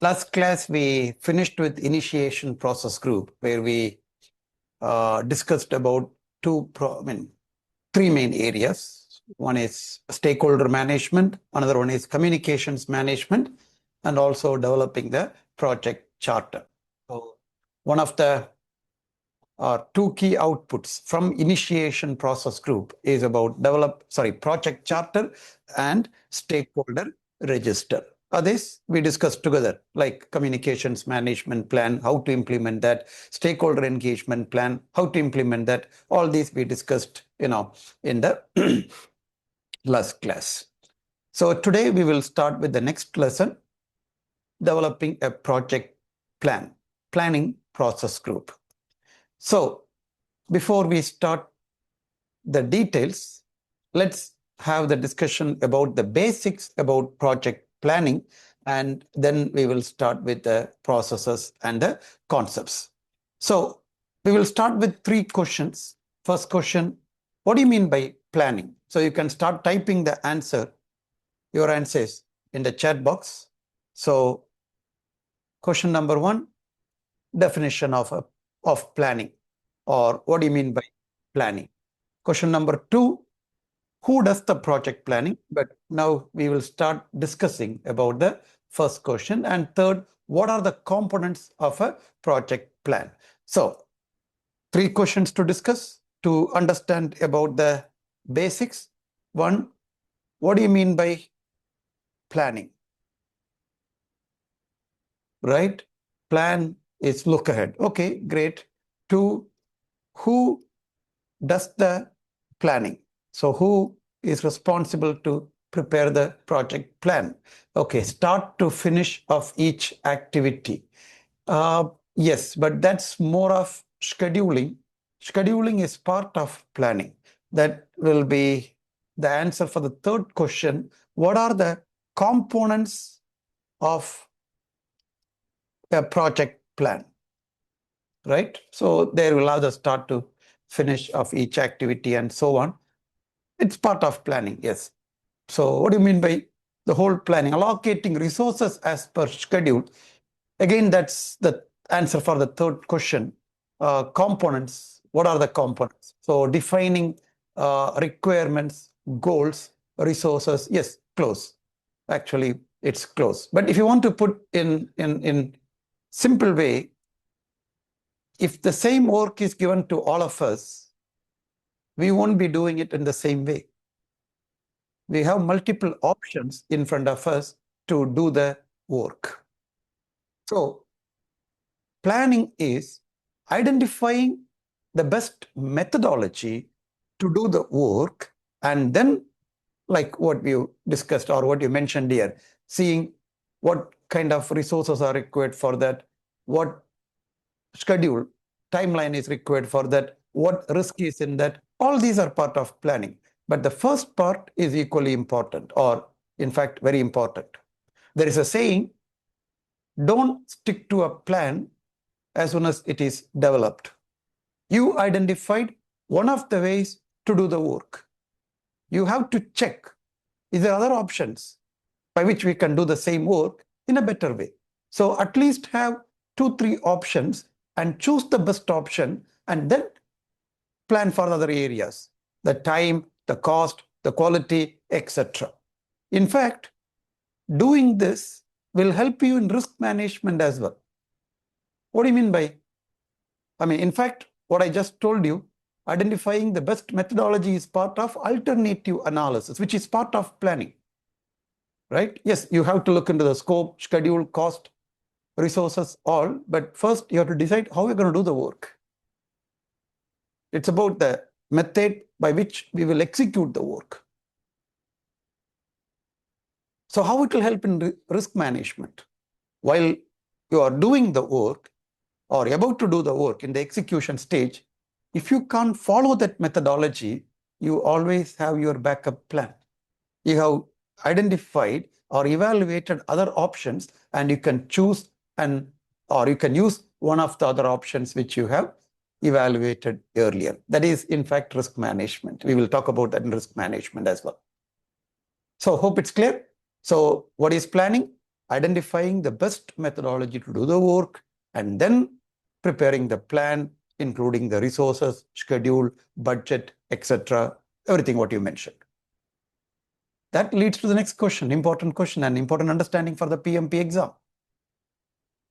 Last class, we finished with initiation process group, where we discussed about three main areas. One is stakeholder management, another one is communications management, and also developing the project charter. So one of the two key outputs from initiation process group is about project charter and stakeholder register. This we discussed together, like communications management plan, how to implement that, stakeholder engagement plan, how to implement that. All these we discussed, in the last class. So today we will start with the next lesson, developing a project plan, planning process group. So before we start the details, let's have the discussion about the basics about project planning, and then we will start with the processes and the concepts. So we will start with three questions. First question, what do you mean by planning? So you can start typing the answer, your answers in the chat box. So question number one, definition of planning, or what do you mean by planning? Question number two, who does the project planning? But now we will start discussing about the first question. And third, what are the components of a project plan? So three questions to discuss to understand about the basics. One, what do you mean by planning? Right? Plan is look ahead. Okay, great. Two, who does the planning? So who is responsible to prepare the project plan? Okay, start to finish of each activity. Yes, but that's more of scheduling. Scheduling is part of planning. That will be the answer for the third question. What are the components of a project plan? Right? So there will have the start to finish of each activity and so on. It's part of planning, yes. So what do you mean by the whole planning? Allocating resources as per schedule. Again, that's the answer for the third question. Components, what are the components? So defining requirements, goals, resources, yes, close. Actually, it's close. But if you want to put in simple way, if the same work is given to all of us, we won't be doing it in the same way. We have multiple options in front of us to do the work. So planning is identifying the best methodology to do the work, and then, like what we discussed or what you mentioned here, seeing what kind of resources are required for that, what schedule, timeline is required for that, what risk is in that. All these are part of planning. But the first part is equally important, or in fact, very important. There is a saying, don't stick to a plan as soon as it is developed. You identified one of the ways to do the work. You have to check, is there other options by which we can do the same work in a better way? So at least have 2-3 options and choose the best option, and then plan for other areas, the time, the cost, the quality, etc. In fact, doing this will help you in risk management as well. What do you mean by? In fact, what I just told you, identifying the best methodology is part of alternative analysis, which is part of planning. Right? Yes, you have to look into the scope, schedule, cost, resources, all, but first you have to decide how you're going to do the work. It's about the method by which we will execute the work. So how it will help in risk management? While you are doing the work or about to do the work in the execution stage, if you can't follow that methodology, you always have your backup plan. You have identified or evaluated other options, and you can choose or you can use one of the other options which you have evaluated earlier. That is, in fact, risk management. We will talk about that in risk management as well. So hope it's clear. So what is planning? identifying the best methodology to do the work, and then preparing the plan, including the resources, schedule, budget, etc., everything what you mentioned. That leads to the next question, important and important understanding for the PMP exam.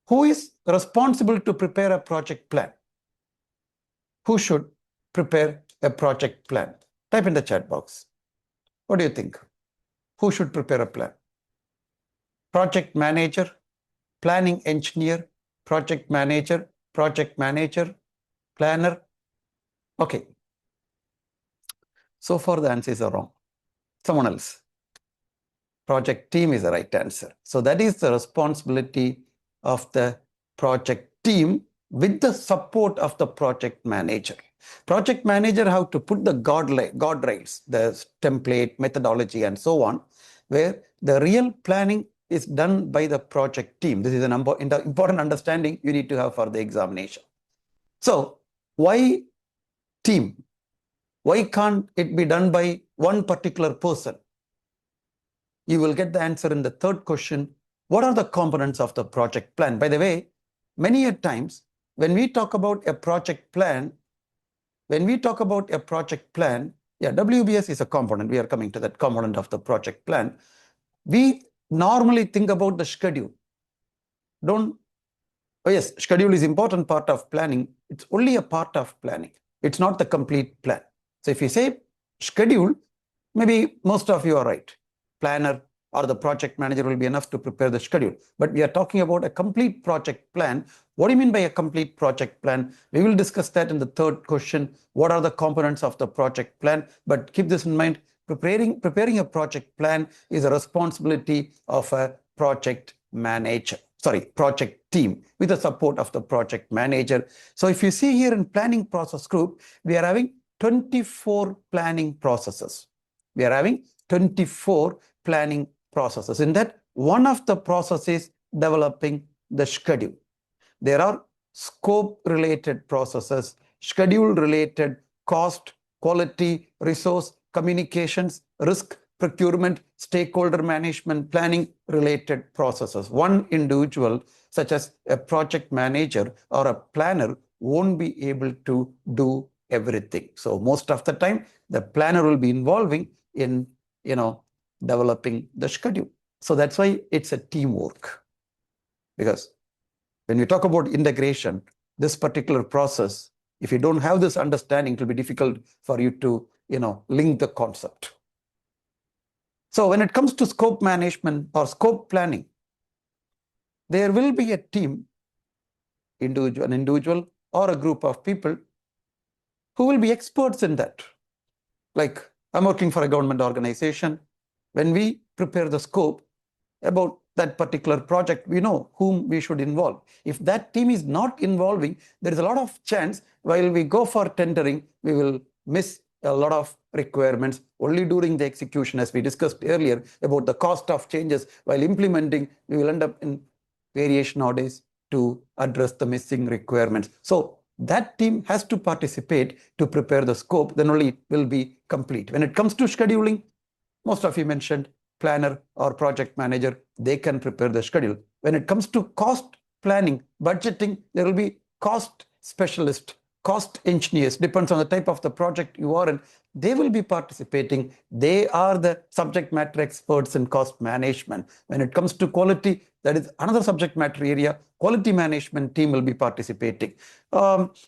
Who is responsible to prepare a project plan? Who should prepare a project plan? Type in the chat box. What do you think? Who should prepare a plan? Project manager, planning engineer, project manager, planner. Okay. So far the answers are wrong. Someone else. Project team is the right answer. So that is the responsibility of the project team with the support of the project manager. Project manager have to put the guardrails, the template, methodology, and so on, where the real planning is done by the project team. This is an important understanding you need to have for the examination. So why team? Why can't it be done by one particular person? You will get the answer in the third question. What are the components of the project plan? By the way, many a times when we talk about a project plan, yeah, WBS is a component. We are coming to that component of the project plan. We normally think about the schedule. Oh yes, schedule is important part of planning. It's only a part of planning. It's not the complete plan. So if you say schedule, maybe most of you are right. Planner or the project manager will be enough to prepare the schedule. But we are talking about a complete project plan. What do you mean by a complete project plan? We will discuss that in the third question. What are the components of the project plan? But keep this in mind. Preparing a project plan is a responsibility of a project team with the support of the project manager. So if you see here in planning process group, we are having 24 planning processes. In that, one of the processes developing the schedule. There are scope-related processes, schedule-related, cost, quality, resource, communications, risk, procurement, stakeholder management, planning-related processes. One individual, such as a project manager or a planner, won't be able to do everything. So most of the time, the planner will be involving in, developing the schedule. So that's why it's a teamwork. Because when we talk about integration, this particular process, if you don't have this understanding, it will be difficult for you to, link the concept. So when it comes to scope management or scope planning, there will be a team, an individual or a group of people who will be experts in that. Like I'm working for a government organization. When we prepare the scope about that particular project, we know whom we should involve. If that team is not involving, there is a lot of chance while we go for tendering, we will miss a lot of requirements only during the execution, as we discussed earlier about the cost of changes. While implementing, we will end up in variation orders to address the missing requirements. So that team has to participate to prepare the scope, then only it will be complete. When it comes to scheduling, most of you mentioned planner or project manager, they can prepare the schedule. When it comes to cost planning, budgeting, there will be cost specialist, cost engineers, depends on the type of the project you are in. They will be participating. They are the subject matter experts in cost management. When it comes to quality, that is another subject matter area. Quality management team will be participating.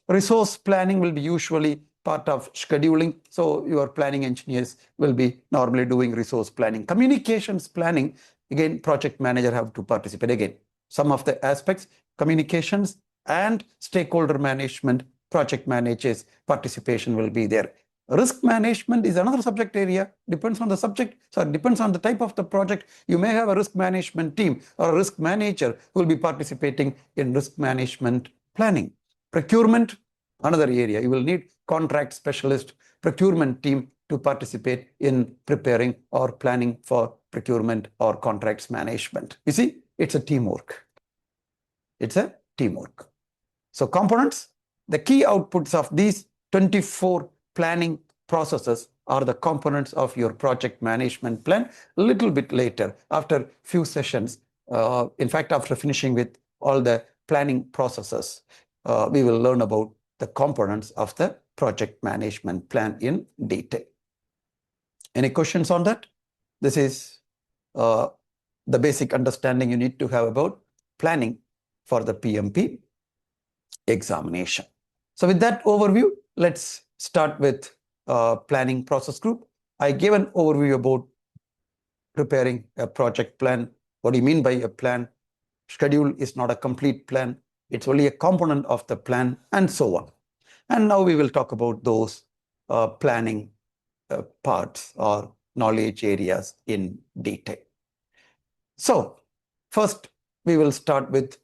Resource planning will be usually part of scheduling. So your planning engineers will be normally doing resource planning. Communications planning, again, project manager have to participate. Again, some of the aspects, communications and stakeholder management, project managers participation will be there. Risk management is another subject area, depends on the subject, so it depends on the type of the project. You may have a risk management team or a risk manager who will be participating in risk management planning. Procurement, another area. You will need contract specialist, procurement team to participate in preparing or planning for procurement or contracts management. You see, it's a teamwork. So components, the key outputs of these 24 planning processes are the components of your project management plan. A little bit later, after few sessions, In fact, after finishing with all the planning processes, we will learn about the components of the project management plan in detail. Any questions on that? This is the basic understanding you need to have about planning for the PMP examination. So with that overview, let's start with planning process group. I gave an overview about preparing a project plan. What do you mean by a plan? Schedule is not a complete plan. It's only a component of the plan, and so on. And now we will talk about those planning parts or knowledge areas in detail. So first, we will start with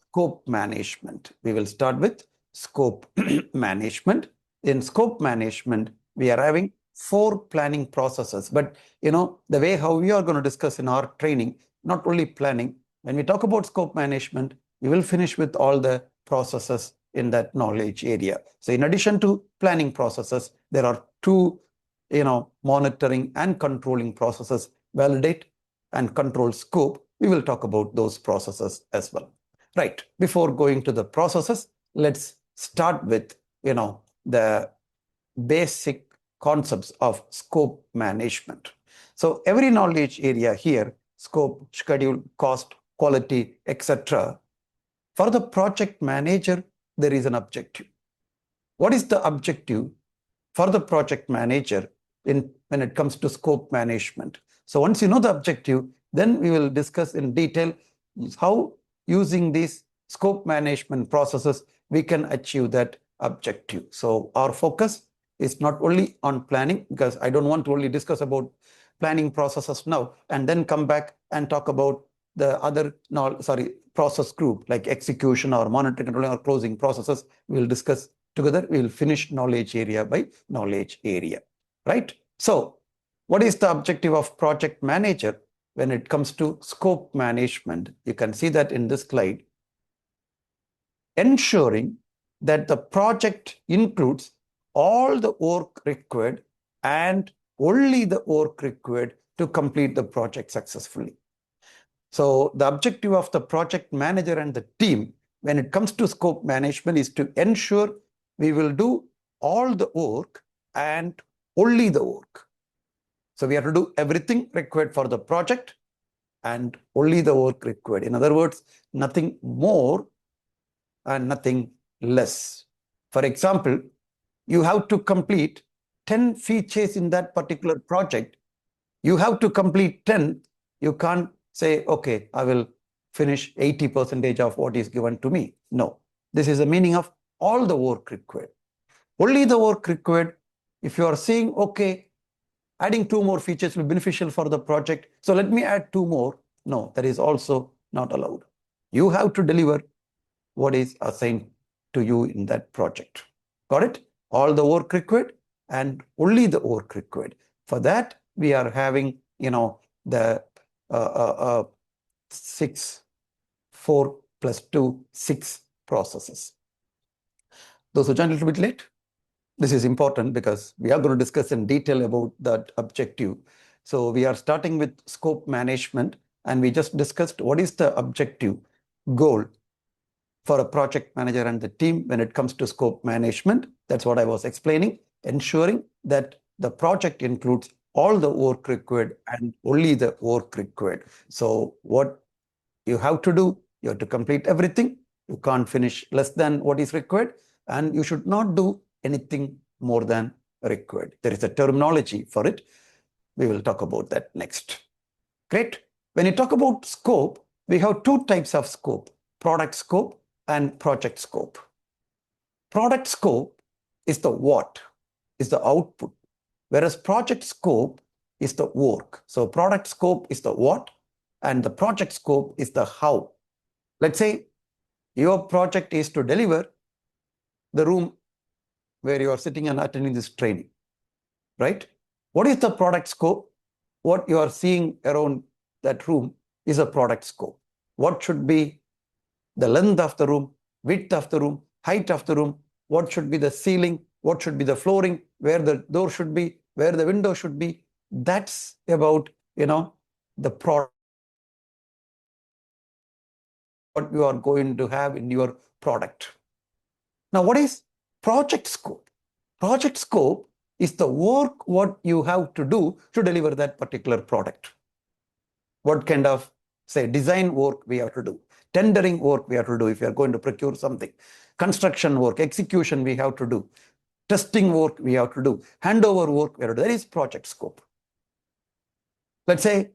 scope management. We will start with scope management. In scope management, we are having 4 planning processes. But the way how we are going to discuss in our training, not only planning, when we talk about scope management, we will finish with all the processes in that knowledge area. So in addition to planning processes, there are 2 monitoring and controlling processes: validate and control scope. We will talk about those processes as well. Right. Before going to the processes, let's start with the basic concepts of scope management. So every knowledge area here, scope, schedule, cost, quality, etc. For the project manager, there is an objective. What is the objective for the project manager when it comes to scope management? So once you know the objective, then we will discuss in detail how, using these scope management processes, we can achieve that objective. So our focus is not only on planning, because I don't want to only discuss about planning processes now and then come back and talk about the other process group like execution or monitoring, controlling, or closing processes. We will discuss together. We will finish knowledge area by knowledge area, right? So what is the objective of project manager when it comes to scope management? You can see that in this slide. Ensuring that the project includes all the work required and only the work required to complete the project successfully. So the objective of the project manager and the team when it comes to scope management is to ensure we will do all the work and only the work. So we have to do everything required for the project and only the work required. In other words, nothing more and nothing less. For example, you have to complete 10 features in that particular project. You have to complete 10. You can't say, okay, I will finish 80% of what is given to me. No, this is the meaning of all the work required. Only the work required. If you are saying, okay, adding 2 more features will be beneficial for the project, so let me add 2 more. No, that is also not allowed. You have to deliver what is assigned to you in that project. Got it? All the work required and only the work required. For that, we are having, the 4 plus 2, 6 processes. Those who joined a little bit late, this is important because we are going to discuss in detail about that objective. So we are starting with scope management, and we just discussed what is the objective goal for a project manager and the team when it comes to scope management. That's what I was explaining, ensuring that the project includes all the work required and only the work required. So what you have to do, you have to complete everything. You can't finish less than what is required, and you should not do anything more than required. There is a terminology for it. We will talk about that next. Great. When you talk about scope, we have 2 types of scope: product scope and project scope. Product scope is the what, is the output, whereas project scope is the work. So product scope is the what, and the project scope is the how. Let's say your project is to deliver the room where you are sitting and attending this training, right? What is the product scope? What you are seeing around that room is a product scope. What should be the length of the room, width of the room, height of the room, what should be the ceiling, what should be the flooring, where the door should be, where the window should be. That's about, the product what you are going to have in your product. Now, what is project scope? Project scope is the work what you have to do to deliver that particular product. What kind of, say, design work we have to do, tendering work we have to do if we are going to procure something, construction work, execution we have to do, testing work we have to do, handover work we have to do. That is project scope. Let's say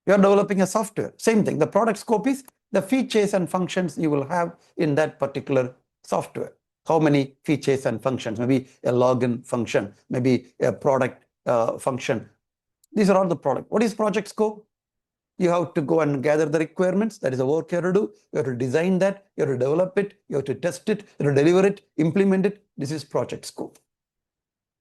you are developing a software, same thing. The product scope is the features and functions you will have in that particular software. How many features and functions? Maybe a login function, maybe a product function. These are all the product. What is project scope? You have to go and gather the requirements. That is the work you have to do. You have to design that. You have to develop it. You have to test it. You have to deliver it, implement it. This is project scope.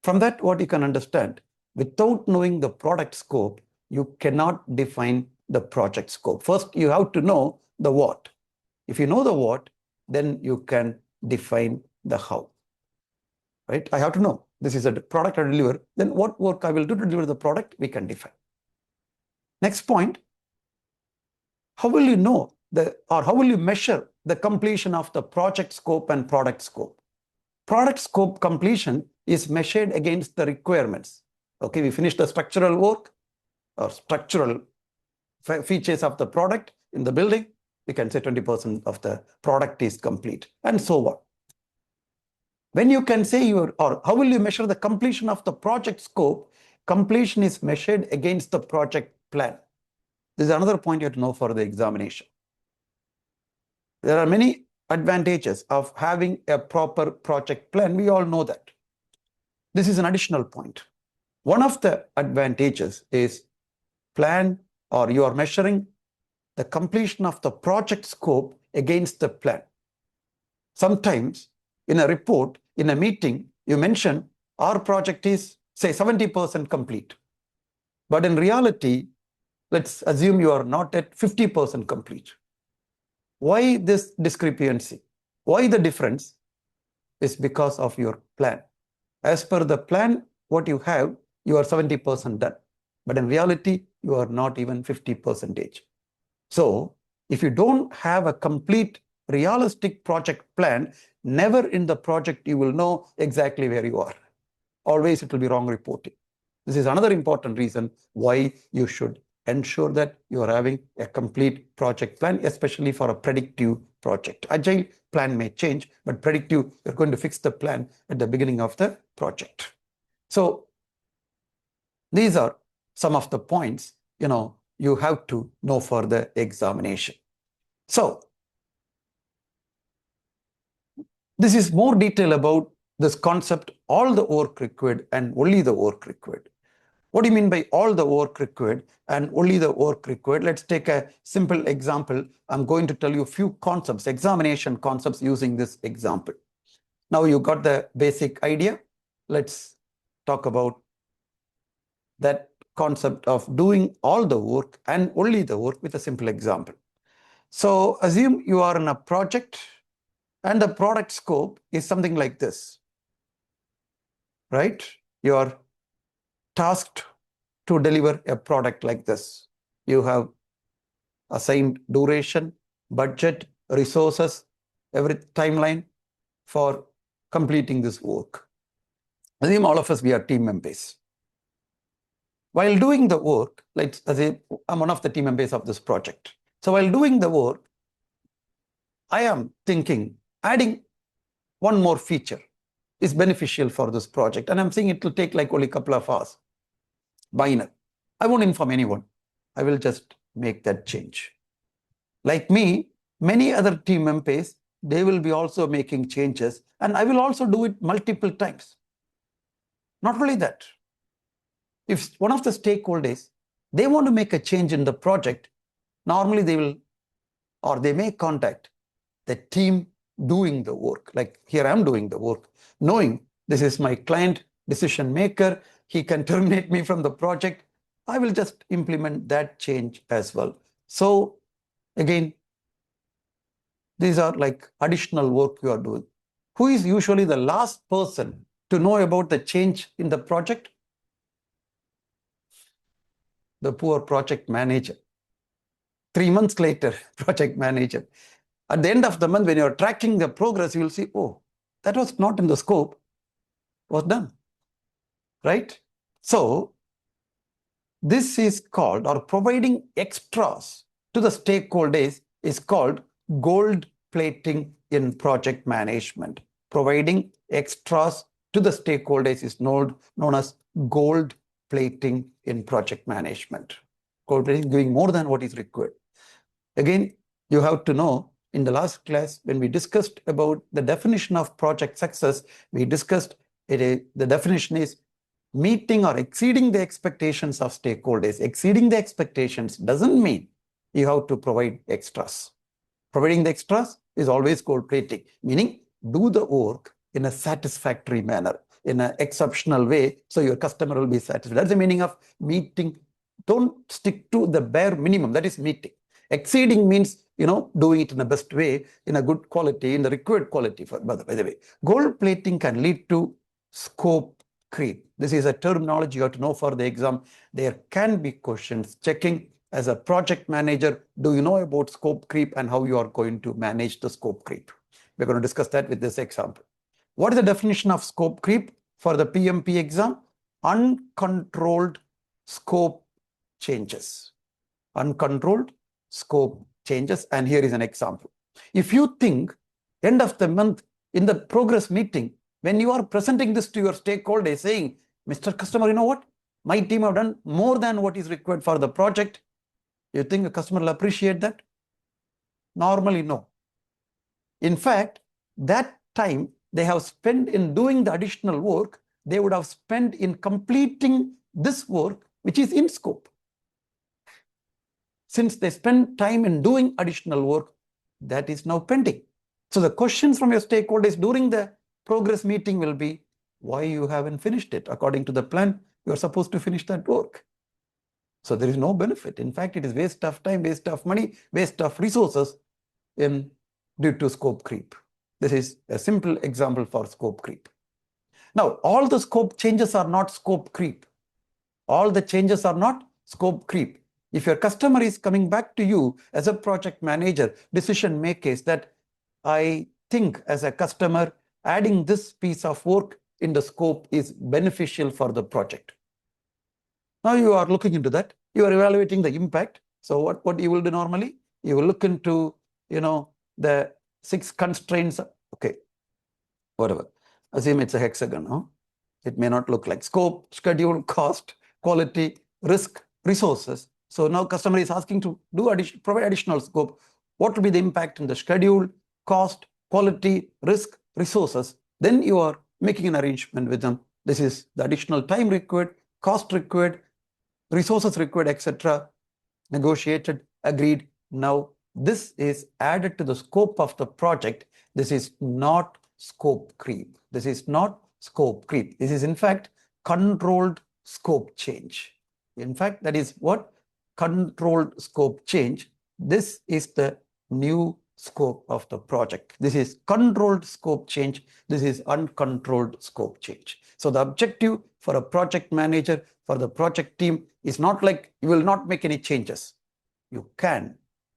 From that, what you can understand, without knowing the product scope, you cannot define the project scope. First, you have to know the what. If you know the what, then you can define the how. Right? I have to know this is a product I deliver. Then what work I will do to deliver the product, we can define. Next point. How will you know how will you measure the completion of the project scope and product scope? Product scope completion is measured against the requirements. Okay, we finished the structural work or structural features of the product in the building. We can say 20% of the product is complete, and so on. When you can say or how will you measure the completion of the project scope? Completion is measured against the project plan. This is another point you have to know for the examination. There are many advantages of having a proper project plan. We all know that. This is an additional point. One of the advantages is plan, or you are measuring the completion of the project scope against the plan. Sometimes in a report, in a meeting, you mention our project is, say, 70% complete. But in reality, let's assume you are not at 50% complete. Why this discrepancy? Why the difference? Is because of your plan. As per the plan, what you have, you are 70% done. But in reality, you are not even 50%. So, if you don't have a complete, realistic project plan, never in the project you will know exactly where you are. Always it will be wrong reporting. This is another important reason why you should ensure that you are having a complete project plan, especially for a predictive project. Agile plan may change, but predictive, you're going to fix the plan at the beginning of the project. So these are some of the points, you have to know for the examination. So this is more detail about this concept, all the work required and only the work required. What do you mean by all the work required and only the work required? Let's take a simple example. I'm going to tell you a few concepts, examination concepts using this example. Now you got the basic idea. Let's talk about that concept of doing all the work and only the work with a simple example. So assume you are in a project and the product scope is something like this, right? You are tasked to deliver a product like this. You have assigned duration, budget, resources, every timeline for completing this work. Assume all of us, we are team members. While doing the work, let's assume I'm one of the team members of this project. So while doing the work, I am thinking adding one more feature is beneficial for this project. And I'm saying it will take like only a couple of hours. Minor. I won't inform anyone. I will just make that change. Like me, many other team members, they will be also making changes, and I will also do it multiple times. Not only that, if one of the stakeholders, they want to make a change in the project, normally they will, or they may contact the team doing the work. Like here I'm doing the work, knowing this is my client, decision maker, he can terminate me from the project. I will just implement that change as well. So again, these are like additional work you are doing. Who is usually the last person to know about the change in the project? The poor project manager. 3 months later, project manager. At the end of the month, when you're tracking the progress, you will see, oh, that was not in the scope, was done, right? So this is called, or providing extras to the stakeholders is called gold plating in project management. Providing extras to the stakeholders is known as gold plating in project management. Gold plating, giving more than what is required. Again, you have to know, in the last class, when we discussed about the definition of project success, we discussed the definition is meeting or exceeding the expectations of stakeholders. Exceeding the expectations doesn't mean you have to provide extras. Providing the extras is always gold plating, meaning do the work in a satisfactory manner, in an exceptional way, so your customer will be satisfied. That's the meaning of meeting. Don't stick to the bare minimum, that is meeting. Exceeding means, doing it in the best way, in a good quality, in the required quality. By the way, gold plating can lead to scope creep. This is a terminology you have to know for the exam. There can be questions checking as a project manager. Do you know about scope creep and how you are going to manage the scope creep? We're going to discuss that with this example. What is the definition of scope creep for the PMP exam? Uncontrolled scope changes. Uncontrolled scope changes. And here is an example. If you think end of the month in the progress meeting, when you are presenting this to your stakeholders saying, Mr. Customer, you know what? My team have done more than what is required for the project. You think the customer will appreciate that? Normally, no. In fact, that time they have spent in doing the additional work, they would have spent in completing this work, which is in scope. Since they spend time in doing additional work, that is now pending. So the questions from your stakeholders during the progress meeting will be, why you haven't finished it? According to the plan, you are supposed to finish that work. So there is no benefit. In fact, it is waste of time, waste of money, waste of resources due to scope creep. This is a simple example for scope creep. Now, all the scope changes are not scope creep. All the changes are not scope creep. If your customer is coming back to you as a project manager, decision makers, that I think as a customer, adding this piece of work in the scope is beneficial for the project. Now you are looking into that. You are evaluating the impact. So what you will do normally? You will look into, the 6 constraints. Okay, whatever. Assume it's a hexagon. Huh? It may not look like scope, schedule, cost, quality, risk, resources. So now customer is asking to provide additional scope. What will be the impact in the schedule, cost, quality, risk, resources? Then you are making an arrangement with them. This is the additional time required, cost required, resources required, etc. Negotiated, agreed. Now this is added to the scope of the project. This is not scope creep. This is not scope creep. This is in fact controlled scope change. In fact, that is what? Controlled scope change. This is the new scope of the project. This is controlled scope change. This is uncontrolled scope change. So the objective for a project manager, for the project team, is not like you will not make any changes. You can,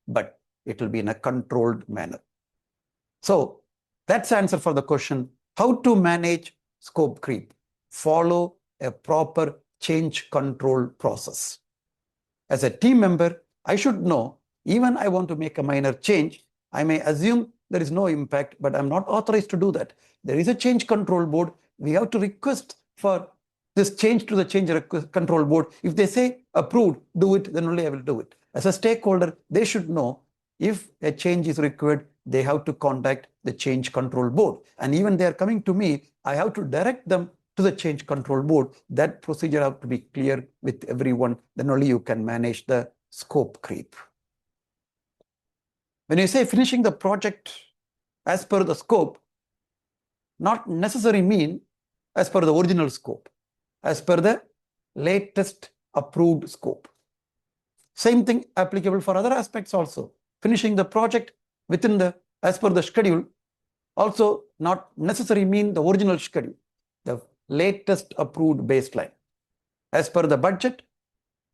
but it will be in a controlled manner. So that's the answer for the question, how to manage scope creep. Follow a proper change control process. As a team member, I should know, even I want to make a minor change, I may assume there is no impact, but I'm not authorized to do that. There is a change control board. We have to request for this change to the change control board. If they say approved, do it, then only I will do it. As a stakeholder, they should know if a change is required, they have to contact the change control board. And even they are coming to me, I have to direct them to the change control board. That procedure have to be clear with everyone. Then only you can manage the scope creep. When you say finishing the project as per the scope, not necessarily mean as per the original scope, as per the latest approved scope. Same thing applicable for other aspects also. Finishing the project within as per the schedule also not necessarily mean the original schedule, the latest approved baseline. As per the budget,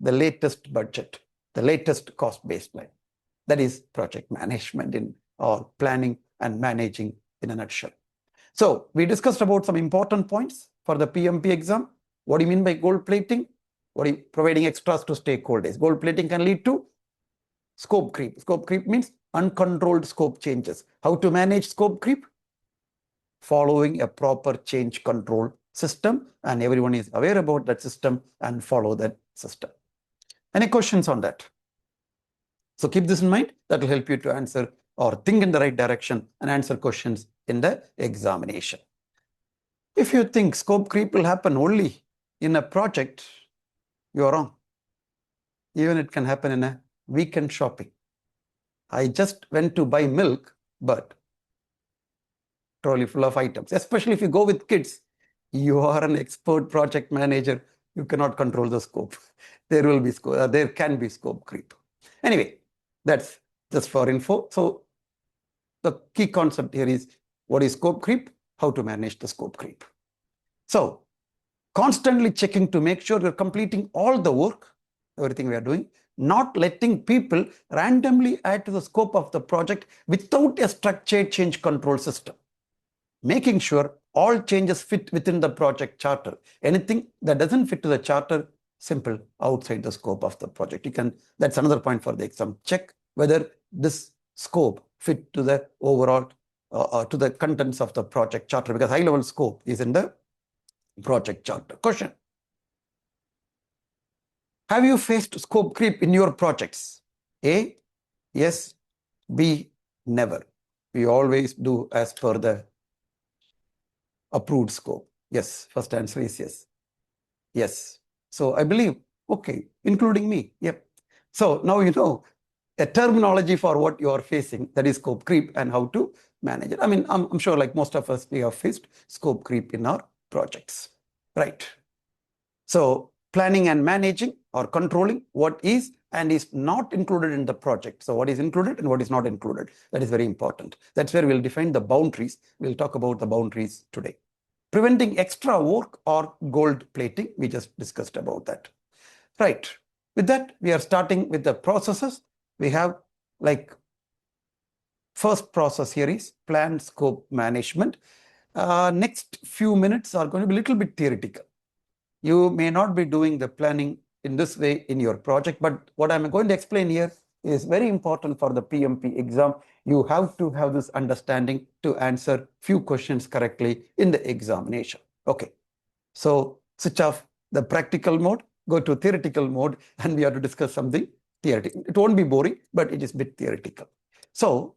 the latest budget, the latest cost baseline. That is project management in or planning and managing in a nutshell. So we discussed about some important points for the PMP exam. What do you mean by gold plating? What are you providing extras to stakeholders? Gold plating can lead to scope creep. Scope creep means uncontrolled scope changes. How to manage scope creep? Following a proper change control system, and everyone is aware about that system and follow that system. Any questions on that? So keep this in mind. That will help you to answer or think in the right direction and answer questions in the examination. If you think scope creep will happen only in a project, you are wrong. Even it can happen in a weekend shopping. I just went to buy milk, but trolley full of items. Especially if you go with kids, you are an expert project manager. You cannot control the scope. There will be there can be scope creep. Anyway, that's just for info. So the key concept here is what is scope creep, how to manage the scope creep. So constantly checking to make sure you're completing all the work, everything we are doing, not letting people randomly add to the scope of the project without a structured change control system. Making sure all changes fit within the project charter. Anything that doesn't fit to the charter, simple, outside the scope of the project. That's another point for the exam. Check whether this scope fit to the overall, to the contents of the project charter, because high level scope is in the project charter. Question: have you faced scope creep in your projects? A, yes. B, never. We always do as per the approved scope. Yes, first answer is yes. Yes. So I believe, okay, including me. Yep. So now you know a terminology for what you are facing, that is scope creep, and how to manage it. I mean, I'm sure like most of us, we have faced scope creep in our projects, right? So planning and managing or controlling what is and is not included in the project. So what is included and what is not included, that is very important. That's where we'll define the boundaries. We'll talk about the boundaries today. Preventing extra work or gold plating, we just discussed about that. Right. With that, we are starting with the processes. We have like first process here is plan scope management. Next few minutes are going to be a little bit theoretical. You may not be doing the planning in this way in your project, but what I'm going to explain here is very important for the PMP exam. You have to have this understanding to answer few questions correctly in the examination. Okay, so switch off the practical mode, go to theoretical mode, and we have to discuss something theoretical. It won't be boring, but it is a bit theoretical. So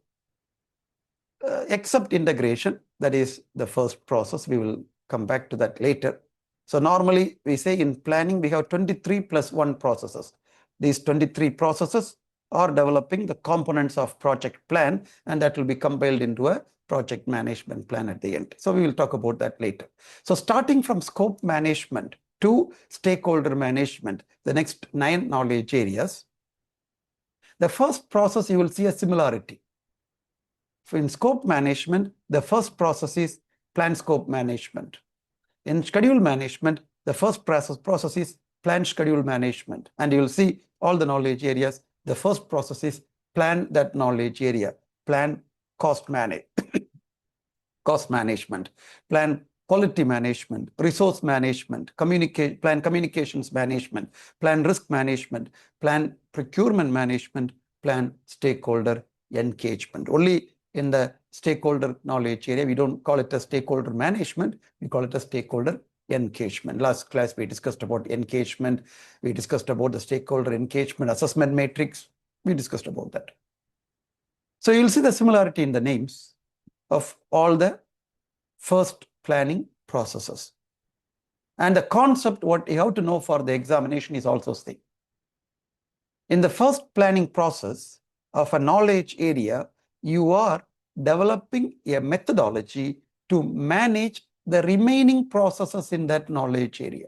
except integration, that is the first process. We will come back to that later. So normally we say in planning, we have 23 plus 1 processes. These 23 processes are developing the components of project plan, and that will be compiled into a project management plan at the end. So we will talk about that later. So starting from scope management to stakeholder management, the next 9 knowledge areas, the first process you will see a similarity. So in scope management, the first process is plan scope management. In schedule management, the first process is plan schedule management. And you will see all the knowledge areas. The first process is plan that knowledge area, plan cost management, plan quality management, resource management, plan communications management, plan risk management, plan procurement management, plan stakeholder engagement. Only in the stakeholder knowledge area, we don't call it a stakeholder management, we call it a stakeholder engagement. Last class, we discussed about engagement. We discussed about the stakeholder engagement assessment matrix. We discussed about that. So you'll see the similarity in the names of all the first planning processes. And the concept, what you have to know for the examination is also same. In the first planning process of a knowledge area, you are developing a methodology to manage the remaining processes in that knowledge area.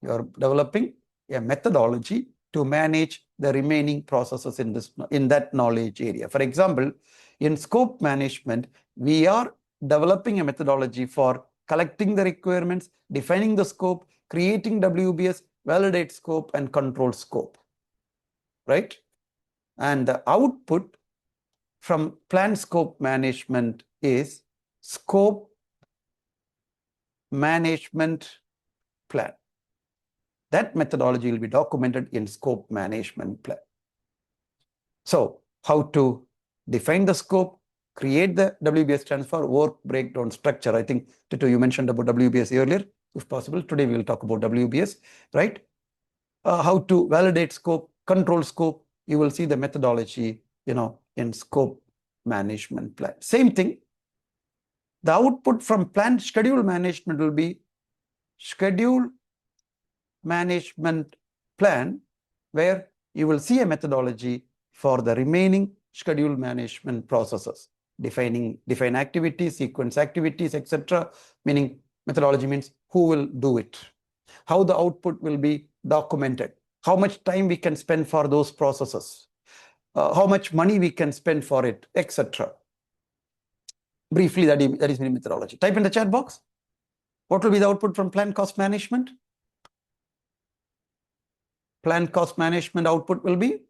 You are developing a methodology to manage the remaining processes in that knowledge area. For example, in scope management, we are developing a methodology for collecting the requirements, defining the scope, creating WBS, validate scope, and control scope, right? And the output from plan scope management is scope management plan. That methodology will be documented in scope management plan. So how to define the scope, create the WBS stands for work breakdown structure. I think, Tito, you mentioned about WBS earlier. If possible, today we will talk about WBS, right? How to validate scope, control scope. You will see the methodology, in scope management plan. Same thing. The output from plan schedule management will be schedule management plan, where you will see a methodology for the remaining schedule management processes, define activities, sequence activities, etc. Meaning methodology means who will do it, how the output will be documented, how much time we can spend for those processes, how much money we can spend for it, etc. Briefly, that is methodology. Type in the chat box. What will be the output from plan cost management? Plan cost management output will be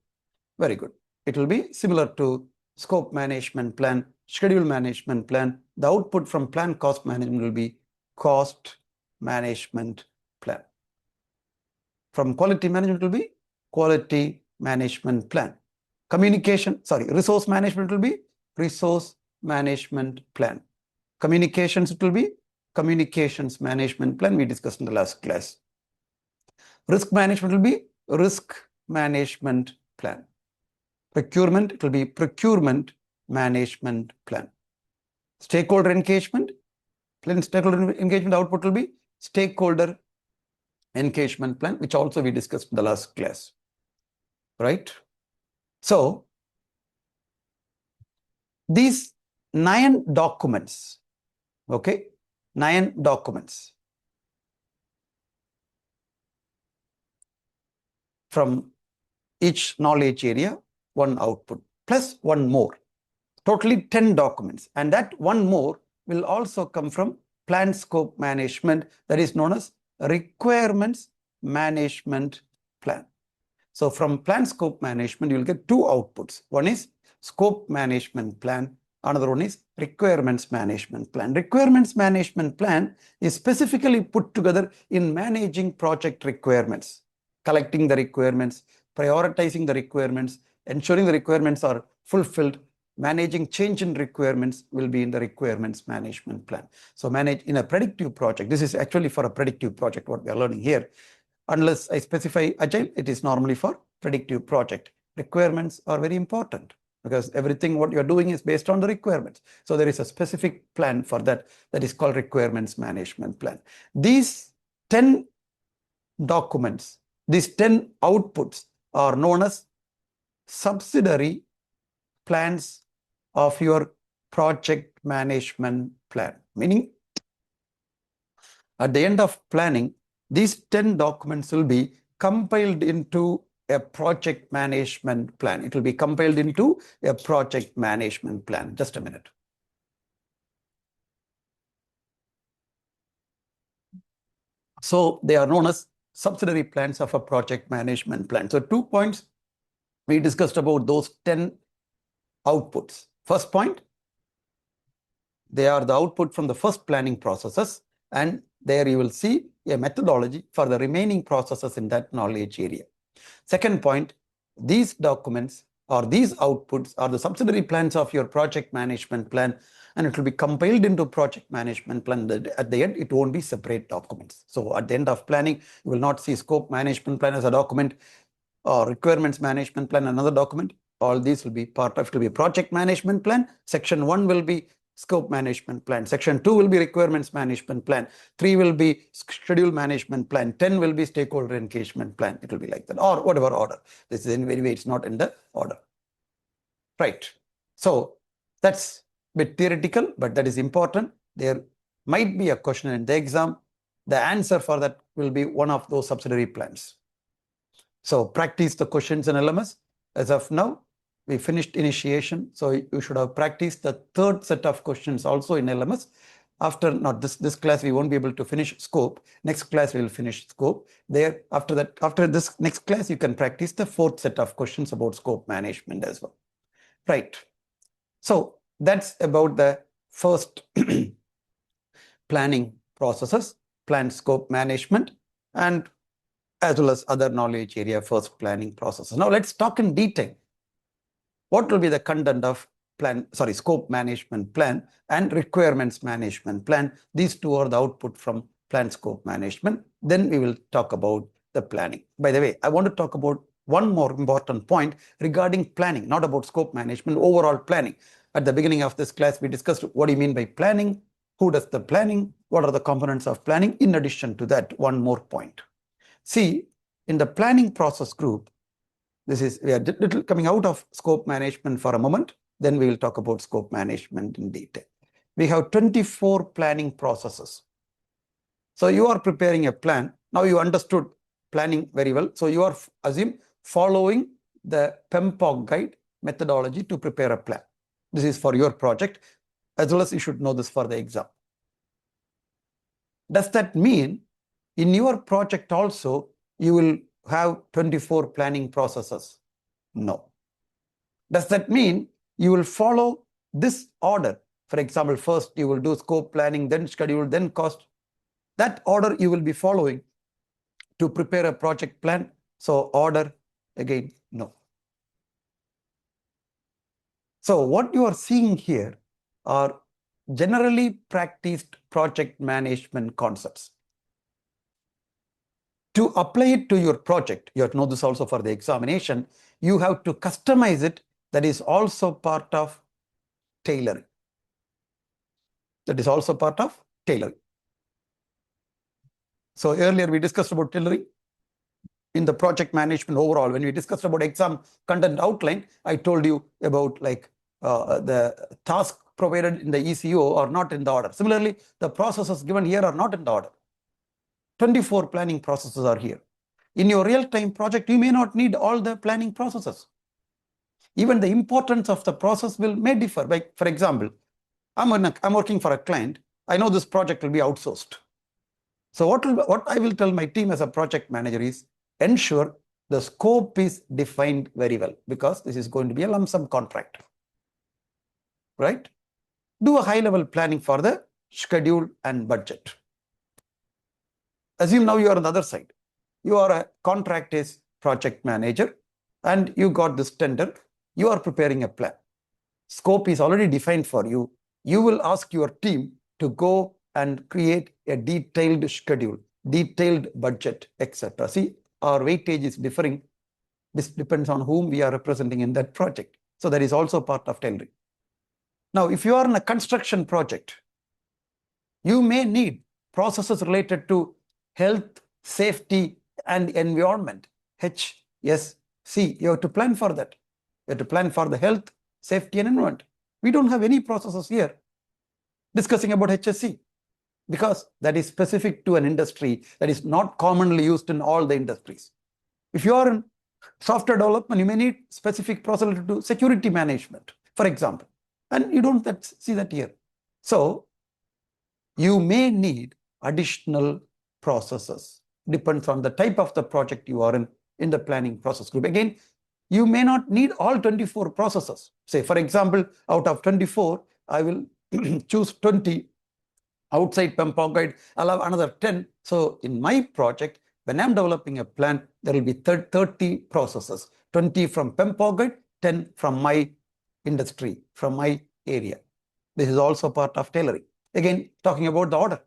very good. It will be similar to scope management plan, schedule management plan. The output from plan cost management will be cost management plan. From quality management will be quality management plan. Resource management will be resource management plan. Communications, it will be communications management plan. We discussed in the last class. Risk management will be risk management plan. Procurement, it will be procurement management plan. Stakeholder engagement output will be stakeholder engagement plan, which also we discussed in the last class, right? So these 9 documents, okay, 9 documents from each knowledge area, 1 output plus 1 more, totally 10 documents, and that 1 more will also come from plan scope management, that is known as requirements management plan. So from plan scope management, you will get 2 outputs. One is scope management plan, another one is requirements management plan. Requirements management plan is specifically put together in managing project requirements, collecting the requirements, prioritizing the requirements, ensuring the requirements are fulfilled. Managing change in requirements will be in the requirements management plan. So manage in a predictive project. This is actually for a predictive project, what we are learning here. Unless I specify agile, it is normally for predictive project. Requirements are very important because everything what you are doing is based on the requirements. So there is a specific plan for that is called requirements management plan. These 10 documents, these 10 outputs are known as subsidiary plans of your project management plan. Meaning, at the end of planning, these 10 documents will be compiled into a project management plan. It will be compiled into a project management plan. Just a minute. So they are known as subsidiary plans of a project management plan. So 2 points we discussed about those 10 outputs. First point, they are the output from the first planning processes, and there you will see a methodology for the remaining processes in that knowledge area. Second point, these documents or these outputs are the subsidiary plans of your project management plan, and it will be compiled into project management plan. At the end, it won't be separate documents. So at the end of planning, you will not see scope management plan as a document or requirements management plan another document. All these will be part of, it will be project management plan. Section 1 will be scope management plan. Section 2 will be requirements management plan. 3 will be schedule management plan. 10 will be stakeholder engagement plan. It will be like that, or whatever order. This is anyway, it's not in the order. Right. So that's a bit theoretical, but that is important. There might be a question in the exam. The answer for that will be one of those subsidiary plans. So practice the questions in LMS. As of now, we finished initiation. So you should have practiced the 3rd set of questions also in LMS. After not this class, we won't be able to finish scope. Next class, we will finish scope. There, after this next class, you can practice the 4th set of questions about scope management as well. Right. So that's about the first planning processes, plan scope management, and as well as other knowledge area first planning processes. Now let's talk in detail. What will be the content of scope management plan and requirements management plan? These two are the output from plan scope management. Then we will talk about the planning. By the way, I want to talk about one more important point regarding planning, not about scope management, overall planning. At the beginning of this class, we discussed what do you mean by planning, who does the planning, what are the components of planning. In addition to that, one more point. See, in the planning process group, we are little coming out of scope management for a moment, then we will talk about scope management in detail. We have 24 planning processes. So you are preparing a plan. Now you understood planning very well. So you are following the PMPOG guide methodology to prepare a plan. This is for your project, as well as you should know this for the exam. Does that mean in your project also you will have 24 planning processes? No. Does that mean you will follow this order? For example, first you will do scope planning, then schedule, then cost. That order you will be following to prepare a project plan. So order, again, no. So what you are seeing here are generally practiced project management concepts. To apply it to your project, you have to know this also for the examination, you have to customize it. That is also part of tailoring. That is also part of tailoring. So earlier we discussed about tailoring in the project management overall. When we discussed about exam content outline, I told you about like the task provided in the ECO are not in the order. Similarly, the processes given here are not in the order. 24 planning processes are here. In your real-time project, you may not need all the planning processes. Even the importance of the process may differ. Like, for example, I'm working for a client. I know this project will be outsourced. So what I will tell my team as a project manager is ensure the scope is defined very well, because this is going to be a lump sum contract. Right? Do a high-level planning for the schedule and budget. Assume now you are on the other side. You are a contract-based project manager and you got this tender. You are preparing a plan. Scope is already defined for you. You will ask your team to go and create a detailed schedule, detailed budget, etc. See, our weightage is differing. This depends on whom we are representing in that project. So that is also part of tailoring. Now, if you are in a construction project, you may need processes related to health, safety, and environment, HSC. You have to plan for that. You have to plan for the health, safety, and environment. We don't have any processes here discussing about HSC, because that is specific to an industry that is not commonly used in all the industries. If you are in software development, you may need specific process related to security management, for example, and you don't see that here. So you may need additional processes. Depends on the type of the project you are in the planning process group. Again, you may not need all 24 processes. Say, for example, out of 24, I will choose 20 outside PMPOG guide. I'll have another 10. So in my project, when I'm developing a plan, there will be 30 processes, 20 from PMPOG guide, 10 from my industry, from my area. This is also part of tailoring. Again, talking about the order.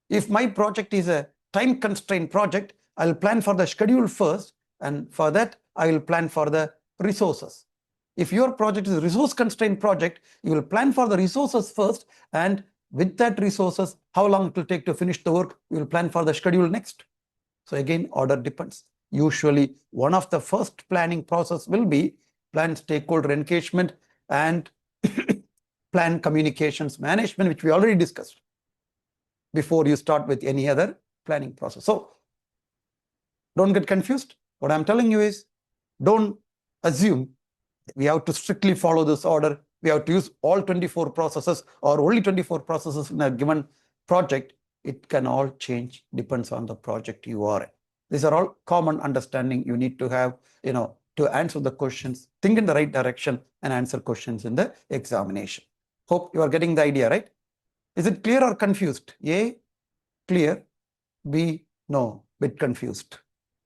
If my project is a time constrained project, I'll plan for the schedule first, and for that, I will plan for the resources. If your project is a resource constrained project, you will plan for the resources first, and with that resources, how long it will take to finish the work, you will plan for the schedule next. So again, order depends. Usually, one of the first planning process will be plan stakeholder engagement and plan communications management, which we already discussed, before you start with any other planning process. So don't get confused. What I'm telling you is, don't assume we have to strictly follow this order. We have to use all 24 processes or only 24 processes in a given project. It can all change, depends on the project you are in. These are all common understanding you need to have, to answer the questions, think in the right direction, and answer questions in the examination. Hope you are getting the idea, right? Is it clear or confused? A, clear. B, no, bit confused.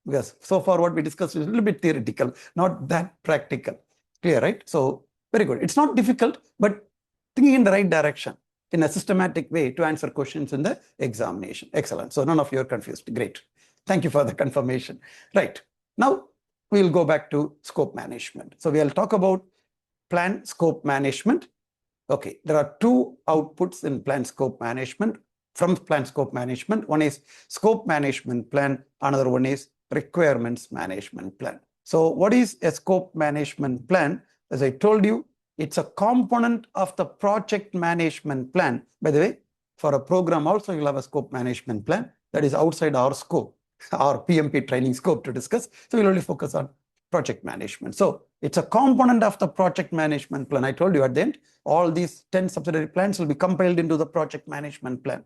Yes, so far what we discussed is a little bit theoretical, not that practical. Clear, right? So very good. It's not difficult, but thinking in the right direction in a systematic way to answer questions in the examination. Excellent. So none of you are confused. Great. Thank you for the confirmation. Right. Now we'll go back to scope management. So we'll talk about plan scope management. Okay, there are two outputs in plan scope management, from plan scope management. One is scope management plan, another one is requirements management plan. So what is a scope management plan? As I told you, it's a component of the project management plan. By the way, for a program also you'll have a scope management plan that is outside our scope, our PMP training scope to discuss. So we'll only focus on project management. So it's a component of the project management plan. I told you at the end, all these 10 subsidiary plans will be compiled into the project management plan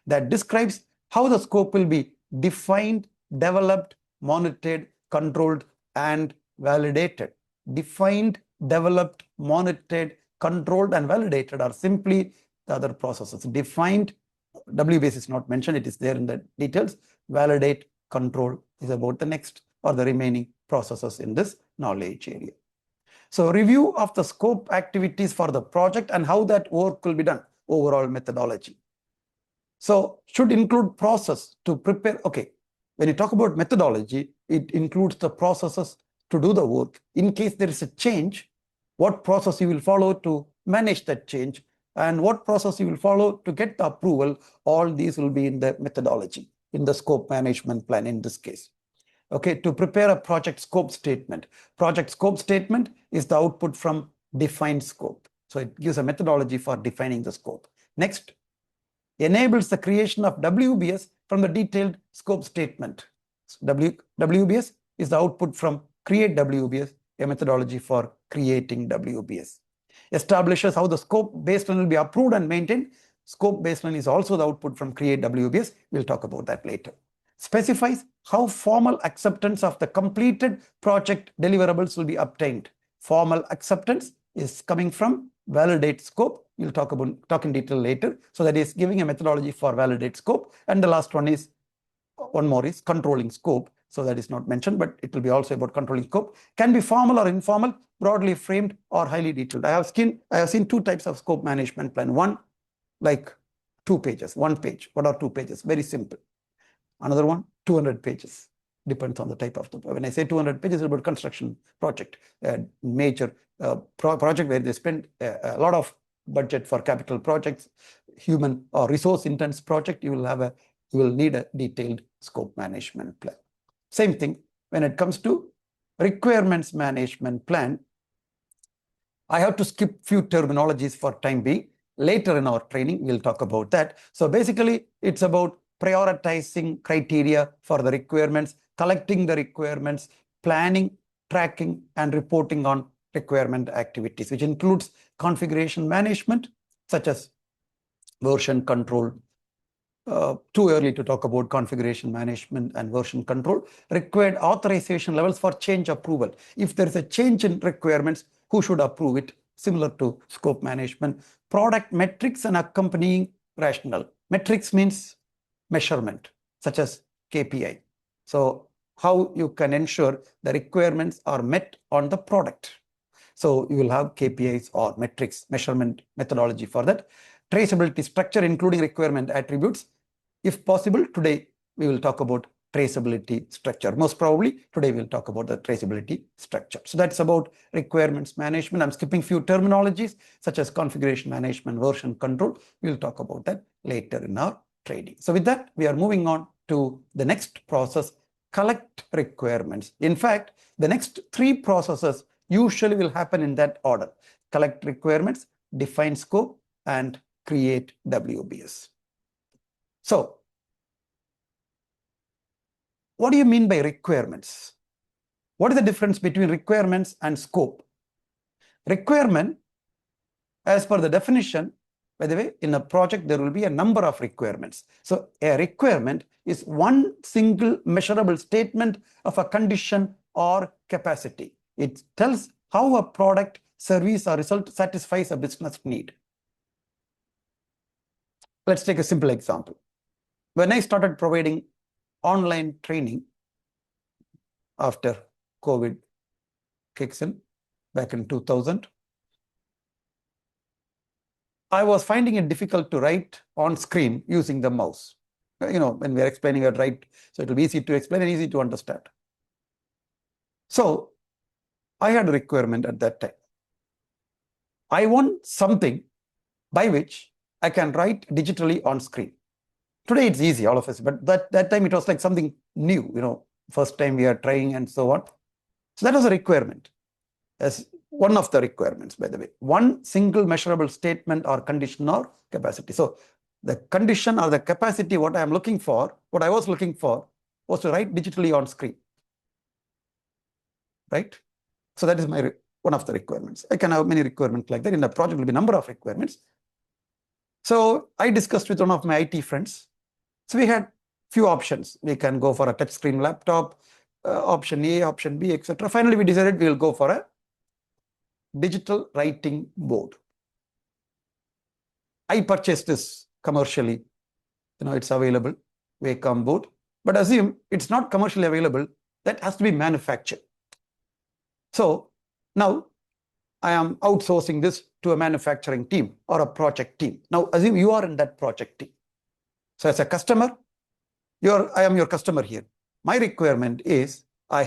that describes how the scope will be defined, developed, monitored, controlled, and validated. Defined, developed, monitored, controlled, and validated are simply the other processes. Defined, WBS is not mentioned, it is there in the details. Validate, control is about the next or the remaining processes in this knowledge area. So review of the scope activities for the project and how that work will be done, overall methodology. So should include process to prepare. Okay, when you talk about methodology, it includes the processes to do the work. In case there is a change, what process you will follow to manage that change and what process you will follow to get the approval, all these will be in the methodology, in the scope management plan in this case. Okay, to prepare a project scope statement. Project scope statement is the output from defined scope. So it gives a methodology for defining the scope. Next, enables the creation of WBS from the detailed scope statement. WBS is the output from create WBS, a methodology for creating WBS. Establishes how the scope baseline will be approved and maintained. Scope baseline is also the output from create WBS. We'll talk about that later. Specifies how formal acceptance of the completed project deliverables will be obtained. Formal acceptance is coming from validate scope. We'll talk in detail later. So that is giving a methodology for validate scope. And the last one is, one more is controlling scope. So that is not mentioned, but it will be also about controlling scope. Can be formal or informal, broadly framed or highly detailed. I have seen two types of scope management plan. One, like 2 pages, 1 page, 1 or 2 pages, very simple. Another one, 200 pages. Depends on the type of the, when I say 200 pages, it's about construction project, major project where they spend a lot of budget for capital projects, human or resource intense project. You will need a detailed scope management plan. Same thing when it comes to requirements management plan. I have to skip few terminologies for time being. Later in our training, we'll talk about that. So basically, it's about prioritizing criteria for the requirements, collecting the requirements, planning, tracking, and reporting on requirement activities, which includes configuration management, such as version control. Too early to talk about configuration management and version control. Required authorization levels for change approval. If there is a change in requirements, who should approve it? Similar to scope management. Product metrics and accompanying rationale. Metrics means measurement, such as KPI. So how you can ensure the requirements are met on the product. So you will have KPIs or metrics, measurement methodology for that. Traceability structure, including requirement attributes. If possible, today we will talk about traceability structure. Most probably today we'll talk about the traceability structure. So that's about requirements management. I'm skipping few terminologies such as configuration management, version control. We'll talk about that later in our training. So with that, we are moving on to the next process, collect requirements. In fact, the next 3 processes usually will happen in that order: collect requirements, define scope, and create WBS. So what do you mean by requirements? What is the difference between requirements and scope? Requirement, as per the definition, by the way, in a project, there will be a number of requirements. So a requirement is one single measurable statement of a condition or capacity. It tells how a product, service, or result satisfies a business need. Let's take a simple example. When I started providing online training after COVID kicks in back in 2000, I was finding it difficult to write on screen using the mouse. When we are explaining it, right? So it will be easy to explain and easy to understand. So I had a requirement at that time. I want something by which I can write digitally on screen. Today it's easy, all of us, but that time it was like something new, first time we are trying and so on. So that was a requirement, as one of the requirements, by the way. One single measurable statement or condition or capacity. So the condition or the capacity, what I was looking for was to write digitally on screen, right? So that is one of the requirements. I can have many requirements like that. In the project will be a number of requirements. So I discussed with one of my IT friends. So we had few options. We can go for a touchscreen laptop, option A, option B, etc. Finally, we decided we will go for a digital writing board. I purchased this commercially. It's available, Wacom board. But assume it's not commercially available. That has to be manufactured. So now I am outsourcing this to a manufacturing team or a project team. Now assume you are in that project team. So as a customer, I am your customer here. My requirement is I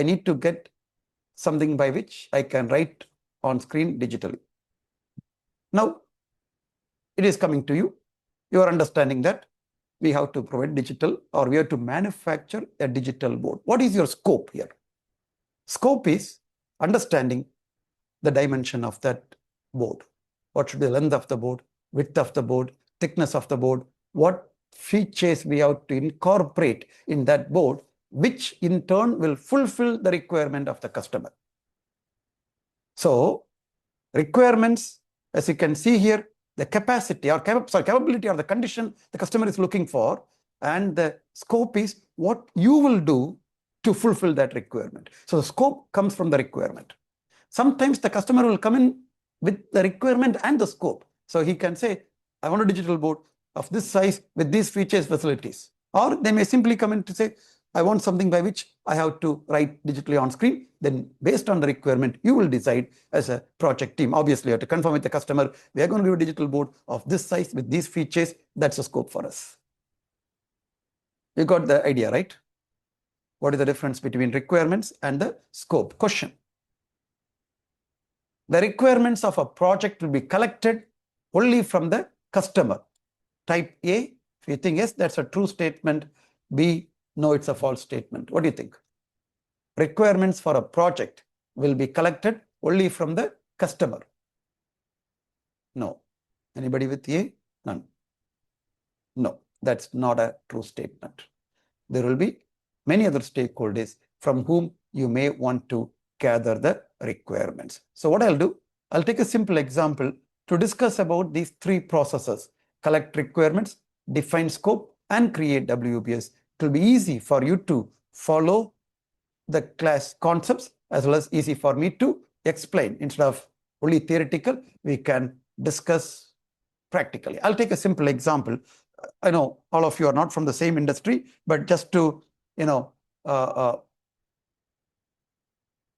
need to get something by which I can write on screen digitally. Now it is coming to you. You are understanding that we have to provide digital, or we have to manufacture a digital board. What is your scope here? Scope is understanding the dimension of that board. What should be the length of the board, width of the board, thickness of the board, what features we have to incorporate in that board, which in turn will fulfill the requirement of the customer. So requirements, as you can see here, the capacity or capability or the condition the customer is looking for, and the scope is what you will do to fulfill that requirement. So the scope comes from the requirement. Sometimes the customer will come in with the requirement and the scope. So he can say, I want a digital board of this size with these features, facilities. Or they may simply come in to say, I want something by which I have to write digitally on screen. Then based on the requirement, you will decide as a project team. Obviously, you have to confirm with the customer, we are going to do a digital board of this size with these features. That's the scope for us. You got the idea, right? What is the difference between requirements and the scope? Question. The requirements of a project will be collected only from the customer. Type A, if you think yes, that's a true statement. B, no, it's a false statement. What do you think? Requirements for a project will be collected only from the customer. No. Anybody with A? None. No, that's not a true statement. There will be many other stakeholders from whom you may want to gather the requirements. So what I'll do, I'll take a simple example to discuss about these three processes: collect requirements, define scope, and create WBS. It will be easy for you to follow the class concepts, as well as easy for me to explain. Instead of only theoretical, we can discuss practically. I'll take a simple example. I know all of you are not from the same industry, but just to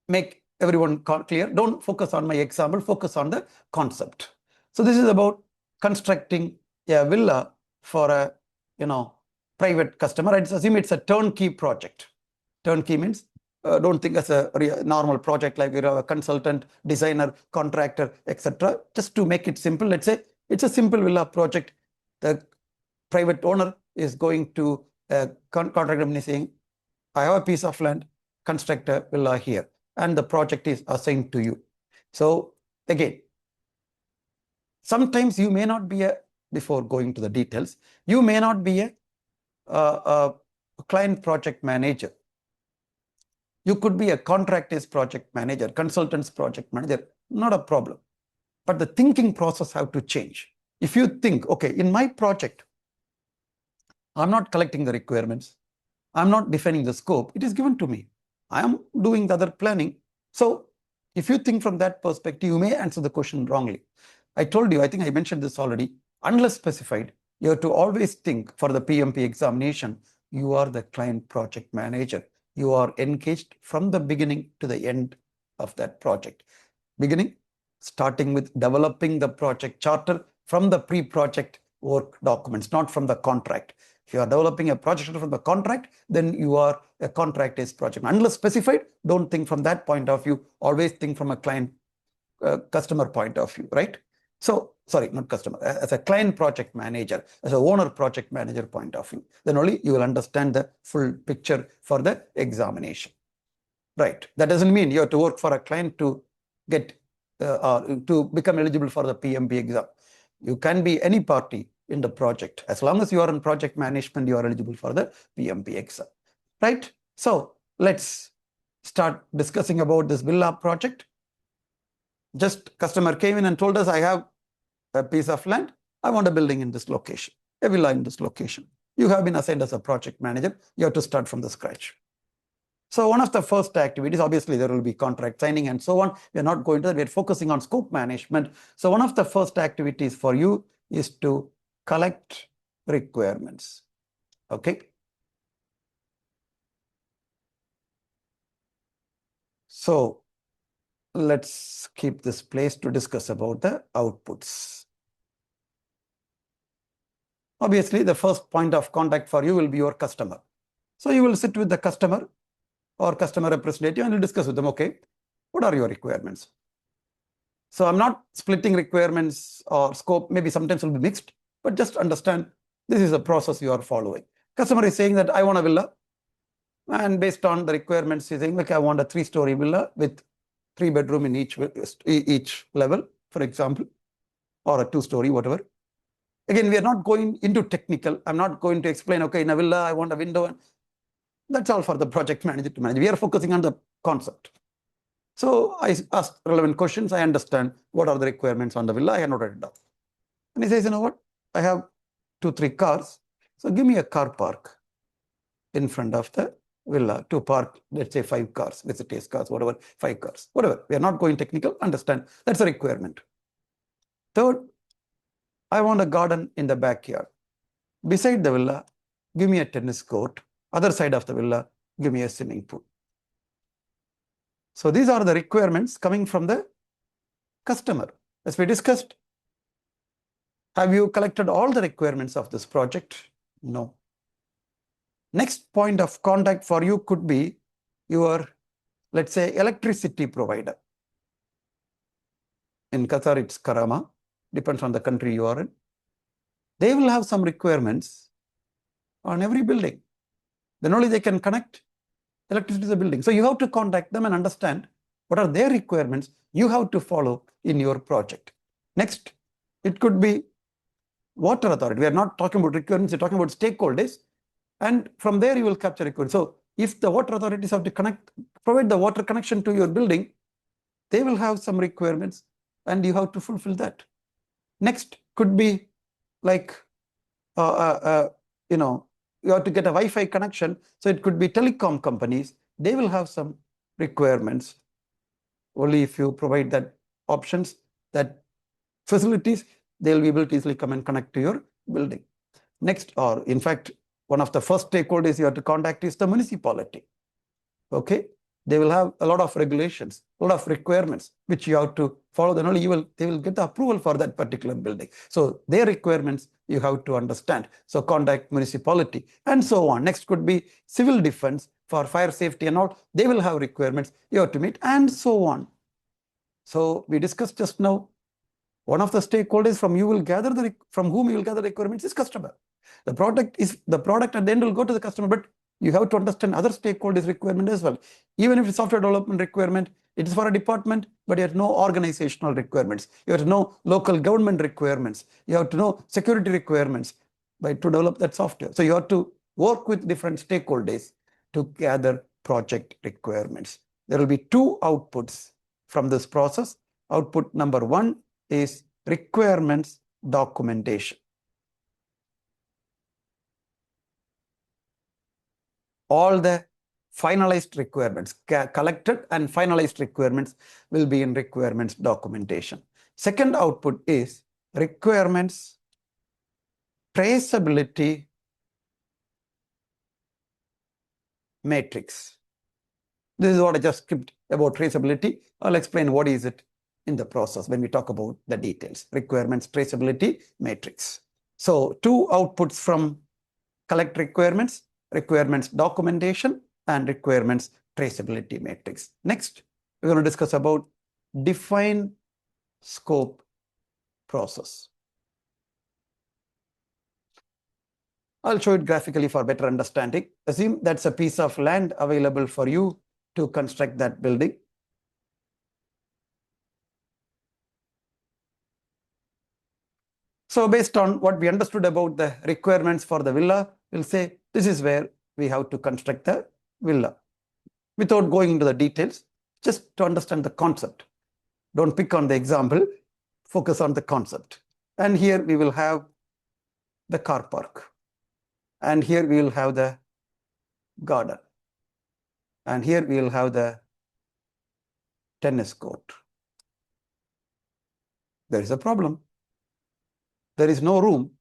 make everyone clear, don't focus on my example, focus on the concept. So this is about constructing a villa for a private customer. I assume it's a turnkey project. Turnkey means don't think as a normal project like a consultant, designer, contractor, etc. Just to make it simple, let's say it's a simple villa project. The private owner is going to a contractor company saying, I have a piece of land, construct a villa here, and the project is assigned to you. So again, sometimes you may not be before going to the details, you may not be a client project manager. You could be a contractor's project manager, consultant's project manager, not a problem. But the thinking process have to change. If you think, okay, in my project, I'm not collecting the requirements, I'm not defining the scope, it is given to me. I am doing the other planning. So if you think from that perspective, you may answer the question wrongly. I told you, I think I mentioned this already, unless specified, you have to always think for the PMP examination, you are the client project manager. You are engaged from the beginning to the end of that project. Beginning, starting with developing the project charter from the pre-project work documents, not from the contract. If you are developing a project charter from the contract, then you are a contract-based project. Unless specified, don't think from that point of view. Always think from a client customer point of view, right? So, sorry, not customer, as a client project manager, as a owner project manager point of view, then only you will understand the full picture for the examination, right? That doesn't mean you have to work for a client to get or to become eligible for the PMP exam. You can be any party in the project. As long as you are in project management, you are eligible for the PMP exam, right? So let's start discussing about this villa project. Just customer came in and told us, I have a piece of land. I want a building in this location, a villa in this location. You have been assigned as a project manager. You have to start from the scratch. So one of the first activities, obviously there will be contract signing and so on. We're not going to that. We're focusing on scope management. So one of the first activities for you is to collect requirements. Okay. So let's keep this place to discuss about the outputs. Obviously, the first point of contact for you will be your customer. So you will sit with the customer or customer representative and you'll discuss with them, okay, what are your requirements? So I'm not splitting requirements or scope, maybe sometimes will be mixed, but just understand this is a process you are following. Customer is saying that I want a villa, and based on the requirements, he's saying, like, I want a 3-story villa with 3 bedroom in each level, for example, or a 2-story, whatever. Again, we are not going into technical. I'm not going to explain, okay, in a villa, I want a window. That's all for the project manager to manage. We are focusing on the concept. So I asked relevant questions. I understand what are the requirements on the villa. I noted it down. And he says, you know what? I have 2-3 cars. So give me a car park in front of the villa to park, let's say 5 cars, visitors cars, whatever, 5 cars, whatever. We are not going technical. Understand. That's a requirement. Third, I want a garden in the backyard. Beside the villa, give me a tennis court. Other side of the villa, give me a swimming pool. So these are the requirements coming from the customer. As we discussed, have you collected all the requirements of this project? No. Next point of contact for you could be your, let's say, electricity provider. In Qatar, it's Karama. Depends on the country you are in. They will have some requirements on every building. Then only they can connect electricity to the building. So you have to contact them and understand what are their requirements you have to follow in your project. Next, it could be water authority. We are not talking about requirements, we're talking about stakeholders. And from there, you will capture requirements. So if the water authorities have to provide the water connection to your building, they will have some requirements and you have to fulfill that. Next could be like, you have to get a Wi-Fi connection. So it could be telecom companies. They will have some requirements. Only if you provide that options, that facilities, they will be able to easily come and connect to your building. Next, or in fact, one of the first stakeholders you have to contact is the municipality. Okay. They will have a lot of regulations, a lot of requirements, which you have to follow. Then only they will get the approval for that particular building. So their requirements you have to understand. So contact municipality and so on. Next could be civil defense for fire safety and all. They will have requirements you have to meet and so on. So we discussed just now, one of the stakeholders from whom you will gather the requirements is customer. The product at the end will go to the customer, but you have to understand other stakeholders' requirement as well. Even if it's software development requirement, it is for a department, but you have no organizational requirements. You have to know local government requirements. You have to know security requirements to develop that software. So you have to work with different stakeholders to gather project requirements. There will be 2 outputs from this process. Output number 1 is requirements documentation. All the finalized requirements. Collected and finalized requirements will be in requirements documentation. Second output is requirements traceability matrix. This is what I just skipped about traceability. I'll explain what is it in the process when we talk about the details. Requirements traceability matrix. So two outputs from collect requirements, requirements documentation, and requirements traceability matrix. Next, we're going to discuss about define scope process. I'll show it graphically for better understanding. Assume that's a piece of land available for you to construct that building. So based on what we understood about the requirements for the villa, we'll say this is where we have to construct the villa. Without going into the details, just to understand the concept. Don't pick on the example, focus on the concept. And here we will have the car park. And here we will have the garden. And here we will have the tennis court. There is a problem. There is no room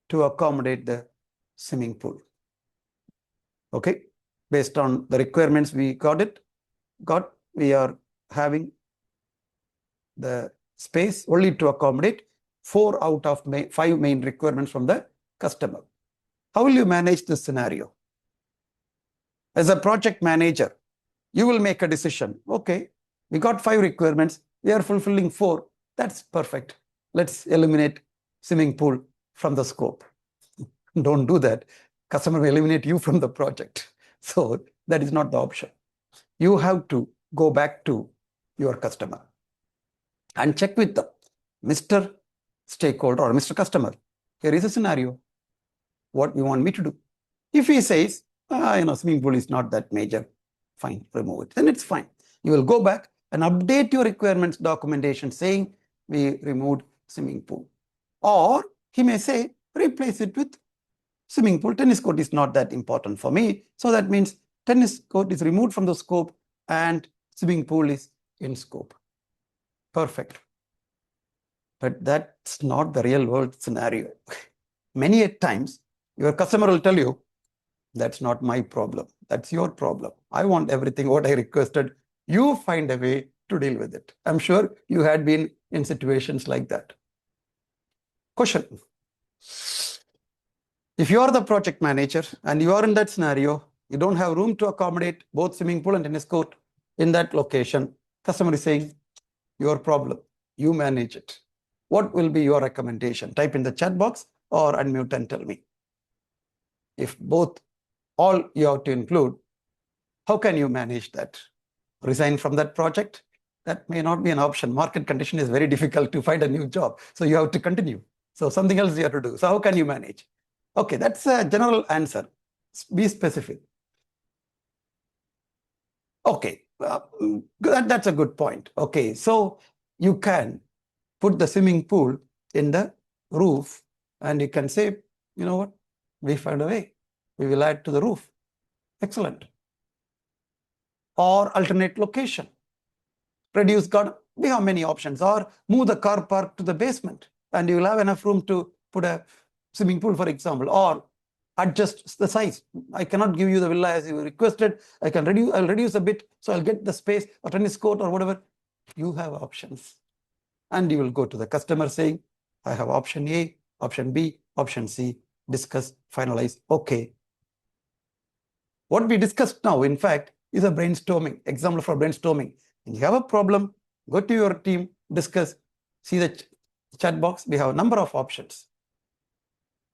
to accommodate the swimming pool. Okay, based on the requirements we we are having the space only to accommodate 4 out of 5 main requirements from the customer. How will you manage this scenario? As a project manager, you will make a decision. Okay, we got 5 requirements. We are fulfilling 4. That's perfect. Let's eliminate swimming pool from the scope. Don't do that. Customer will eliminate you from the project. So that is not the option. You have to go back to your customer and check with them. Mr. Stakeholder or Mr. Customer, here is a scenario. What you want me to do? If he says, swimming pool is not that major, fine, remove it. Then it's fine. You will go back and update your requirements documentation saying we removed swimming pool. Or he may say, replace it with swimming pool. Tennis court is not that important for me. So that means tennis court is removed from the scope and swimming pool is in scope. Perfect. But that's not the real world scenario. Many a times, your customer will tell you, that's not my problem. That's your problem. I want everything what I requested. You find a way to deal with it. I'm sure you had been in situations like that. Question. If you are the project manager and you are in that scenario, you don't have room to accommodate both swimming pool and tennis court in that location. Customer is saying, your problem, you manage it. What will be your recommendation? Type in the chat box or unmute and tell me. If all you have to include, how can you manage that? Resign from that project? That may not be an option. Market condition is very difficult to find a new job. So you have to continue. So something else you have to do. So how can you manage? Okay, that's a general answer. Be specific. Okay, that's a good point. Okay, so you can put the swimming pool in the roof and you can say, you know what, we found a way. We will add to the roof. Excellent. Or alternate location. Reduce garden. We have many options. Or move the car park to the basement and you will have enough room to put a swimming pool, for example. Or adjust the size. I cannot give you the villa as you requested. I'll reduce a bit, so I'll get the space or tennis court or whatever. You have options. And you will go to the customer saying, I have option A, option B, option C, discuss, finalize, okay. What we discussed now, in fact, is a brainstorming, example for brainstorming. When you have a problem, go to your team, discuss, see the chat box, we have a number of options.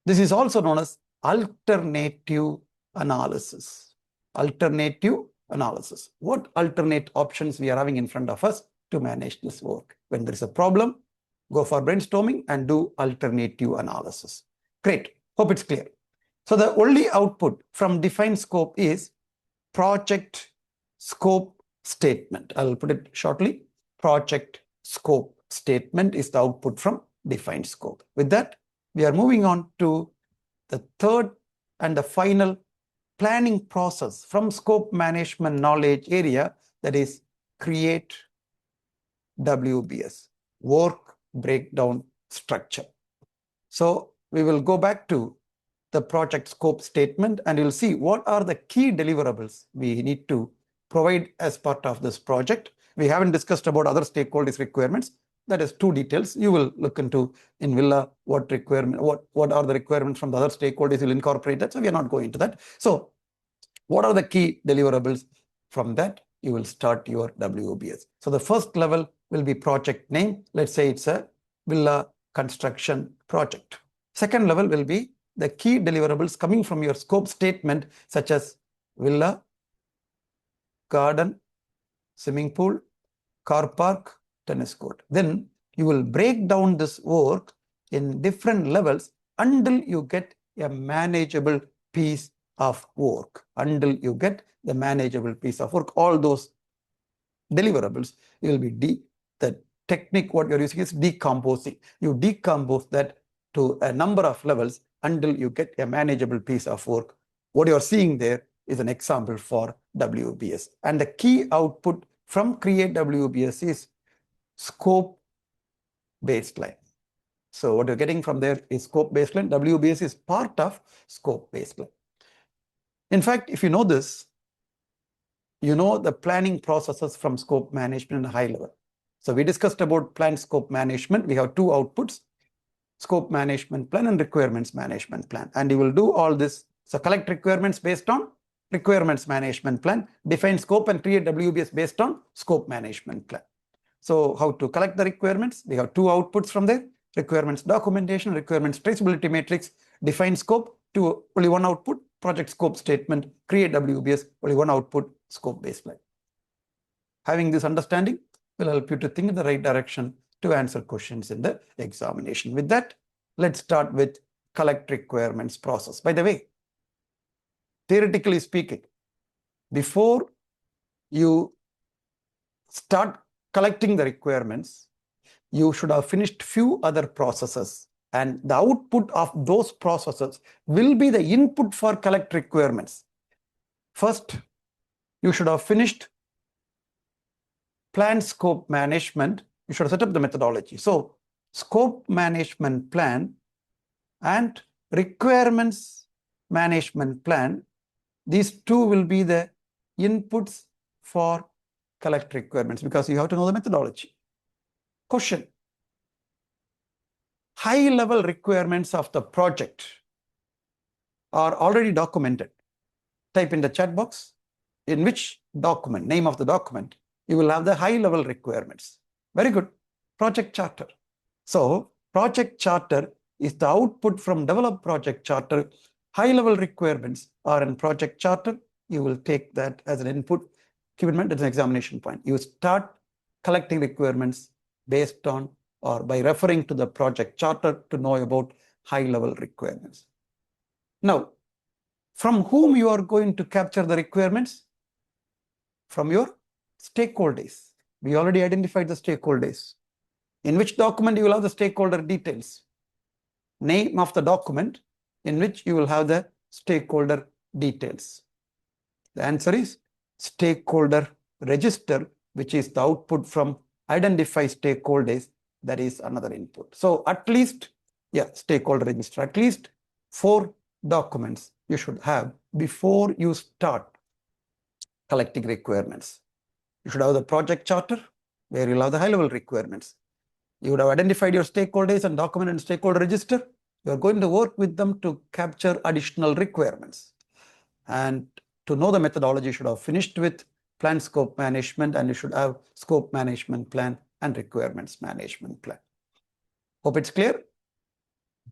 This is also known as alternative analysis. Alternative analysis. What alternate options we are having in front of us to manage this work? When there is a problem, go for brainstorming and do alternative analysis. Great. Hope it's clear. So the only output from defined scope is project scope statement. I'll put it shortly. Project scope statement is the output from defined scope. With that, we are moving on to the third and the final planning process from scope management knowledge area, that is create WBS, work breakdown structure. So we will go back to the project scope statement and you'll see what are the key deliverables we need to provide as part of this project. We haven't discussed about other stakeholders' requirements. That is two details. You will look into in Villa what are the requirements from the other stakeholders. You'll incorporate that. So we are not going into that. So what are the key deliverables? From that, you will start your WBS. So the first level will be project name. Let's say it's a villa construction project. Second level will be the key deliverables coming from your scope statement, such as villa, garden, swimming pool, car park, tennis court. Then you will break down this work in different levels until you get a manageable piece of work. Until you get the manageable piece of work, all those deliverables, you will be the technique what you're using is decomposing. You decompose that to a number of levels until you get a manageable piece of work. What you're seeing there is an example for WBS. And the key output from create WBS is scope baseline. So what you're getting from there is scope baseline. WBS is part of scope baseline. In fact, if you know this, you know the planning processes from scope management at a high level. So we discussed about plan scope management. We have two outputs, scope management plan and requirements management plan. And you will do all this. So collect requirements based on requirements management plan, define scope and create WBS based on scope management plan. So how to collect the requirements? We have two outputs from there, requirements documentation, requirements traceability matrix, define scope, only one output, project scope statement, create WBS, only one output, scope baseline. Having this understanding will help you to think in the right direction to answer questions in the examination. With that, let's start with collect requirements process. By the way, theoretically speaking, before you start collecting the requirements, you should have finished few other processes, and the output of those processes will be the input for collect requirements. First, you should have finished plan scope management. You should set up the methodology. So scope management plan and requirements management plan, these two will be the inputs for collect requirements because you have to know the methodology. Question: high level requirements of the project are already documented. Type in the chat box in which document, name of the document, you will have the high level requirements. Very good. Project charter. So project charter is the output from developed project charter. High level requirements are in project charter. You will take that as an input. Keep in mind, that's an examination point. You start collecting requirements based on or by referring to the project charter to know about high level requirements. Now, from whom you are going to capture the requirements? From your stakeholders. We already identified the stakeholders. In which document you will have the stakeholder details? Name of the document in which you will have the stakeholder details. The answer is stakeholder register, which is the output from identify stakeholders. That is another input. So at least, stakeholder register, at least 4 documents you should have before you start collecting requirements. You should have the project charter, where you'll have the high-level requirements. You would have identified your stakeholders and document and stakeholder register. You are going to work with them to capture additional requirements. And to know the methodology, you should have finished with plan scope management, and you should have scope management plan and requirements management plan. Hope it's clear.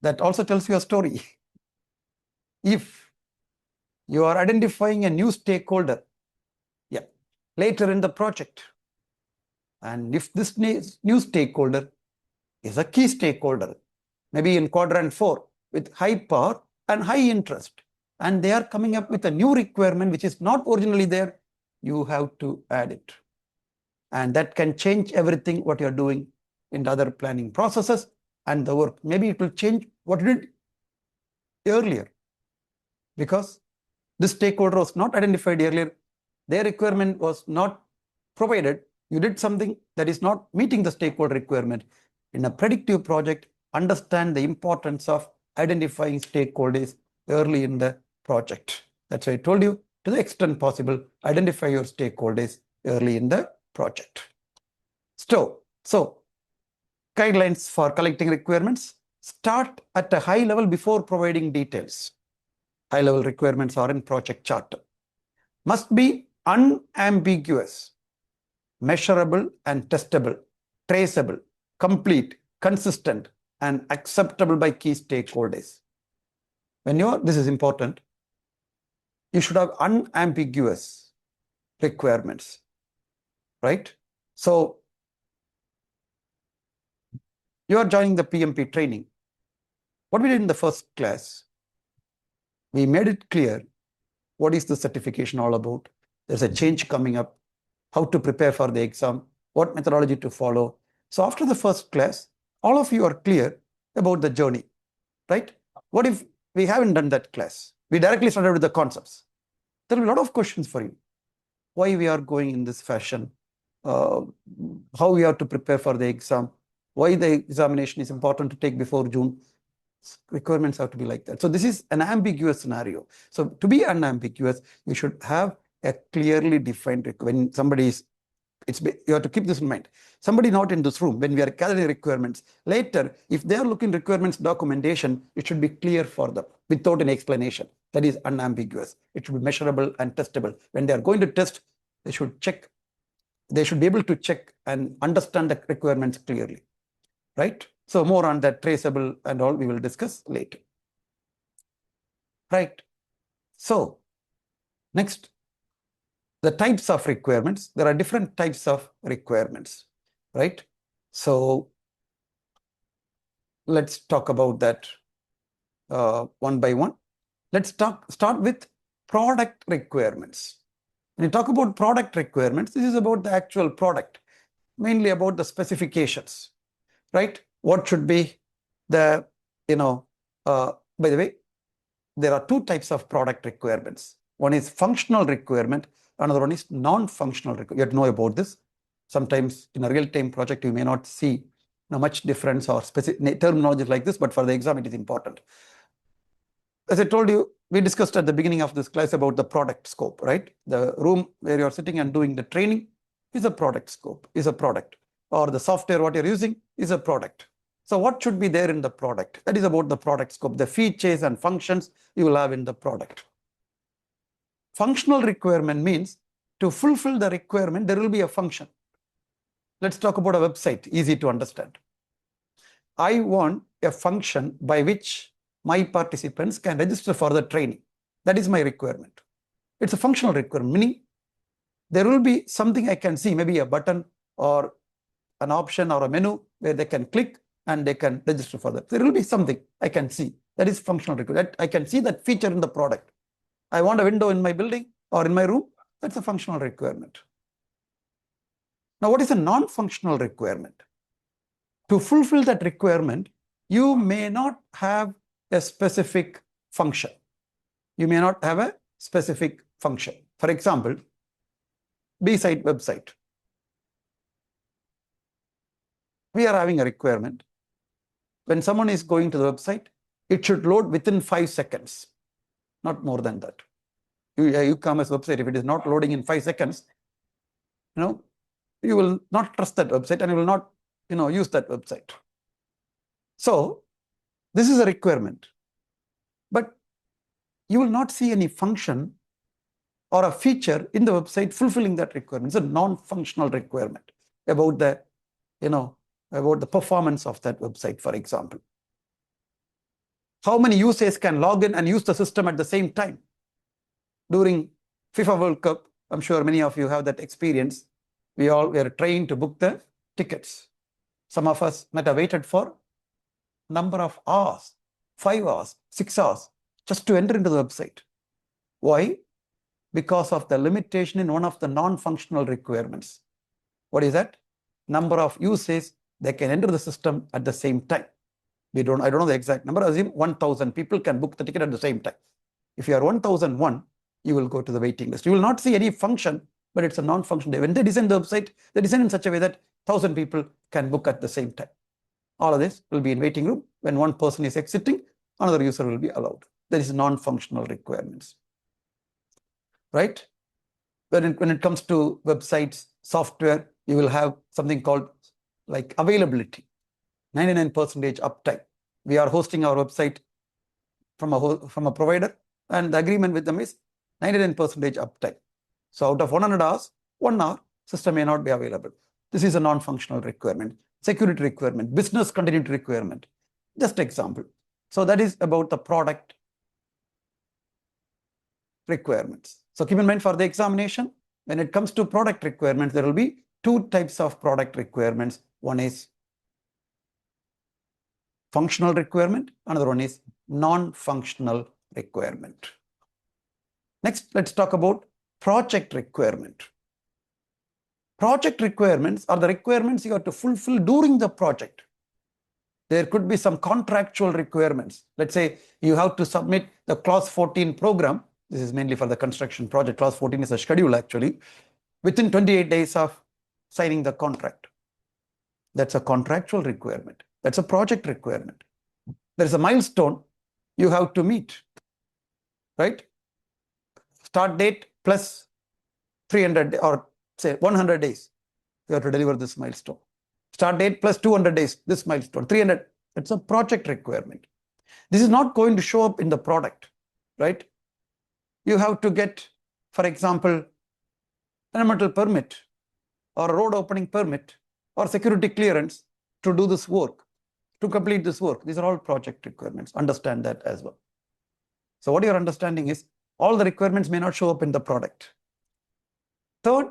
That also tells you a story. If you are identifying a new stakeholder, later in the project, and if this new stakeholder is a key stakeholder, maybe in quadrant 4 with high power and high interest, and they are coming up with a new requirement which is not originally there, you have to add it. And that can change everything what you are doing in the other planning processes and the work. Maybe it will change what you did earlier, because this stakeholder was not identified earlier, their requirement was not provided, you did something that is not meeting the stakeholder requirement. In a predictive project, understand the importance of identifying stakeholders early in the project. That's why I told you, to the extent possible, identify your stakeholders early in the project. So guidelines for collecting requirements: start at a high level before providing details. High level requirements are in project charter. Must be unambiguous, measurable and testable, traceable, complete, consistent, and acceptable by key stakeholders. This is important, you should have unambiguous requirements, right? So you are joining the PMP training. What we did in the first class, we made it clear what is the certification all about. There's a change coming up, how to prepare for the exam, what methodology to follow. So after the first class, all of you are clear about the journey, right? What if we haven't done that class? We directly started with the concepts. There will be a lot of questions for you. Why we are going in this fashion, how we have to prepare for the exam, why the examination is important to take before June. Requirements have to be like that. So this is an ambiguous scenario. So to be unambiguous, you should have a clearly defined, when somebody is, you have to keep this in mind. Somebody not in this room, when we are gathering requirements, later, if they are looking requirements documentation, it should be clear for them without an explanation. That is unambiguous. It should be measurable and testable. When they are going to test, they should check. They should be able to check and understand the requirements clearly, right? So more on that traceable and all we will discuss later, right? So next, the types of requirements. There are different types of requirements, right? So let's talk about that one by one. Let's start with product requirements. When you talk about product requirements, this is about the actual product, mainly about the specifications, right? What should be the, by the way, there are two types of product requirements. One is functional requirement, another one is non-functional requirement. You have to know about this. Sometimes in a real-time project, you may not see much difference or specific terminology like this, but for the exam, it is important. As I told you, we discussed at the beginning of this class about the product scope, right? The room where you're sitting and doing the training is a product scope, is a product. Or the software what you're using is a product. So what should be there in the product? That is about the product scope, the features and functions you will have in the product. Functional requirement means to fulfill the requirement, there will be a function. Let's talk about a website, easy to understand. I want a function by which my participants can register for the training. That is my requirement. It's a functional requirement, meaning there will be something I can see, maybe a button or an option or a menu where they can click and they can register for that. There will be something I can see. That is functional requirement. I can see that feature in the product. I want a window in my building or in my room. That's a functional requirement. Now, what is a non-functional requirement? To fulfill that requirement, you may not have a specific function. You may not have a specific function. For example, B-site website. We are having a requirement. When someone is going to the website, it should load within 5 seconds, not more than that. E-commerce website, if it is not loading in 5 seconds, you will not trust that website and you will not, use that website. So this is a requirement, but you will not see any function or a feature in the website fulfilling that requirement. It's a non-functional requirement about the, about the performance of that website, for example. How many users can log in and use the system at the same time? During FIFA World Cup, I'm sure many of you have that experience. We all were trained to book the tickets. Some of us might have waited for number of hours, 5 hours, 6 hours, just to enter into the website. Why? Because of the limitation in one of the non-functional requirements. What is that? Number of users they can enter the system at the same time. I don't know the exact number. Assume 1,000 people can book the ticket at the same time. If you are 1,001, you will go to the waiting list. You will not see any function, but it's a non-function day. When they design the website, they design in such a way that 1,000 people can book at the same time. All of this will be in waiting room. When one person is exiting, another user will be allowed. There is non-functional requirements, right? When it comes to websites, software, you will have something called like availability, 99% uptime. We are hosting our website from a provider, and the agreement with them is 99% uptime. So out of 100 hours, 1 hour, system may not be available. This is a non-functional requirement. Security requirement, business continuity requirement. Just example. So that is about the product requirements. So keep in mind for the examination, when it comes to product requirements, there will be 2 types of product requirements. One is functional requirement, another one is non-functional requirement. Next, let's talk about project requirement. Project requirements are the requirements you have to fulfill during the project. There could be some contractual requirements. Let's say you have to submit the clause 14 program. This is mainly for the construction project. Clause 14 is a schedule actually, within 28 days of signing the contract. That's a contractual requirement. That's a project requirement. There is a milestone you have to meet, right? Start date plus 300 or say 100 days. You have to deliver this milestone. Start date plus 200 days, this milestone, 300. It's a project requirement. This is not going to show up in the product, right? You have to get, for example, environmental permit or a road opening permit or security clearance to do this work, to complete this work. These are all project requirements. Understand that as well. So what you're understanding is all the requirements may not show up in the product. Third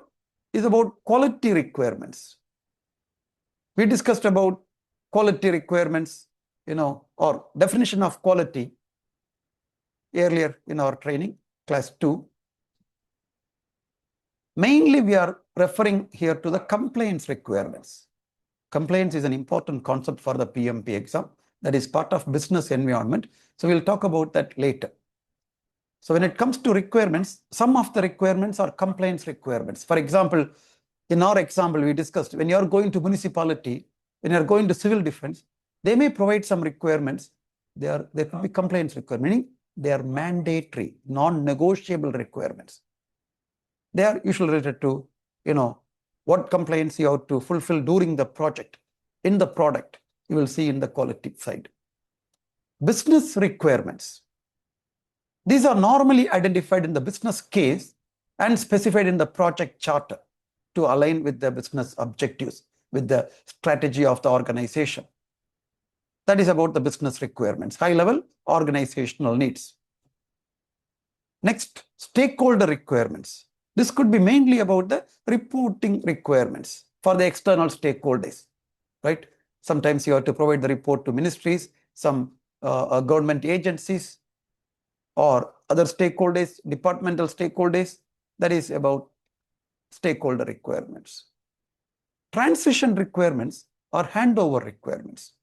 is about quality requirements. We discussed about quality requirements, or definition of quality earlier in our training, class 2. Mainly, we are referring here to the compliance requirements. Compliance is an important concept for the PMP exam. That is part of business environment. So we'll talk about that later. So when it comes to requirements, some of the requirements are compliance requirements. For example, in our example, we discussed when you are going to municipality, when you are going to civil defense, they may provide some requirements. There could be compliance requirements, meaning they are mandatory, non-negotiable requirements. They are usually related to, what compliance you have to fulfill during the project. In the product, you will see in the quality side. Business requirements. These are normally identified in the business case and specified in the project charter to align with the business objectives, with the strategy of the organization. That is about the business requirements, high-level organizational needs. Next, stakeholder requirements. This could be mainly about the reporting requirements for the external stakeholders, right? Sometimes you have to provide the report to ministries, some government agencies, or other stakeholders, departmental stakeholders. That is about stakeholder requirements. Transition requirements are handover requirements.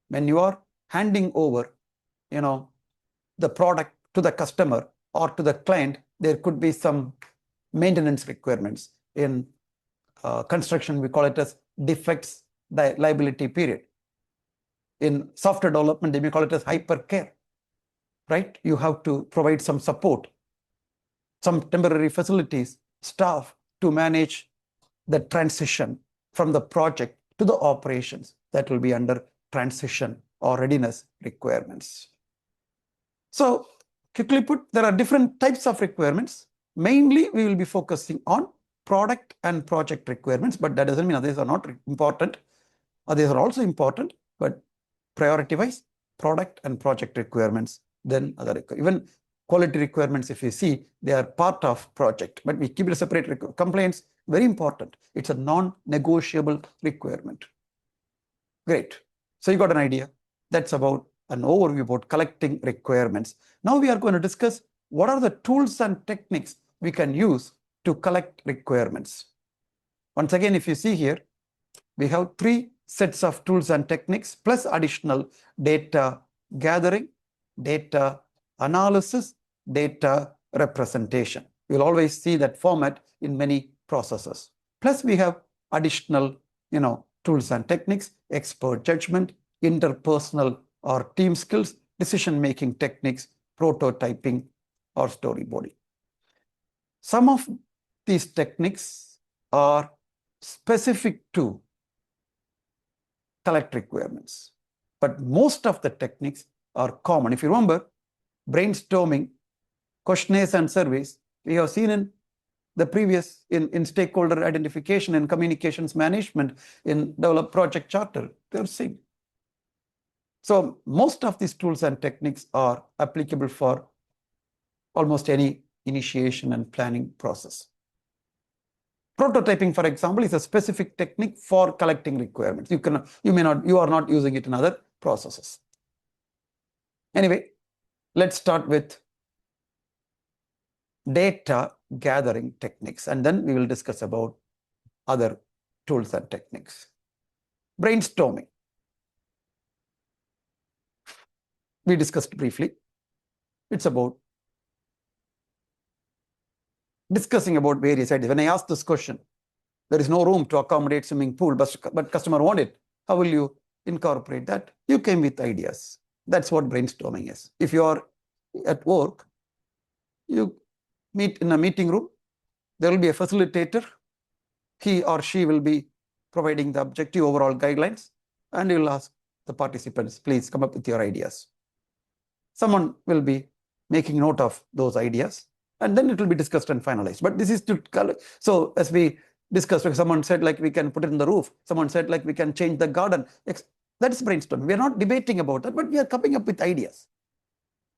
When you are handing over, the product to the customer or to the client, there could be some maintenance requirements. In construction, we call it as defects liability period. In software development, they may call it as hypercare, right? You have to provide some support, some temporary facilities, staff to manage the transition from the project to the operations. That will be under transition or readiness requirements. So quickly put, there are different types of requirements. Mainly, we will be focusing on product and project requirements, but that doesn't mean others are not important. Others are also important, but priority-wise, product and project requirements, then other requirements. Even quality requirements, if you see, they are part of project, but we keep it a separate. Compliance, very important. It's a non-negotiable requirement. Great. So you got an idea. That's about an overview about collecting requirements. Now we are going to discuss what are the tools and techniques we can use to collect requirements. Once again, if you see here, we have 3 sets of tools and techniques plus additional data gathering, data analysis, data representation. You'll always see that format in many processes. Plus, we have additional, tools and techniques, expert judgment, interpersonal or team skills, decision-making techniques, prototyping, or storyboarding. Some of these techniques are specific to collect requirements, but most of the techniques are common. If you remember, brainstorming, questionnaires and surveys, we have seen in the previous, in stakeholder identification and communications management, in develop project charter, they're same. So most of these tools and techniques are applicable for almost any initiation and planning process. Prototyping, for example, is a specific technique for collecting requirements. You are not using it in other processes. Anyway, let's start with data gathering techniques, and then we will discuss about other tools and techniques. Brainstorming. We discussed briefly. It's about discussing about various ideas. When I asked this question, there is no room to accommodate swimming pool, but customer wanted. How will you incorporate that? You came with ideas. That's what brainstorming is. If you are at work, you meet in a meeting room, there will be a facilitator. He or she will be providing the objective overall guidelines, and you will ask the participants, please come up with your ideas. Someone will be making note of those ideas, and then it will be discussed and finalized. But this is to color. So as we discussed, someone said like we can put it in the roof. Someone said like we can change the garden. That is brainstorming. We are not debating about that, but we are coming up with ideas.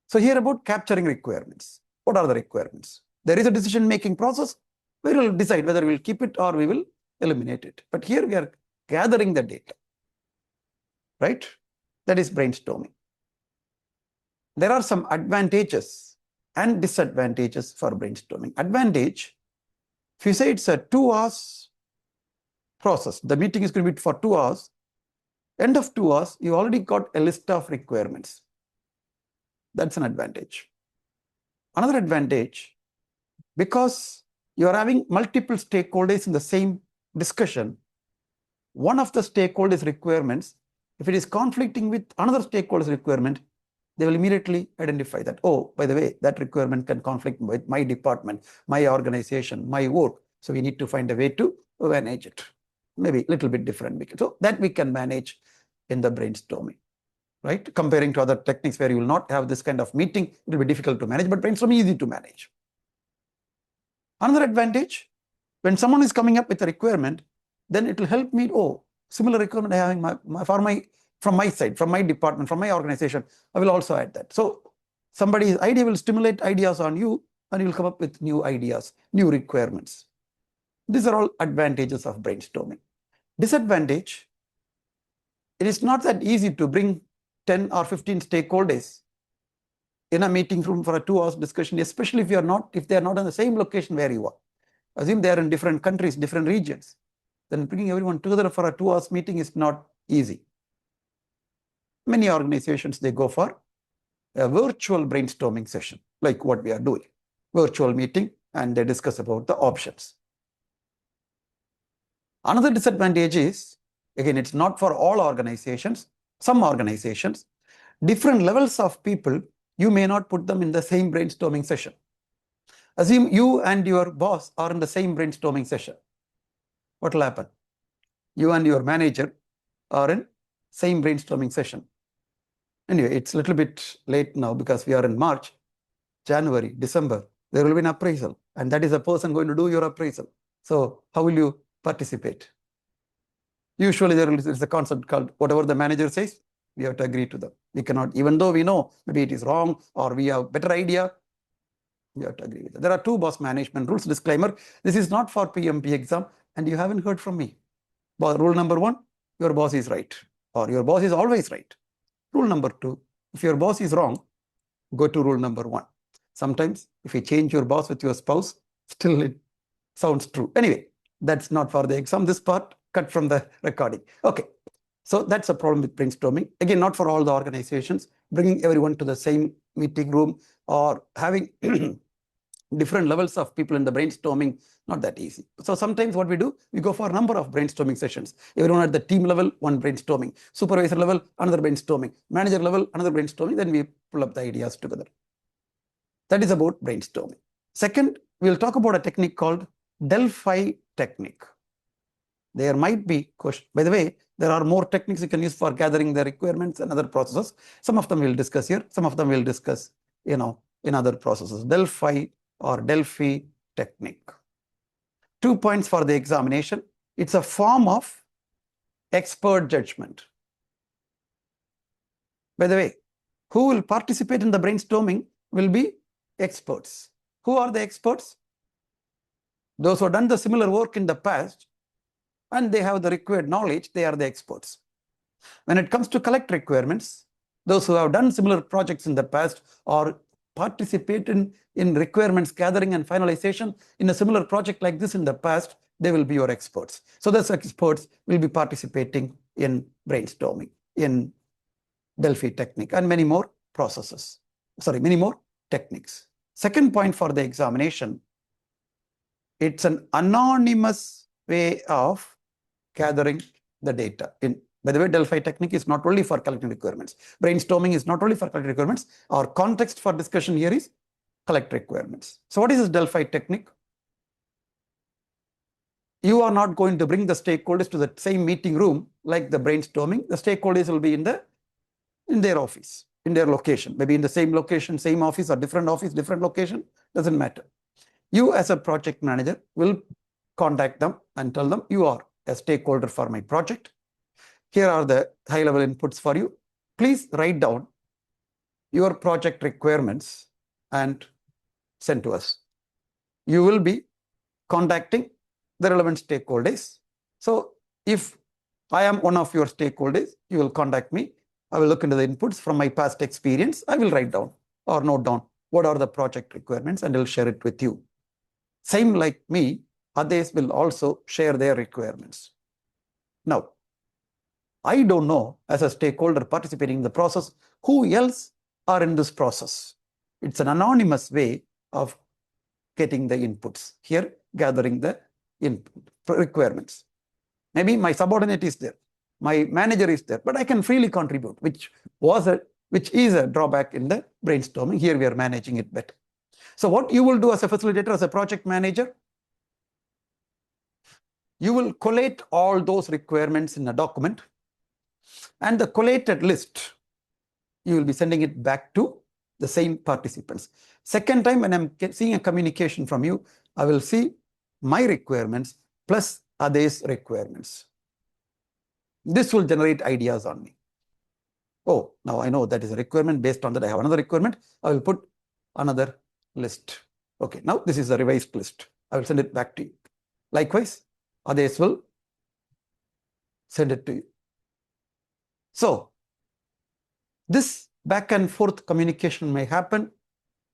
So here about capturing requirements. What are the requirements? There is a decision-making process. We will decide whether we will keep it or we will eliminate it. But here we are gathering the data, right? That is brainstorming. There are some advantages and disadvantages for brainstorming. Advantage, if you say it's a 2 hours process, the meeting is going to be for 2 hours. End of 2 hours, you already got a list of requirements. That's an advantage. Another advantage, because you are having multiple stakeholders in the same discussion, one of the stakeholders' requirements, if it is conflicting with another stakeholder's requirement, they will immediately identify that, oh, by the way, that requirement can conflict with my department, my organization, my work. So we need to find a way to manage it. Maybe a little bit different. So that we can manage in the brainstorming, right? Comparing to other techniques where you will not have this kind of meeting, it will be difficult to manage, but brainstorming is easy to manage. Another advantage, when someone is coming up with a requirement, then it will help me, oh, similar requirement I have from my side, from my department, from my organization, I will also add that. So somebody's idea will stimulate ideas on you, and you will come up with new ideas, new requirements. These are all advantages of brainstorming. Disadvantage, it is not that easy to bring 10 or 15 stakeholders in a meeting room for a 2 hours discussion, especially if they are not in the same location where you are. Assume they are in different countries, different regions. Then bringing everyone together for a 2 hours meeting is not easy. Many organizations, they go for a virtual brainstorming session, like what we are doing. Virtual meeting, and they discuss about the options. Another disadvantage is, again, it's not for all organizations. Some organizations, different levels of people, you may not put them in the same brainstorming session. Assume you and your boss are in the same brainstorming session. What will happen? You and your manager are in same brainstorming session. Anyway, it's a little bit late now because we are in March, January, December. There will be an appraisal, and that is a person going to do your appraisal. So how will you participate? Usually there is a concept called whatever the manager says, we have to agree to them. We cannot, even though we know maybe it is wrong or we have better idea, we have to agree with it. There are 2 boss management rules. Disclaimer, this is not for PMP exam, and you haven't heard from me. But rule number 1, your boss is right, or your boss is always right. Rule number 2, if your boss is wrong, go to rule number 1. Sometimes if you change your boss with your spouse, still it sounds true. Anyway, that's not for the exam. This part cut from the recording. Okay, so that's a problem with brainstorming. Again, not for all the organizations. Bringing everyone to the same meeting room or having different levels of people in the brainstorming, not that easy. So sometimes what we do, we go for a number of brainstorming sessions. Everyone at the team level, one brainstorming. Supervisor level, another brainstorming. Manager level, another brainstorming. Then we pull up the ideas together. That is about brainstorming. Second, we'll talk about a technique called Delphi technique. There might be questions. By the way, there are more techniques you can use for gathering the requirements and other processes. Some of them we'll discuss here. Some of them we'll discuss, in other processes. Delphi or Delphi technique. 2 points for the examination. It's a form of expert judgment. By the way, who will participate in the brainstorming will be experts. Who are the experts? Those who have done the similar work in the past and they have the required knowledge, they are the experts. When it comes to collect requirements, those who have done similar projects in the past or participate in requirements gathering and finalization in a similar project like this in the past, they will be your experts. So those experts will be participating in brainstorming, in Delphi technique, and many more processes. Many more techniques. Second point for the examination, it's an anonymous way of gathering the data. By the way, Delphi technique is not only for collecting requirements. Brainstorming is not only for collecting requirements. Our context for discussion here is collect requirements. So what is this Delphi technique? You are not going to bring the stakeholders to the same meeting room like the brainstorming. The stakeholders will be in their office, in their location, maybe in the same location, same office, or different office, different location, doesn't matter. You as a project manager will contact them and tell them, you are a stakeholder for my project. Here are the high-level inputs for you. Please write down your project requirements and send to us. You will be contacting the relevant stakeholders. So if I am one of your stakeholders, you will contact me. I will look into the inputs from my past experience. I will write down or note down what are the project requirements and I will share it with you. Same like me, others will also share their requirements. Now, I don't know as a stakeholder participating in the process, who else are in this process. It's an anonymous way of getting the inputs. Here, gathering the input requirements. Maybe my subordinate is there, my manager is there, but I can freely contribute, which is a drawback in the brainstorming. Here we are managing it better. So what you will do as a facilitator, as a project manager, you will collate all those requirements in a document, and the collated list, you will be sending it back to the same participants. Second time when I'm seeing a communication from you, I will see my requirements plus others' requirements. This will generate ideas on me. Oh, now I know that is a requirement. Based on that, I have another requirement. I will put another list. Okay, now this is the revised list. I will send it back to you. Likewise, others will send it to you. So this back and forth communication may happen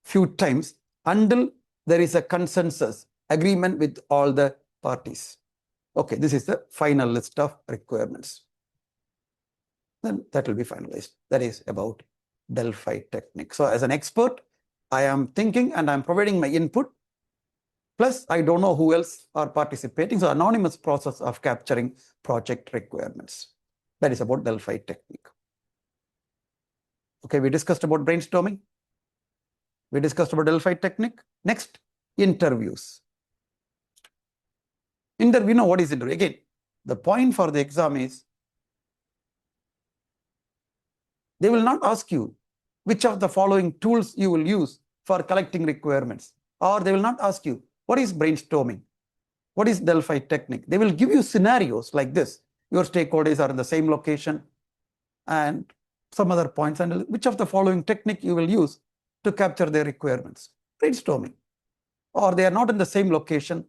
few times until there is a consensus agreement with all the parties. Okay, this is the final list of requirements. Then that will be finalized. That is about Delphi technique. So as an expert, I am thinking and I'm providing my input. Plus, I don't know who else are participating. So anonymous process of capturing project requirements. That is about Delphi technique. Okay, we discussed about brainstorming. We discussed about Delphi technique. Next, interviews. Interview, what is interview? Again, the point for the exam is they will not ask you which of the following tools you will use for collecting requirements. Or they will not ask you, what is brainstorming? What is Delphi technique? They will give you scenarios like this. Your stakeholders are in the same location and some other points, and which of the following technique you will use to capture their requirements. Brainstorming. Or they are not in the same location.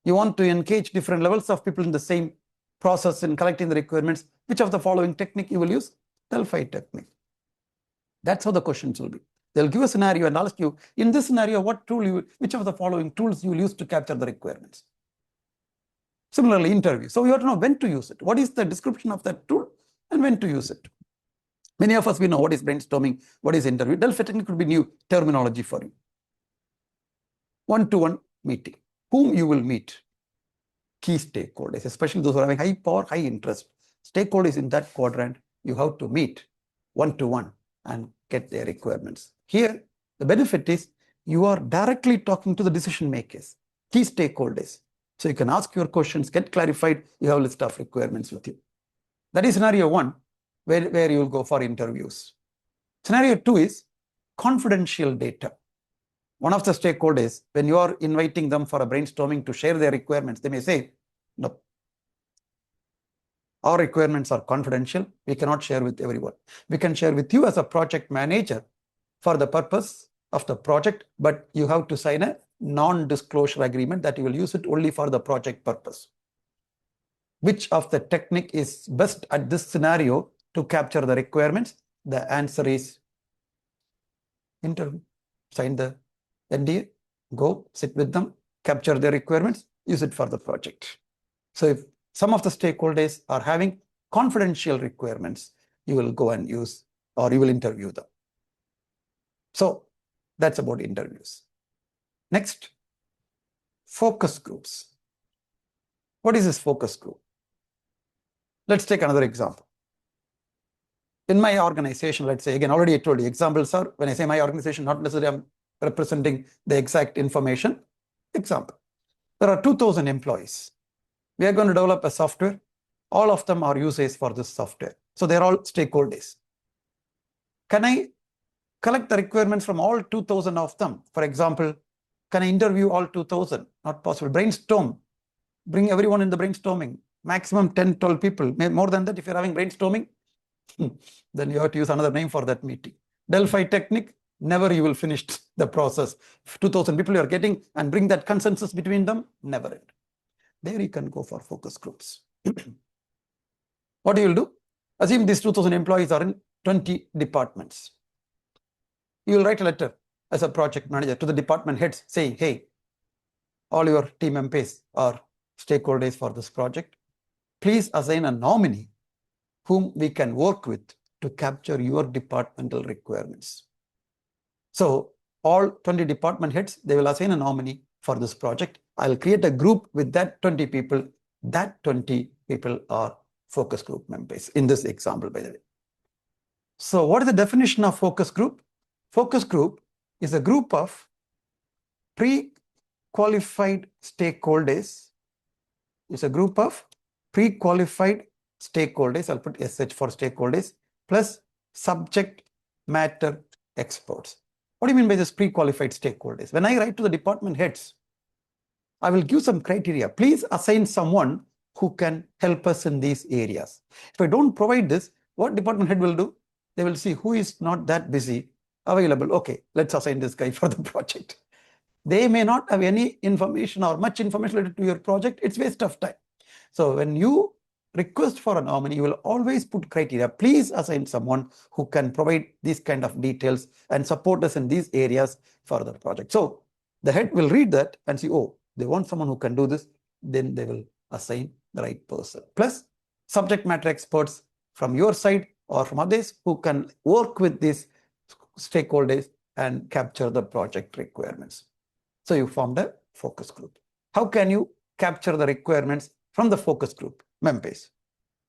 You want to engage different levels of people in the same process in collecting the requirements. Which of the following technique you will use? Delphi technique. That's how the questions will be. They'll give a scenario and ask you, in this scenario, which of the following tools you will use to capture the requirements? Similarly, interview. So you have to know when to use it. What is the description of that tool and when to use it? Many of us, we know what is brainstorming, what is interview. Delphi technique could be new terminology for you. one-to-one meeting. Whom you will meet? Key stakeholders, especially those who are having high power, high interest. Stakeholders in that quadrant, you have to meet one-to-one and get their requirements. Here, the benefit is you are directly talking to the decision makers, key stakeholders. So you can ask your questions, get clarified, you have a list of requirements with you. That is scenario one, where you will go for interviews. Scenario two is confidential data. One of the stakeholders, when you are inviting them for a brainstorming to share their requirements, they may say, no, our requirements are confidential. We cannot share with everyone. We can share with you as a project manager for the purpose of the project, but you have to sign a non-disclosure agreement that you will use it only for the project purpose. Which of the technique is best at this scenario to capture the requirements? The answer is interview. Sign the NDA, go sit with them, capture their requirements, use it for the project. So if some of the stakeholders are having confidential requirements, you will go and use, or you will interview them. So that's about interviews. Next, focus groups. What is this focus group? Let's take another example. In my organization, let's say, again, already I told you, examples are, when I say my organization, not necessarily I'm representing the exact information. Example, there are 2,000 employees. We are going to develop a software. All of them are users for this software. So they're all stakeholders. Can I collect the requirements from all 2,000 of them? For example, can I interview all 2,000? Not possible. Brainstorm. Bring everyone in the brainstorming. Maximum 10, 12 people. More than that, if you're having brainstorming, then you have to use another name for that meeting. Delphi technique, never you will finish the process. 2,000 people you are getting and bring that consensus between them, never end. There you can go for focus groups. What you will do? Assume these 2,000 employees are in 20 departments. You will write a letter as a project manager to the department heads saying, hey, all your team members are stakeholders for this project. Please assign a nominee whom we can work with to capture your departmental requirements. So all 20 department heads, they will assign a nominee for this project. I'll create a group with that 20 people. That 20 people are focus group members in this example, by the way. So what is the definition of focus group? Focus group is a group of pre-qualified stakeholders. It's a group of pre-qualified stakeholders, I'll put SH for stakeholders, plus subject matter experts. What do you mean by this pre-qualified stakeholders? When I write to the department heads, I will give some criteria. Please assign someone who can help us in these areas. If I don't provide this, what department head will do? They will see who is not that busy, available. Okay, let's assign this guy for the project. They may not have any information or much information related to your project. It's waste of time. So when you request for a nominee, you will always put criteria. Please assign someone who can provide these kind of details and support us in these areas for the project. So the head will read that and see, oh, they want someone who can do this. Then they will assign the right person. Plus subject matter experts from your side or from others who can work with these stakeholders and capture the project requirements. So you formed a focus group. How can you capture the requirements from the focus group members?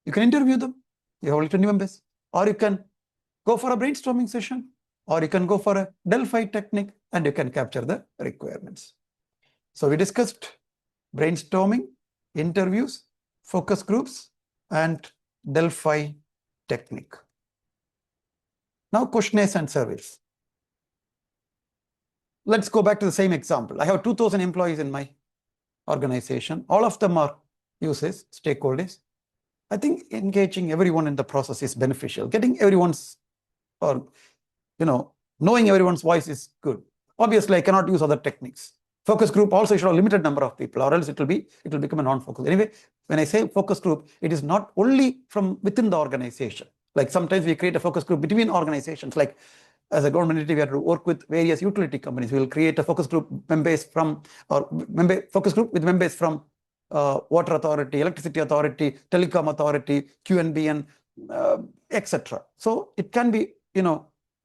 You can interview them. You have only 20 members. Or you can go for a brainstorming session. Or you can go for a Delphi technique and you can capture the requirements. So we discussed brainstorming, interviews, focus groups, and Delphi technique. Now questionnaires and surveys. Let's go back to the same example. I have 2,000 employees in my organization. All of them are users, stakeholders. I think engaging everyone in the process is beneficial. Getting everyone's, or knowing everyone's voice is good. Obviously, I cannot use other techniques. Focus group also should have a limited number of people, or else it will become a non-focus. Anyway, when I say focus group, it is not only from within the organization. Like sometimes we create a focus group between organizations. Like as a government entity, we have to work with various utility companies. We will create a focus group members from, or focus group with members from water authority, electricity authority, telecom authority, QNBN, etc. So it can be,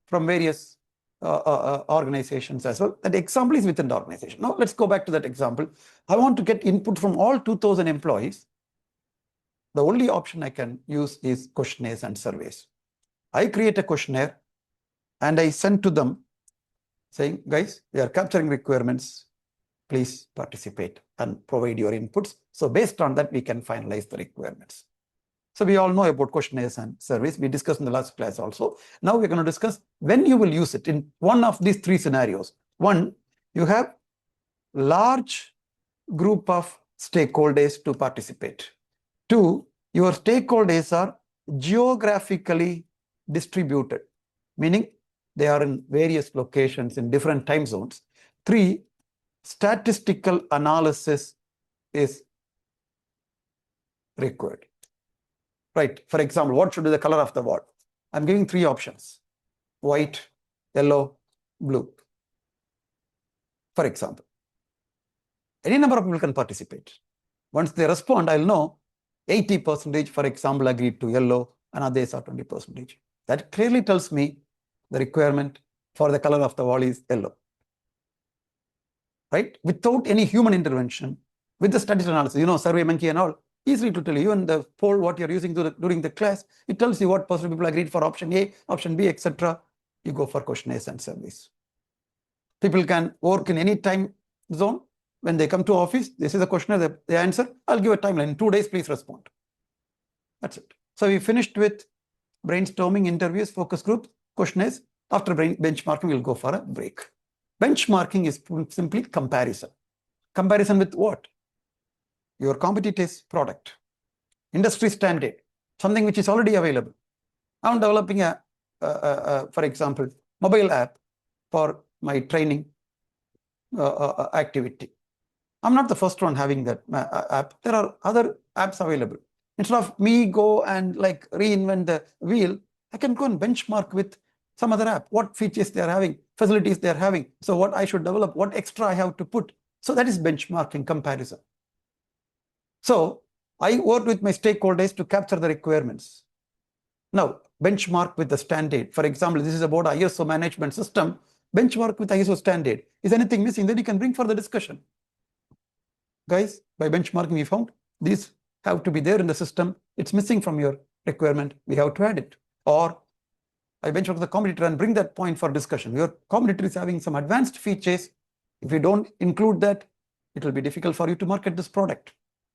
from various organizations as well. That example is within the organization. Now let's go back to that example. I want to get input from all 2,000 employees. The only option I can use is questionnaires and surveys. I create a questionnaire and I send to them saying, guys, we are capturing requirements. Please participate and provide your inputs. So based on that, we can finalize the requirements. So we all know about questionnaires and surveys. We discussed in the last class also. Now we're going to discuss when you will use it in one of these three scenarios. One, you have large group of stakeholders to participate. Two, your stakeholders are geographically distributed, meaning they are in various locations in different time zones. Three, statistical analysis is required. Right. For example, what should be the color of the wall? I'm giving three options: white, yellow, blue. For example, any number of people can participate. Once they respond, I'll know 80%, for example, agreed to yellow, and others are 20%. That clearly tells me the requirement for the color of the wall is yellow. Right? Without any human intervention, with the statistical analysis, Survey Monkey and all, easily to tell you. Even the poll what you're using during the class, it tells you what percent of people agreed for option A, option B, etc. You go for questionnaires and surveys. People can work in any time zone. When they come to office, this is a questionnaire, they answer. I'll give a timeline. In 2 days, please respond. That's it. So we finished with brainstorming, interviews, focus group, questionnaires. After benchmarking, we'll go for a break. Benchmarking is simply comparison. Comparison with what? Your competitor's product, industry standard, something which is already available. I'm developing for example, mobile app for my training activity. I'm not the first one having that app. There are other apps available. Instead of me go and like reinvent the wheel, I can go and benchmark with some other app, what features they are having, facilities they are having. So what I should develop, what extra I have to put. So that is benchmarking, comparison. So I work with my stakeholders to capture the requirements. Now, benchmark with the standard. For example, this is about ISO management system. Benchmark with ISO standard. Is anything missing? Then you can bring for the discussion. Guys, by benchmarking, we found these have to be there in the system. It's missing from your requirement. We have to add it. Or I benchmark the competitor and bring that point for discussion. Your competitor is having some advanced features. If you don't include that, it will be difficult for you to market this product.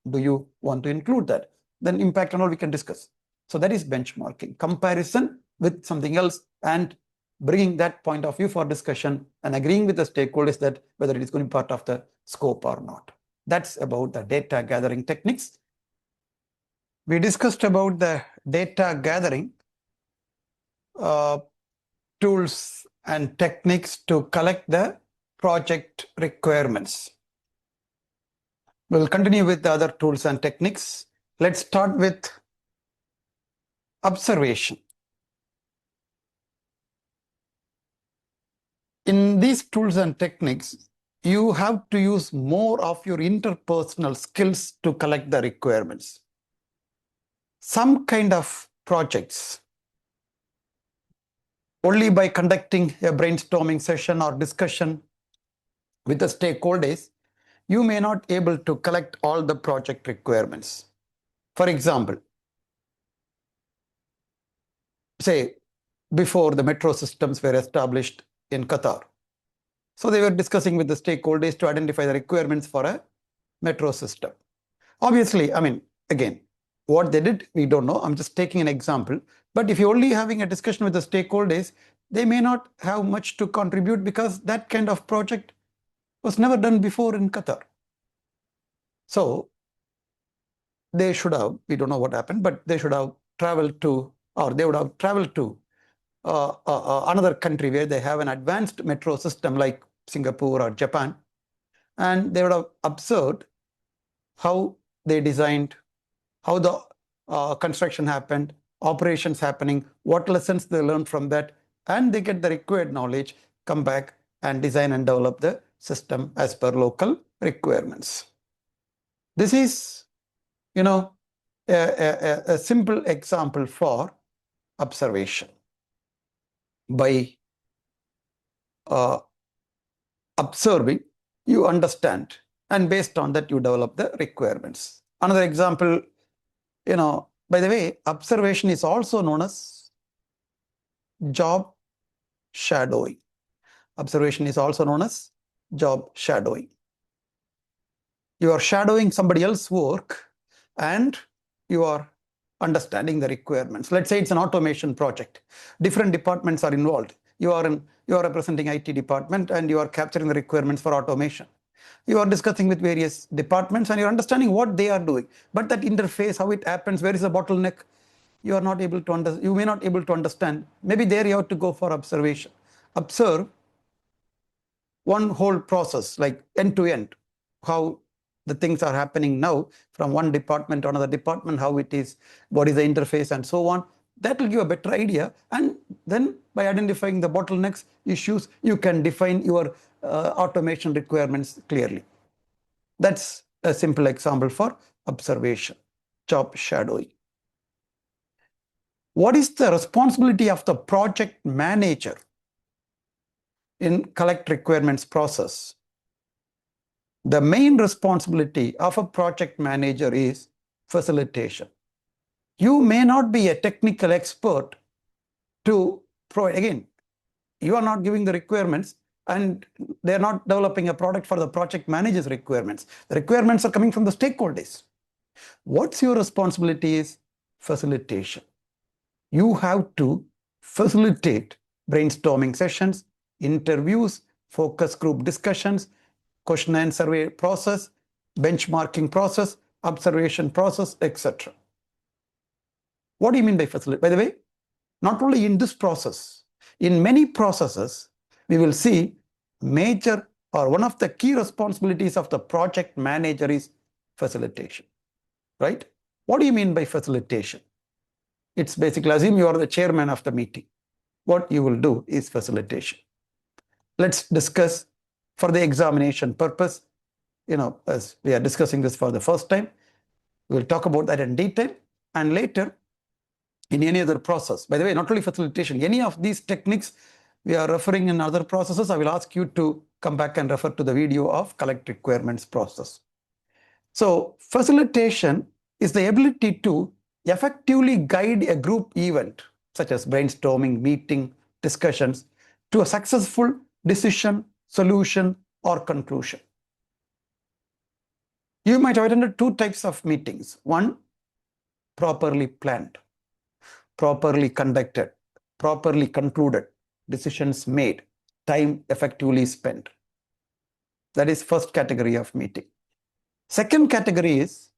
Do you want to include that? Then impact and all we can discuss. So that is benchmarking, comparison with something else and bringing that point of view for discussion and agreeing with the stakeholders that whether it is going to be part of the scope or not. That's about the data gathering techniques. We discussed about the data gathering tools and techniques to collect the project requirements. We'll continue with the other tools and techniques. Let's start with observation. In these tools and techniques, you have to use more of your interpersonal skills to collect the requirements. Some kind of projects, only by conducting a brainstorming session or discussion with the stakeholders, you may not be able to collect all the project requirements. For example, say before the metro systems were established in Qatar. So they were discussing with the stakeholders to identify the requirements for a metro system. Obviously, I mean, again, what they did, we don't know. I'm just taking an example. But if you're only having a discussion with the stakeholders, they may not have much to contribute because that kind of project was never done before in Qatar. So they should have, we don't know what happened, but they should have traveled to, or they would have traveled to another country where they have an advanced metro system like Singapore or Japan, and they would have observed how they designed, how the construction happened, operations happening, what lessons they learned from that, and they get the required knowledge, come back and design and develop the system as per local requirements. This is, a simple example for observation. By observing, you understand, and based on that, you develop the requirements. Another example, by the way, observation is also known as job shadowing. Observation is also known as job shadowing. You are shadowing somebody else's work and you are understanding the requirements. Let's say it's an automation project. Different departments are involved. You are representing IT department and you are capturing the requirements for automation. You are discussing with various departments and you're understanding what they are doing. But that interface, how it happens, where is the bottleneck, you are not able to you may not able to understand. Maybe there you have to go for observation. Observe one whole process, like end to end, how the things are happening now from one department to another department, how it is, what is the interface and so on. That will give a better idea. And then by identifying the bottlenecks, issues, you can define your automation requirements clearly. That's a simple example for observation, job shadowing. What is the responsibility of the project manager in collect requirements process? The main responsibility of a project manager is facilitation. You may not be a technical expert to provide. Again, you are not giving the requirements and they're not developing a product for the project manager's requirements. The requirements are coming from the stakeholders. What's your responsibility is facilitation. You have to facilitate brainstorming sessions, interviews, focus group discussions, question and survey process, benchmarking process, observation process, etc. What do you mean by facilitate? By the way, not only in this process, in many processes, we will see major or one of the key responsibilities of the project manager is facilitation, right? What do you mean by facilitation? It's basically, assume you are the chairman of the meeting. What you will do is facilitation. Let's discuss for the examination purpose, as we are discussing this for the first time, we'll talk about that in detail. And later, in any other process, by the way, not only facilitation, any of these techniques we are referring in other processes, I will ask you to come back and refer to the video of collect requirements process. So facilitation is the ability to effectively guide a group event, such as brainstorming, meeting, discussions, to a successful decision, solution, or conclusion. You might have attended two types of meetings. One, properly planned, properly conducted, properly concluded, decisions made, time effectively spent. That is first category of meeting. Second category is,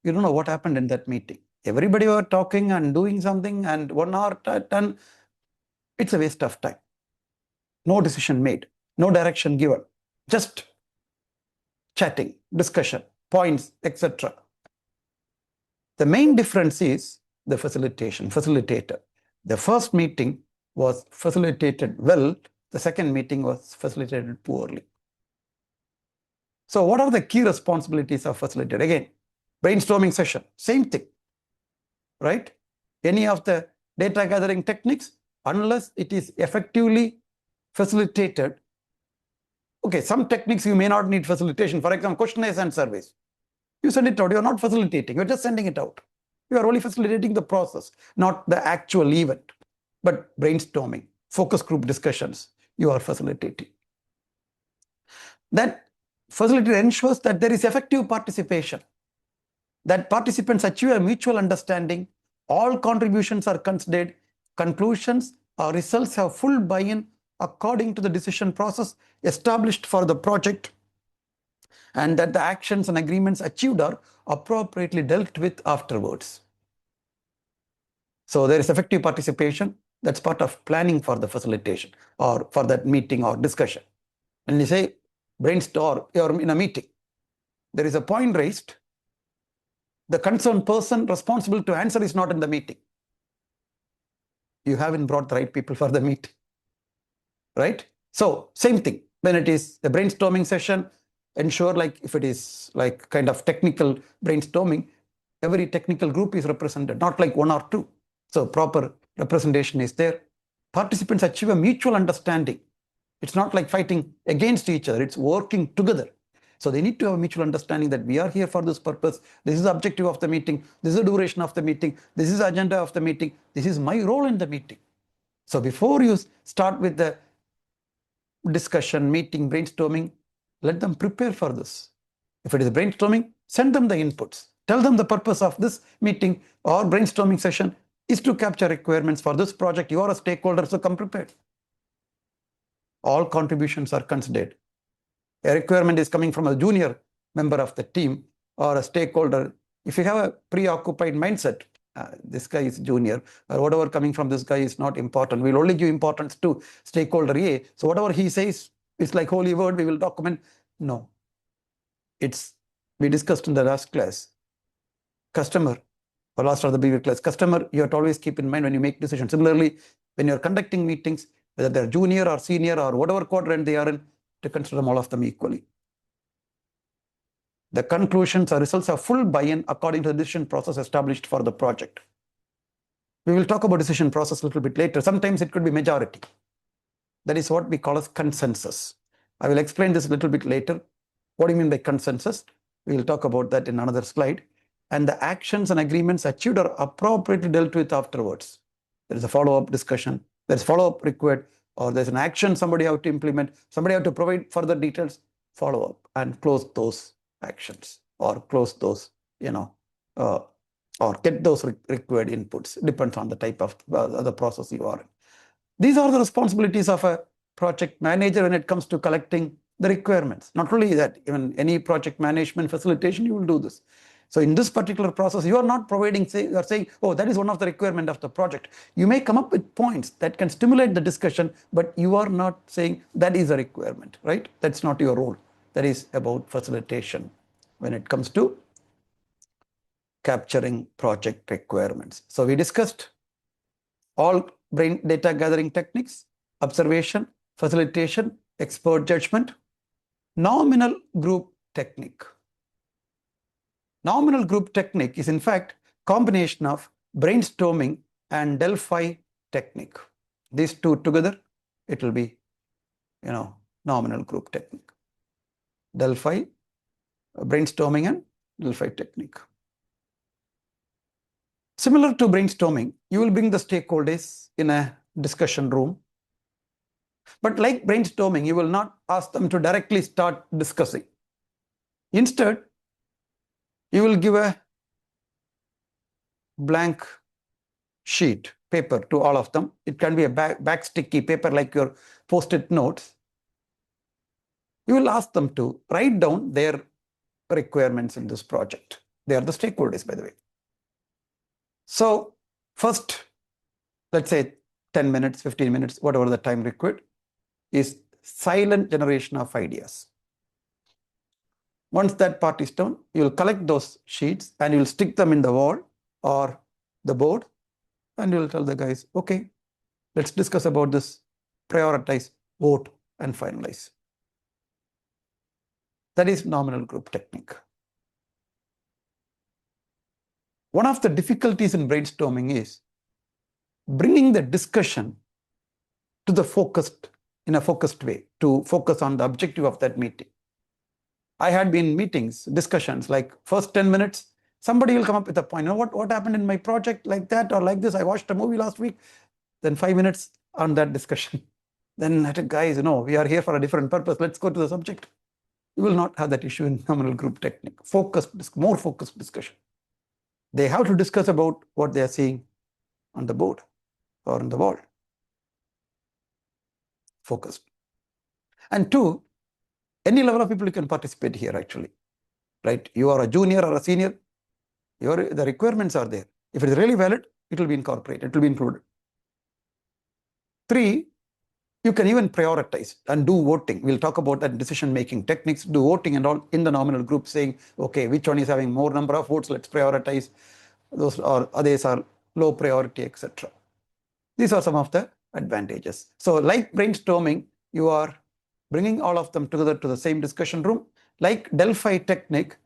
you don't know what happened in that meeting. Everybody were talking and doing something and 1 hour done. It's a waste of time. No decision made, no direction given, just chatting, discussion, points, etc. The main difference is the facilitator. The first meeting was facilitated well, the second meeting was facilitated poorly. So what are the key responsibilities of facilitator? Again, brainstorming session, same thing, right? Any of the data gathering techniques, unless it is effectively facilitated. Okay, some techniques you may not need facilitation. For example, questionnaires and surveys. You send it out, you're not facilitating, you're just sending it out. You are only facilitating the process, not the actual event. But brainstorming, focus group discussions, you are facilitating. That facilitator ensures that there is effective participation, that participants achieve a mutual understanding, all contributions are considered, conclusions or results have full buy-in according to the decision process established for the project, and that the actions and agreements achieved are appropriately dealt with afterwards. So there is effective participation. That's part of planning for the facilitation or for that meeting or discussion. When you say brainstorm, you're in a meeting, there is a point raised, the concerned person responsible to answer is not in the meeting. You haven't brought the right people for the meeting, right? So same thing, when it is a brainstorming session, ensure like if it is like kind of technical brainstorming, every technical group is represented, not like one or two. So proper representation is there. Participants achieve a mutual understanding. It's not like fighting against each other. It's working together. So they need to have a mutual understanding that we are here for this purpose. This is the objective of the meeting. This is the duration of the meeting. This is the agenda of the meeting. This is my role in the meeting. So before you start with the discussion, meeting, brainstorming, let them prepare for this. If it is brainstorming, send them the inputs. Tell them the purpose of this meeting or brainstorming session is to capture requirements for this project. You are a stakeholder, so come prepared. All contributions are considered. A requirement is coming from a junior member of the team or a stakeholder. If you have a preoccupied mindset, this guy is junior, or whatever coming from this guy is not important. We'll only give importance to stakeholder A. So whatever he says is like holy word, we will document. No. We discussed in the last class. Customer, or last of the previous class, customer, you have to always keep in mind when you make decisions. Similarly, when you're conducting meetings, whether they're junior or senior or whatever quadrant they are in, to consider them all of them equally. The conclusions or results have full buy-in according to the decision process established for the project. We will talk about decision process a little bit later. Sometimes it could be majority. That is what we call as consensus. I will explain this a little bit later. What do you mean by consensus? We will talk about that in another slide. And the actions and agreements achieved are appropriately dealt with afterwards. There is a follow-up discussion. There is follow-up required, or there's an action somebody have to implement. Somebody have to provide further details. Follow up and close those actions, or close those, or get those required inputs. Depends on the type of the process you are in. These are the responsibilities of a project manager when it comes to collecting the requirements. Not only that, even any project management facilitation, you will do this. So in this particular process, you are not providing, you are saying, oh, that is one of the requirement of the project. You may come up with points that can stimulate the discussion, but you are not saying that is a requirement, right? That's not your role. That is about facilitation when it comes to capturing project requirements. So we discussed all brain data gathering techniques: observation, facilitation, expert judgment, nominal group technique. Nominal group technique is in fact combination of brainstorming and Delphi technique. These two together, it will be, nominal group technique. Delphi, brainstorming and Delphi technique. Similar to brainstorming, you will bring the stakeholders in a discussion room. But like brainstorming, you will not ask them to directly start discussing. Instead, you will give a blank sheet, paper to all of them. It can be a back sticky paper like your post-it notes. You will ask them to write down their requirements in this project. They are the stakeholders, by the way. So first, let's say 10 minutes, 15 minutes, whatever the time required, is silent generation of ideas. Once that part is done, you will collect those sheets and you will stick them in the wall or the board, and you will tell the guys, okay, let's discuss about this, prioritize, vote, and finalize. That is nominal group technique. One of the difficulties in brainstorming is bringing the discussion to the in a focused way, to focus on the objective of that meeting. I had been meetings, discussions, like first 10 minutes, somebody will come up with a point. What happened in my project like that or like this? I watched a movie last week. Then 5 minutes on that discussion. Then I said, guys, we are here for a different purpose. Let's go to the subject. You will not have that issue in nominal group technique. More focused discussion. They have to discuss about what they are seeing on the board or on the wall. Focused. And two, any level of people you can participate here actually, right? You are a junior or a senior, the requirements are there. If it is really valid, it will be incorporated, it will be included. 3, you can even prioritize and do voting. We'll talk about that decision-making techniques, do voting and all in the nominal group, saying, okay, which one is having more number of votes, let's prioritize those, or others are low priority, etc. These are some of the advantages. So like brainstorming, you are bringing all of them together to the same discussion room. Like Delphi technique,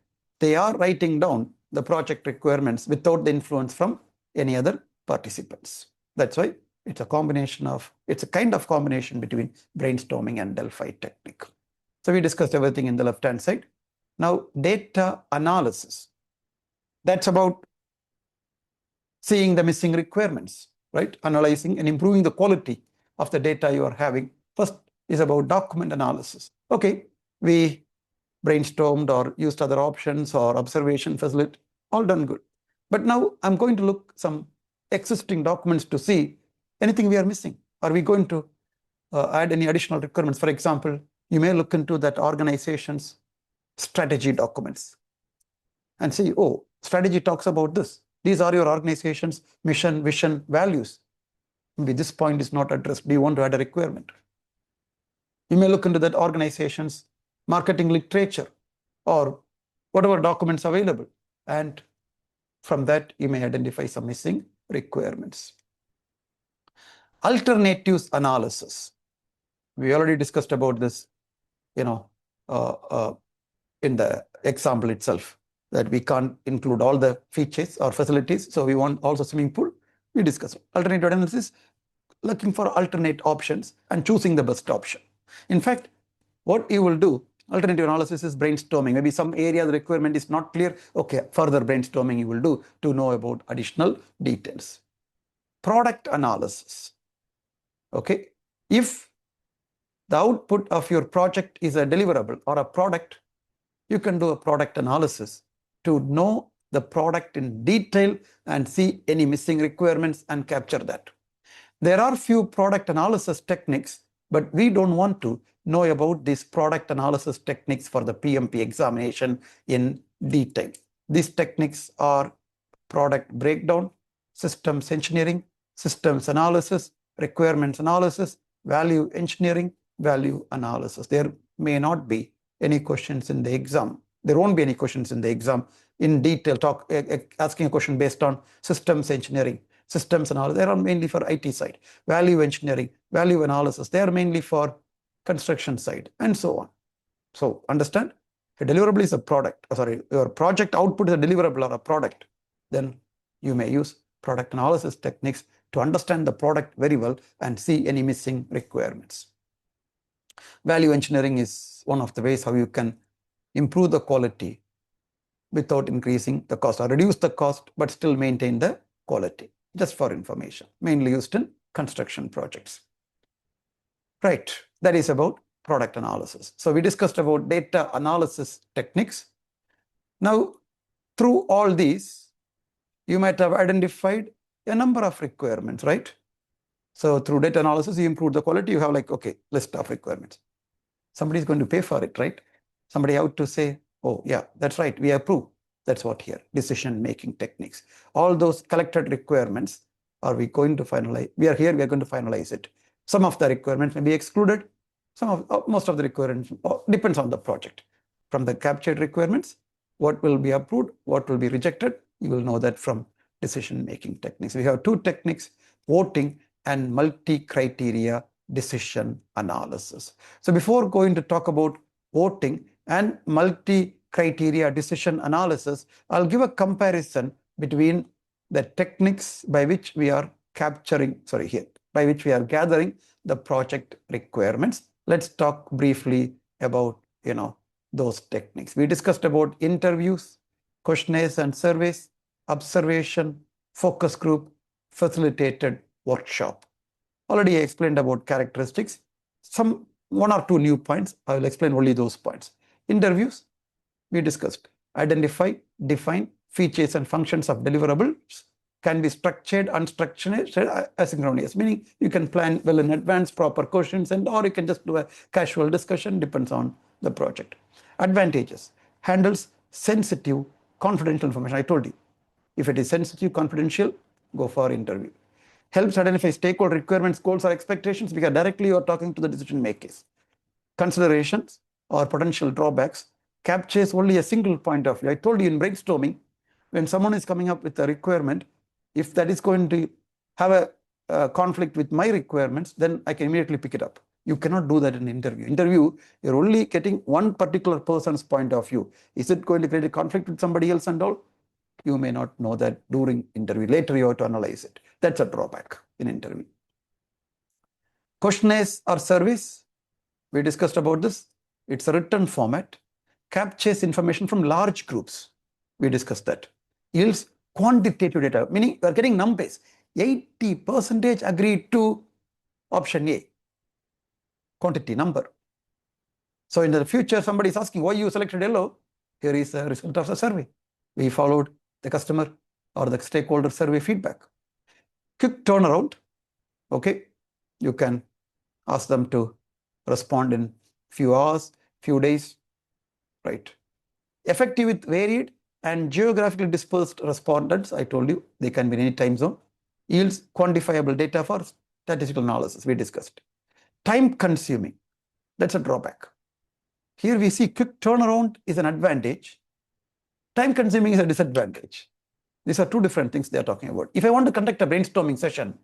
they are writing down the project requirements without the influence from any other participants. That's why It's a kind of combination between brainstorming and Delphi technique. So we discussed everything in the left-hand side. Now, data analysis. That's about seeing the missing requirements, right? Analyzing and improving the quality of the data you are having. First is about document analysis. Okay, we brainstormed or used other options or observation facility, all done good. But now I'm going to look some existing documents to see anything we are missing. Are we going to add any additional requirements? For example, you may look into that organization's strategy documents and see, oh, strategy talks about this. These are your organization's mission, vision, values. Maybe this point is not addressed. Do you want to add a requirement? You may look into that organization's marketing literature or whatever documents available. And from that, you may identify some missing requirements. Alternatives analysis. We already discussed about this, in the example itself, that we can't include all the features or facilities. So we want also swimming pool. We discussed alternative analysis, looking for alternate options and choosing the best option. In fact, what you will do, alternative analysis is brainstorming. Maybe some area the requirement is not clear. Okay, further brainstorming you will do to know about additional details. Product analysis. Okay, if the output of your project is a deliverable or a product, you can do a product analysis to know the product in detail and see any missing requirements and capture that. There are few product analysis techniques, but we don't want to know about these product analysis techniques for the PMP examination in detail. These techniques are product breakdown, systems engineering, systems analysis, requirements analysis, value engineering, value analysis. There may not be any questions in the exam. There won't be any questions in the exam in detail, asking a question based on systems engineering, systems analysis. They are mainly for IT side. Value engineering, value analysis, they are mainly for construction side, and so on. So understand, a deliverable is a product. Your project output is a deliverable or a product. Then you may use product analysis techniques to understand the product very well and see any missing requirements. Value engineering is one of the ways how you can improve the quality without increasing the cost, or reduce the cost but still maintain the quality. Just for information, mainly used in construction projects. Right, that is about product analysis. So we discussed about data analysis techniques. Now, through all these, you might have identified a number of requirements, right? So through data analysis, you improve the quality. You have like, okay, list of requirements. Somebody is going to pay for it, right? Somebody out to say, oh yeah, that's right, we approve. That's what here, decision-making techniques. All those collected requirements, are we going to finalize? We are here, we are going to finalize it. Some of the requirements may be excluded. Most of the requirements depends on the project. From the captured requirements, what will be approved, what will be rejected, you will know that from decision-making techniques. We have two techniques, voting and multi-criteria decision analysis. So before going to talk about voting and multi-criteria decision analysis, I'll give a comparison between the techniques by which we are gathering the project requirements. Let's talk briefly about those techniques. We discussed about interviews, questionnaires and surveys, observation, focus group, facilitated workshop. Already I explained about characteristics. One or two new points, I will explain only those points. Interviews, we discussed. Identify, define features and functions of deliverables. Can be structured, unstructured, asynchronous, meaning you can plan well in advance, proper questions, or you can just do a casual discussion, depends on the project. Advantages, handles sensitive, confidential information. I told you, if it is sensitive, confidential, go for interview. Helps identify stakeholder requirements, goals, or expectations, because directly you are talking to the decision makers. Considerations or potential drawbacks, captures only a single point of view. I told you in brainstorming, when someone is coming up with a requirement, if that is going to have a conflict with my requirements, then I can immediately pick it up. You cannot do that in interview. Interview, you're only getting one particular person's point of view. Is it going to create a conflict with somebody else and all? You may not know that during interview. Later you have to analyze it. That's a drawback in interview. Questionnaires or surveys, we discussed about this. It's a written format, captures information from large groups. We discussed that. Yields quantitative data, meaning you are getting numbers. 80% agreed to option A, quantity number. So in the future, somebody is asking why you selected yellow. Here is the result of the survey. We followed the customer or the stakeholder survey feedback. Quick turnaround. Okay, you can ask them to respond in few hours, few days, right? Effective with varied and geographically dispersed respondents. I told you they can be in any time zone. Yields quantifiable data for statistical analysis. We discussed. Time consuming. That's a drawback. Here we see quick turnaround is an advantage. Time consuming is a disadvantage. These are two different things they are talking about. If I want to conduct a brainstorming session,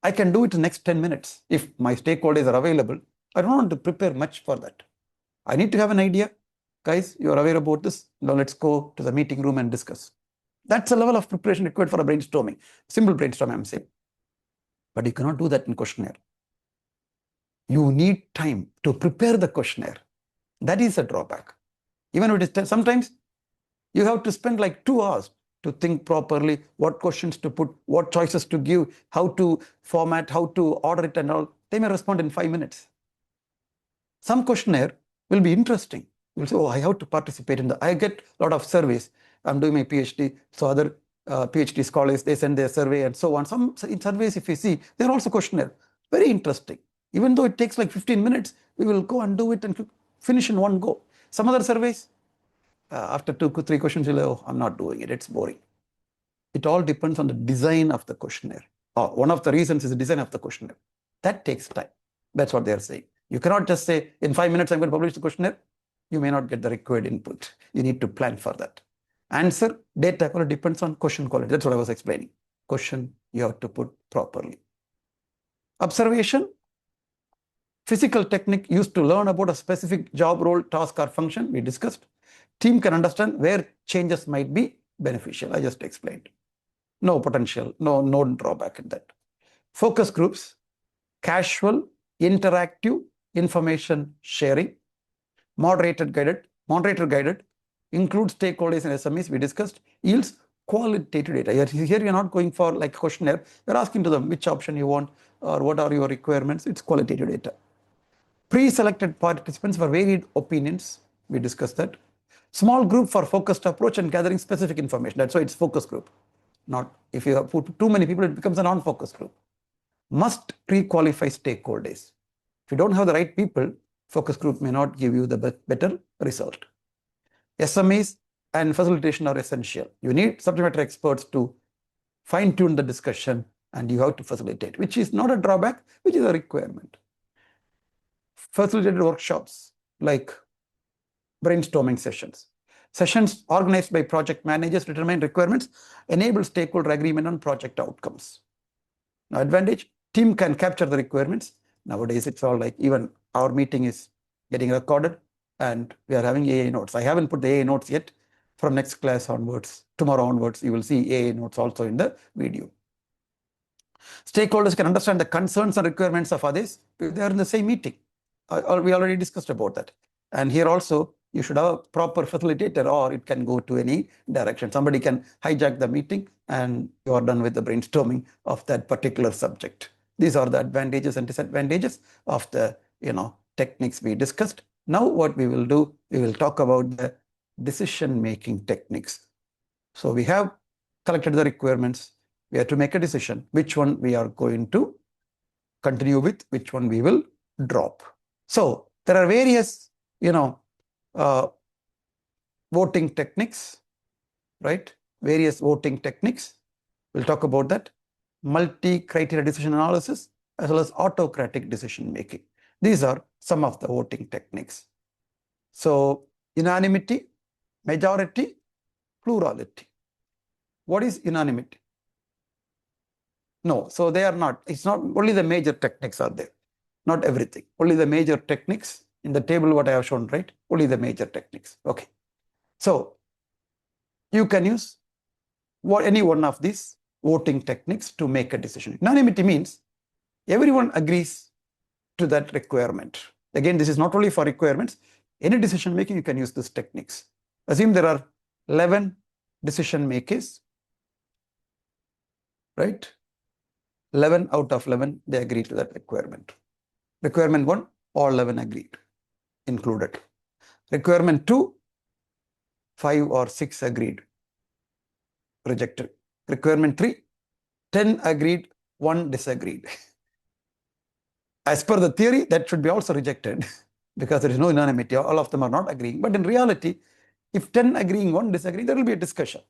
I can do it in the next 10 minutes. If my stakeholders are available, I don't want to prepare much for that. I need to have an idea. Guys, you are aware about this. Now let's go to the meeting room and discuss. That's the level of preparation required for a brainstorming. Simple brainstorm, I'm saying. But you cannot do that in questionnaire. You need time to prepare the questionnaire. That is a drawback. Even if it is sometimes you have to spend like 2 hours to think properly, what questions to put, what choices to give, how to format, how to order it and all. They may respond in 5 minutes. Some questionnaire will be interesting. You will say, oh, I have to participate in the, I get a lot of surveys. I'm doing my PhD. So other PhD scholars, they send their survey and so on. Some in surveys, if you see, they're also questionnaire. Very interesting. Even though it takes like 15 minutes, we will go and do it and finish in one go. Some other surveys, after 2 to 3 questions, you'll say, oh, I'm not doing it. It's boring. It all depends on the design of the questionnaire. One of the reasons is the design of the questionnaire. That takes time. That's what they're saying. You cannot just say, in 5 minutes, I'm going to publish the questionnaire. You may not get the required input. You need to plan for that. Answer, data quality depends on question quality. That's what I was explaining. Question you have to put properly. Observation, physical technique used to learn about a specific job role, task, or function. We discussed. Team can understand where changes might be beneficial. I just explained. No potential, no drawback in that. Focus groups, casual, interactive information sharing, moderator guided, include stakeholders and SMEs. We discussed. Yields qualitative data. Here you're not going for like questionnaire. You're asking to them which option you want or what are your requirements. It's qualitative data. Pre-selected participants for varied opinions. We discussed that. Small group for focused approach and gathering specific information. That's why it's focus group. Not if you have put too many people, it becomes a non-focus group. Must pre-qualify stakeholders. If you don't have the right people, focus group may not give you the better result. SMEs and facilitation are essential. You need subject matter experts to fine-tune the discussion and you have to facilitate, which is not a drawback, which is a requirement. Facilitated workshops like brainstorming sessions. Sessions organized by project managers determine requirements, enable stakeholder agreement on project outcomes. Now, advantage, team can capture the requirements. Nowadays, it's all like even our meeting is getting recorded and we are having AA notes. I haven't put the AA notes yet. From next class onwards, tomorrow onwards, you will see AA notes also in the video. Stakeholders can understand the concerns and requirements of others if they are in the same meeting. We already discussed about that. And here also, you should have a proper facilitator or it can go to any direction. Somebody can hijack the meeting and you are done with the brainstorming of that particular subject. These are the advantages and disadvantages of the techniques we discussed. Now what we will do, we will talk about the decision-making techniques. So we have collected the requirements. We have to make a decision which one we are going to continue with, which one we will drop. So there are various voting techniques, right? Various voting techniques. We'll talk about that. Multi-criteria decision analysis as well as autocratic decision making. These are some of the voting techniques. So unanimity, majority, plurality. What is unanimity? No, so they are not. It's not only the major techniques are there, not everything. Only the major techniques in the table what I have shown, right? Only the major techniques. Okay. So you can use any one of these voting techniques to make a decision. Unanimity means everyone agrees to that requirement. Again, this is not only for requirements. Any decision making, you can use these techniques. Assume there are 11 decision makers, right? 11 out of 11, they agree to that requirement. Requirement 1, all 11 agreed, included. Requirement 2, 5 or 6 agreed, rejected. Requirement 3, 10 agreed, 1 disagreed. As per the theory, that should be also rejected because there is no unanimity. All of them are not agreeing. But in reality, if 10 agreeing, 1 disagreeing, there will be a discussion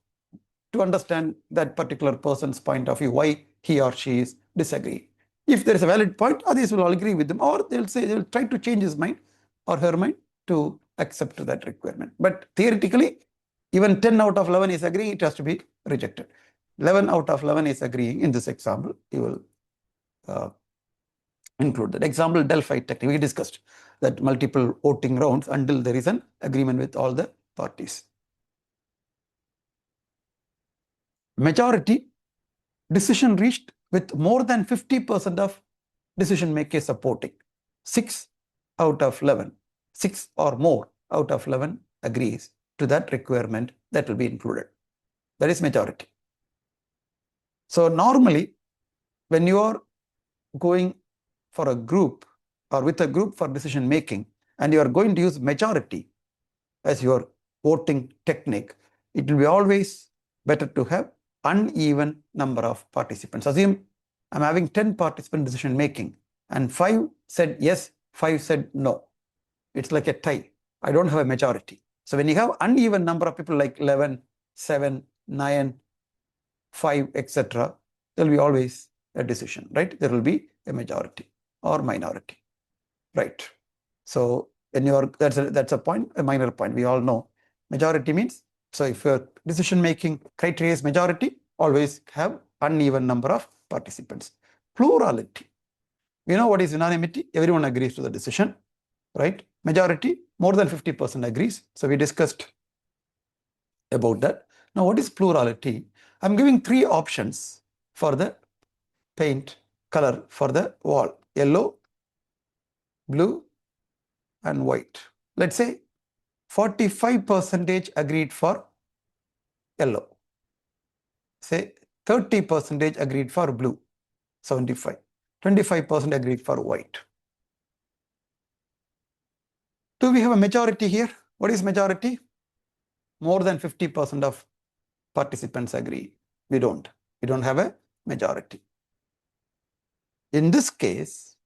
to understand that particular person's point of view, why he or she is disagreeing. If there is a valid point, others will all agree with them, or they'll say they'll try to change his mind or her mind to accept that requirement. But theoretically, even 10 out of 11 is agreeing, it has to be rejected. 11 out of 11 is agreeing. In this example, you will include that. Example, Delphi technique. We discussed that multiple voting rounds until there is an agreement with all the parties. Majority, decision reached with more than 50% of decision makers supporting. 6 out of 11, 6 or more out of 11 agrees to that requirement that will be included. That is majority. So normally, when you are going for a group or with a group for decision making, and you are going to use majority as your voting technique, it will be always better to have uneven number of participants. Assume I'm having 10 participant decision making and 5 said yes, 5 said no. It's like a tie. I don't have a majority. So when you have uneven number of people like 11, 7, 9, 5, etc., there will be always a decision, right? There will be a majority or minority, right? So when you are, that's a point, a minor point. We all know majority means, so if your decision making criteria is majority, always have uneven number of participants. Plurality, we know what is unanimity, everyone agrees to the decision, right? Majority, more than 50% agrees. So we discussed about that. Now what is plurality? I'm giving 3 options for the paint color for the wall: yellow, blue and white. Let's say 45% agreed for yellow. Say 30% agreed for blue, 75. 25% agreed for white. Do we have a majority here? What is majority? More than 50% of participants agree. We don't have a majority. In this case,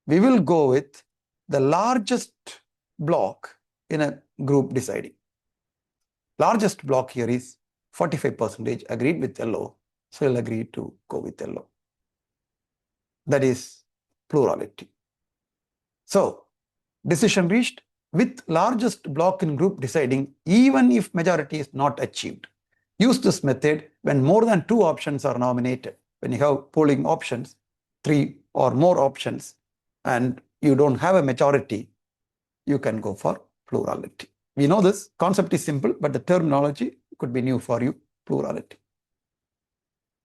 we will go with the largest block in a group deciding. Largest block here is 45% agreed with yellow, so we'll agree to go with yellow. That is plurality. So, decision reached with largest block in group deciding, even if majority is not achieved. Use this method when more than 2 options are nominated. When you have polling options, 3 or more options, and you don't have a majority, you can go for plurality. We know this concept is simple, but the terminology could be new for you, plurality.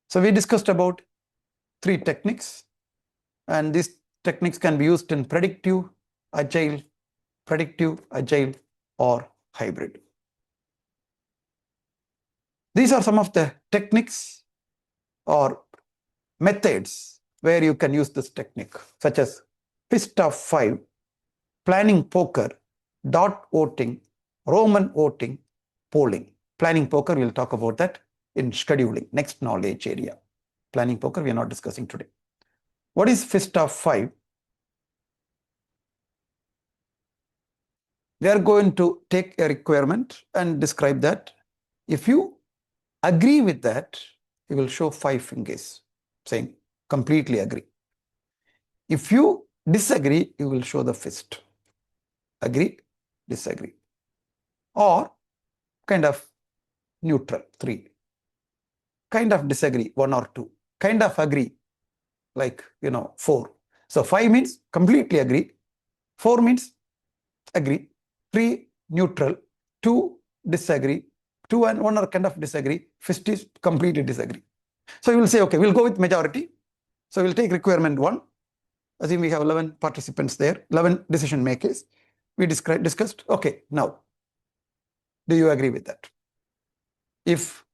So we discussed about 3 techniques, and these techniques can be used in predictive, agile, or hybrid. These are some of the techniques or methods where you can use this technique, such as fist of 5, planning poker, dot voting, Roman voting, polling. Planning poker, we'll talk about that in scheduling, next knowledge area. Planning poker, we are not discussing today. What is fist of 5? We are going to take a requirement and describe that. If you agree with that, you will show 5 fingers saying completely agree. If you disagree, you will show the fist. Agree, disagree. Or kind of neutral, 3. Kind of disagree, 1 or 2. Kind of agree, like 4. So 5 means completely agree, 4 means agree, 3 neutral, 2 disagree, 2 and 1 are kind of disagree, fist is completely disagree. So you will say, okay, we'll go with majority. So we'll take requirement 1. Assume we have 11 participants there, 11 decision makers. We discussed, okay, now, do you agree with that? If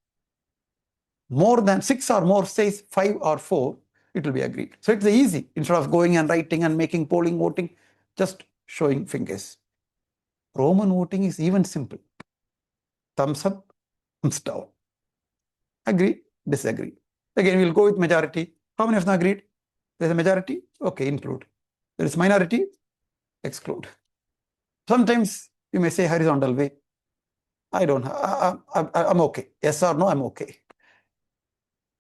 more than 6 or more says 5 or 4, it will be agreed. So it's easy. Instead of going and writing and making polling voting, just showing fingers. Roman voting is even simple. Thumbs up, thumbs down. Agree, disagree. Again, we'll go with majority. How many of them agreed? There's a majority? Okay, include. There is minority? Exclude. Sometimes you may say horizontal way. I'm okay. Yes or no, I'm okay.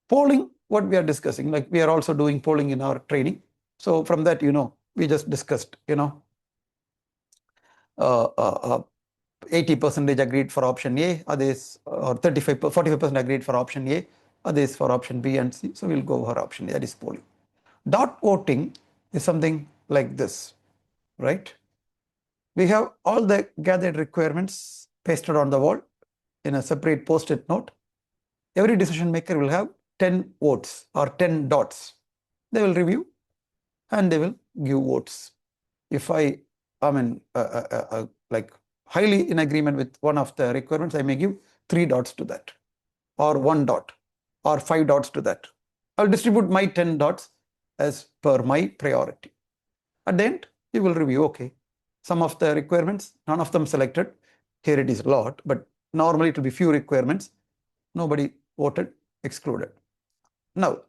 Polling, what we are discussing, like we are also doing polling in our training. So from that, we just discussed, 80% agreed for option A, others, or 45% agreed for option A, others for option B and C. So we'll go for option A, that is polling. Dot voting is something like this, right? We have all the gathered requirements pasted on the wall in a separate post-it note. Every decision maker will have 10 votes or 10 dots. They will review and they will give votes. If I am like highly in agreement with one of the requirements, I may give 3 dots to that, or 1 dot, or 5 dots to that. I'll distribute my 10 dots as per my priority. At the end, you will review, okay, some of the requirements, none of them selected. Here it is a lot, but normally it will be few requirements. Nobody voted, excluded. Now,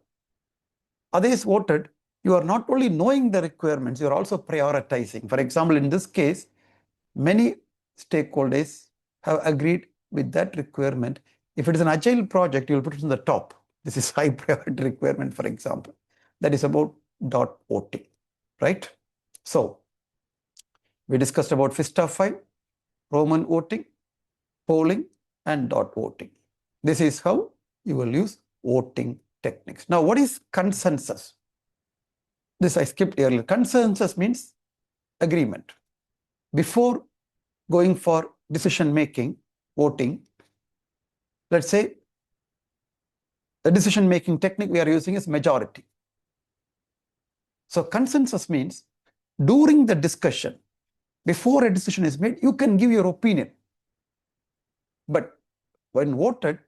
others voted, you are not only knowing the requirements, you are also prioritizing. For example, in this case, many stakeholders have agreed with that requirement. If it is an agile project, you will put it on the top. This is high priority requirement, for example. That is about dot voting, right? So, we discussed about fist of 5, Roman voting, polling, and dot voting. This is how you will use voting techniques. Now, what is consensus? This I skipped earlier. Consensus means agreement. Before going for decision making, voting, let's say the decision making technique we are using is majority. So consensus means during the discussion, before a decision is made, you can give your opinion. But when voted,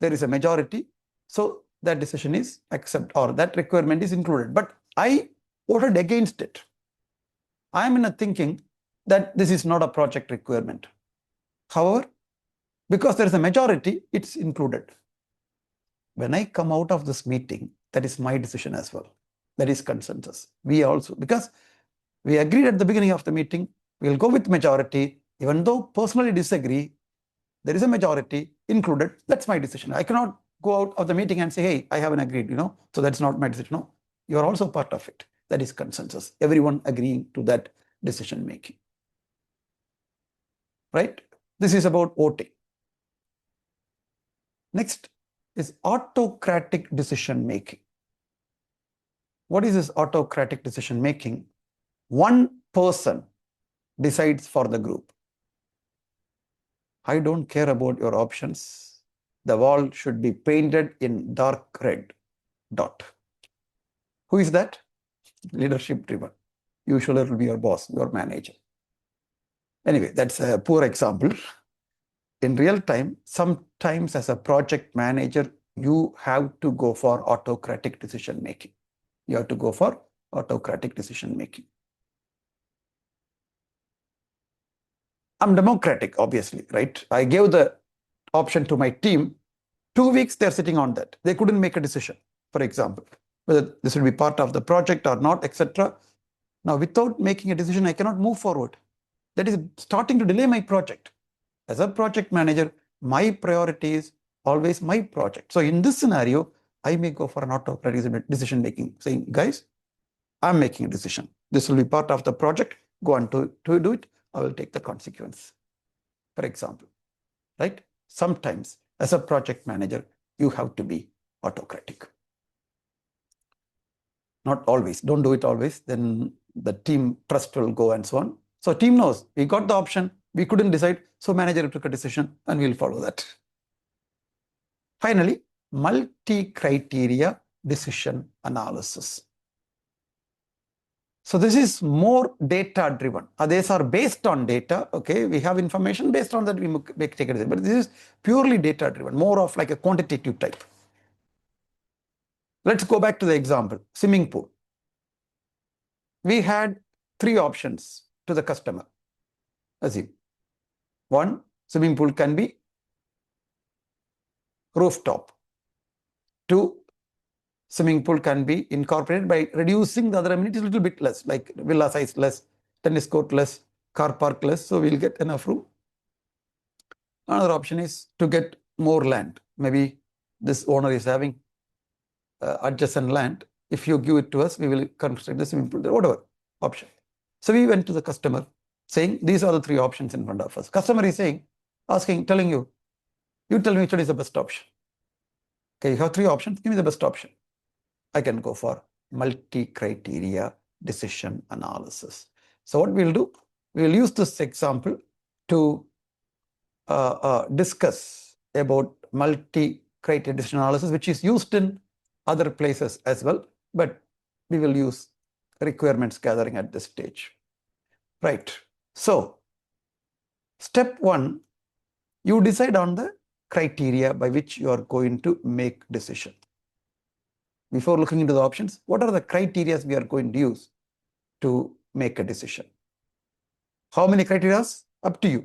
there is a majority, so that decision is accepted or that requirement is included. But I voted against it. I am in a thinking that this is not a project requirement. However, because there is a majority, it's included. When I come out of this meeting, that is my decision as well. That is consensus. We also, because we agreed at the beginning of the meeting, we'll go with majority, even though personally disagree, there is a majority included, that's my decision. I cannot go out of the meeting and say, hey, I haven't agreed, so that's not my decision. No, you're also part of it. That is consensus. Everyone agreeing to that decision making. Right? This is about voting. Next is autocratic decision making. What is this autocratic decision making? One person decides for the group. I don't care about your options. The wall should be painted in dark red. Dot. Who is that? Leadership driven. Usually it will be your boss, your manager. Anyway, that's a poor example. In real time, sometimes as a project manager, you have to go for autocratic decision making. You have to go for autocratic decision making. I'm democratic, obviously, right? I gave the option to my team. 2 weeks, they're sitting on that. They couldn't make a decision, for example, whether this will be part of the project or not, etc. Now, without making a decision, I cannot move forward. That is starting to delay my project. As a project manager, my priority is always my project. So in this scenario, I may go for an autocratic decision making, saying, guys, I'm making a decision. This will be part of the project. Go on to do it. I will take the consequence, for example, right? Sometimes as a project manager, you have to be autocratic. Not always. Don't do it always. Then the team trust will go and so on. So team knows we got the option. We couldn't decide. So manager took a decision and we'll follow that. Finally, multi-criteria decision analysis. So this is more data driven. These are based on data. Okay, we have information based on that we make take a decision. But this is purely data driven, more of like a quantitative type. Let's go back to the example, swimming pool. We had 3 options to the customer. Assume 1, swimming pool can be rooftop. 2, swimming pool can be incorporated by reducing the other amenities a little bit less, like villa size less, tennis court less, car park less, so we'll get enough room. Another option is to get more land. Maybe this owner is having adjacent land. If you give it to us, we will construct the swimming pool there, whatever option. So we went to the customer saying, these are the 3 options in front of us. Customer is saying, telling you, you tell me which one is the best option. Okay, you have 3 options, give me the best option. I can go for multi-criteria decision analysis. So what we'll do, we'll use this example to discuss about multi-criteria decision analysis, which is used in other places as well, but we will use requirements gathering at this stage. Right. So step 1, you decide on the criteria by which you are going to make decision. Before looking into the options, what are the criteria we are going to use to make a decision? How many criteria? Up to you.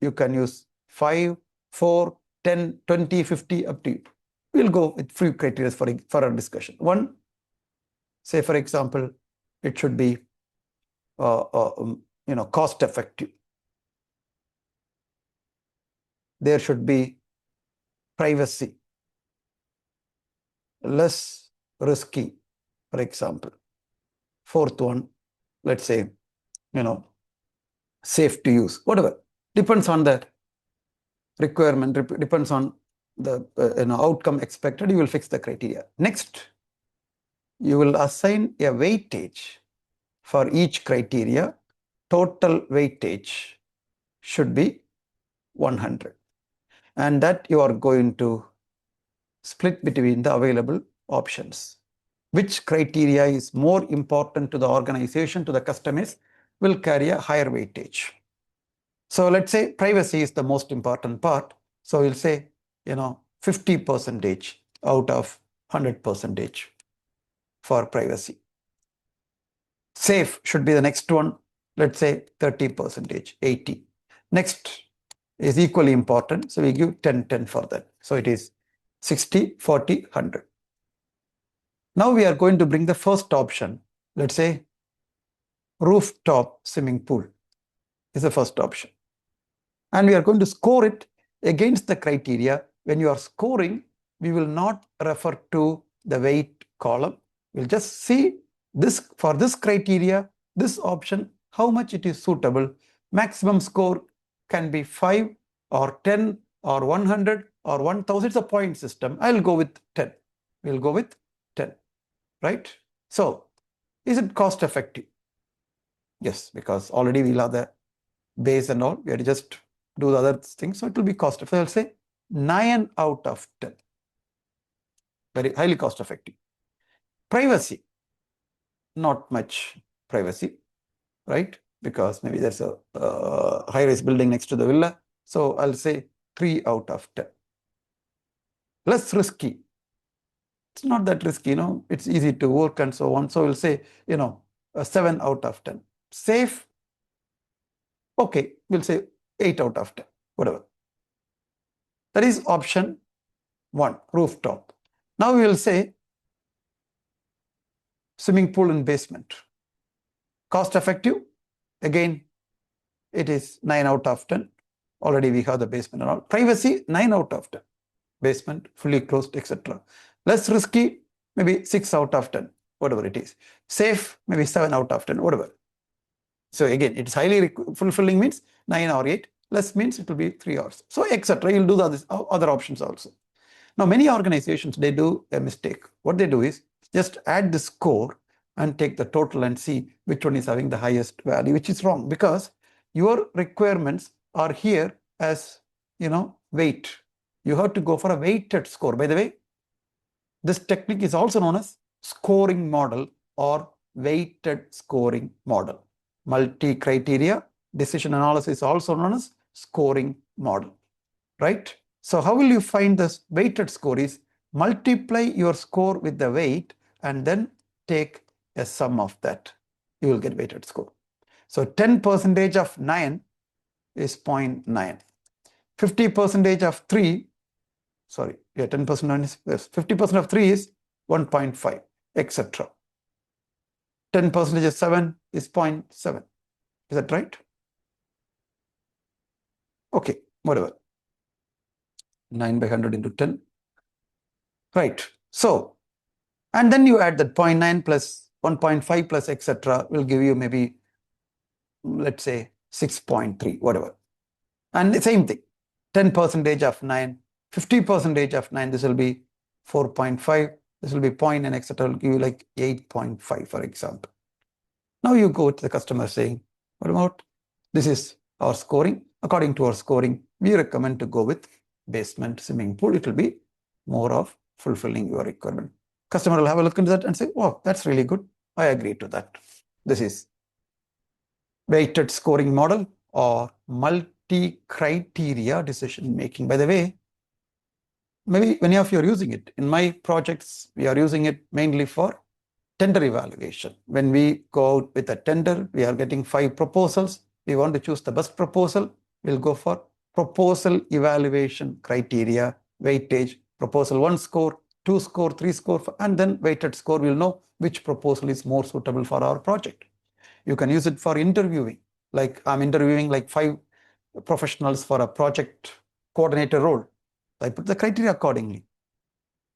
You can use 5, 4, 10, 20, 50, up to you. We'll go with few criteria for our discussion. 1, say for example, it should be cost effective. There should be privacy, less risky, for example. 4th one, let's say, safe to use, whatever. Depends on the requirement, depends on the outcome expected, you will fix the criteria. Next, you will assign a weightage for each criteria. Total weightage should be 100. And that you are going to split between the available options. Which criteria is more important to the organization, to the customers, will carry a higher weightage. So let's say privacy is the most important part. So we'll say, 50% out of 100% for privacy. Safe should be the next one. Let's say 30%, 80. Next is equally important. So we give 10, 10 for that. So it is 60, 40, 100. Now we are going to bring the first option. Let's say rooftop swimming pool is the first option. And we are going to score it against the criteria. When you are scoring, we will not refer to the weight column. We'll just see this for this criteria, this option, how much it is suitable. Maximum score can be 5 or 10 or 100 or 1000. It's a point system. I'll go with 10. We'll go with 10, right? So is it cost effective? Yes, because already we'll have the base and all. We have to just do the other things. So it will be cost effective. I'll say 9 out of 10. Very highly cost effective. Privacy, not much privacy, right? Because maybe there's a high-rise building next to the villa. So I'll say 3 out of 10. Less risky. It's not that risky, it's easy to work and so on. So we'll say, a 7 out of 10. Safe, okay, we'll say 8 out of 10, whatever. That is option 1, rooftop. Now we will say swimming pool and basement. Cost effective, again, it is 9 out of 10. Already we have the basement and all. Privacy, 9 out of 10. Basement, fully closed, etc. Less risky, maybe 6 out of 10, whatever it is. Safe, maybe 7 out of 10, whatever. So again, it's highly fulfilling means 9 or 8. Less means it will be 3 hours. So etc. You'll do the other options also. Now, many organizations, they do a mistake. What they do is just add the score and take the total and see which one is having the highest value, which is wrong because your requirements are here as, weight. You have to go for a weighted score. By the way, this technique is also known as scoring model or weighted scoring model. Multi-criteria decision analysis is also known as scoring model, right? So how will you find this weighted score is multiply your score with the weight and then take a sum of that. You will get weighted score. So 10% of 9 is 0.9. 50% of 3, sorry, yeah, 10% is, yes, 50% of 3 is 1.5, etc. 10% of 7 is 0.7. Is that right? Okay, whatever. 9 by 100 into 10. Right. So, and then you add that 0.9 plus 1.5 plus etc. will give you maybe, let's say, 6.3, whatever. And the same thing, 10% of 9, 50% of 9, this will be 4.5, this will be 0.9, etc. will give you like 8.5, for example. Now you go to the customer saying, what about this is our scoring. According to our scoring, we recommend to go with basement swimming pool. It will be more of fulfilling your requirement. Customer will have a look into that and say, wow, that's really good. I agree to that. This is weighted scoring model or multi-criteria decision making. By the way, maybe many of you are using it. In my projects, we are using it mainly for tender evaluation. When we go out with a tender, we are getting 5 proposals. We want to choose the best proposal. We'll go for proposal evaluation criteria, weightage, proposal 1 score, 2 score, 3 score, and then weighted score. We'll know which proposal is more suitable for our project. You can use it for interviewing. Like I'm interviewing like 5 professionals for a project coordinator role. I put the criteria accordingly.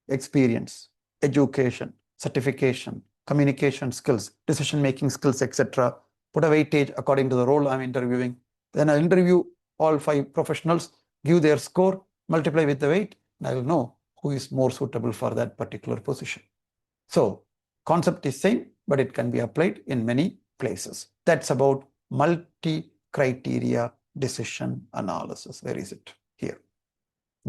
Experience, education, certification, communication skills, decision-making skills, etc. Put a weightage according to the role I'm interviewing. Then I'll interview all 5 professionals, give their score, multiply with the weight, and I will know who is more suitable for that particular position. So, concept is same, but it can be applied in many places. That's about multi-criteria decision analysis. Where is it? Here.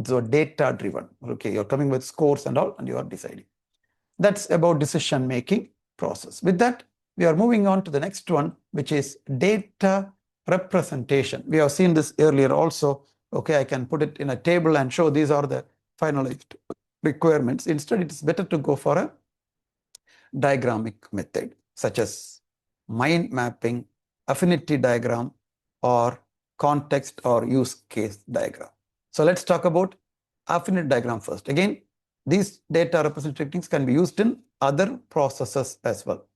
So data-driven. Okay, you're coming with scores and all, and you are deciding. That's about decision-making process. With that, we are moving on to the next one, which is data representation. We have seen this earlier also. Okay, I can put it in a table and show these are the finalized requirements. Instead, it is better to go for a diagrammic method, such as mind mapping, affinity diagram, or context or use case diagram. So let's talk about affinity diagram first. Again, these data representation techniques can be used in other processes as well.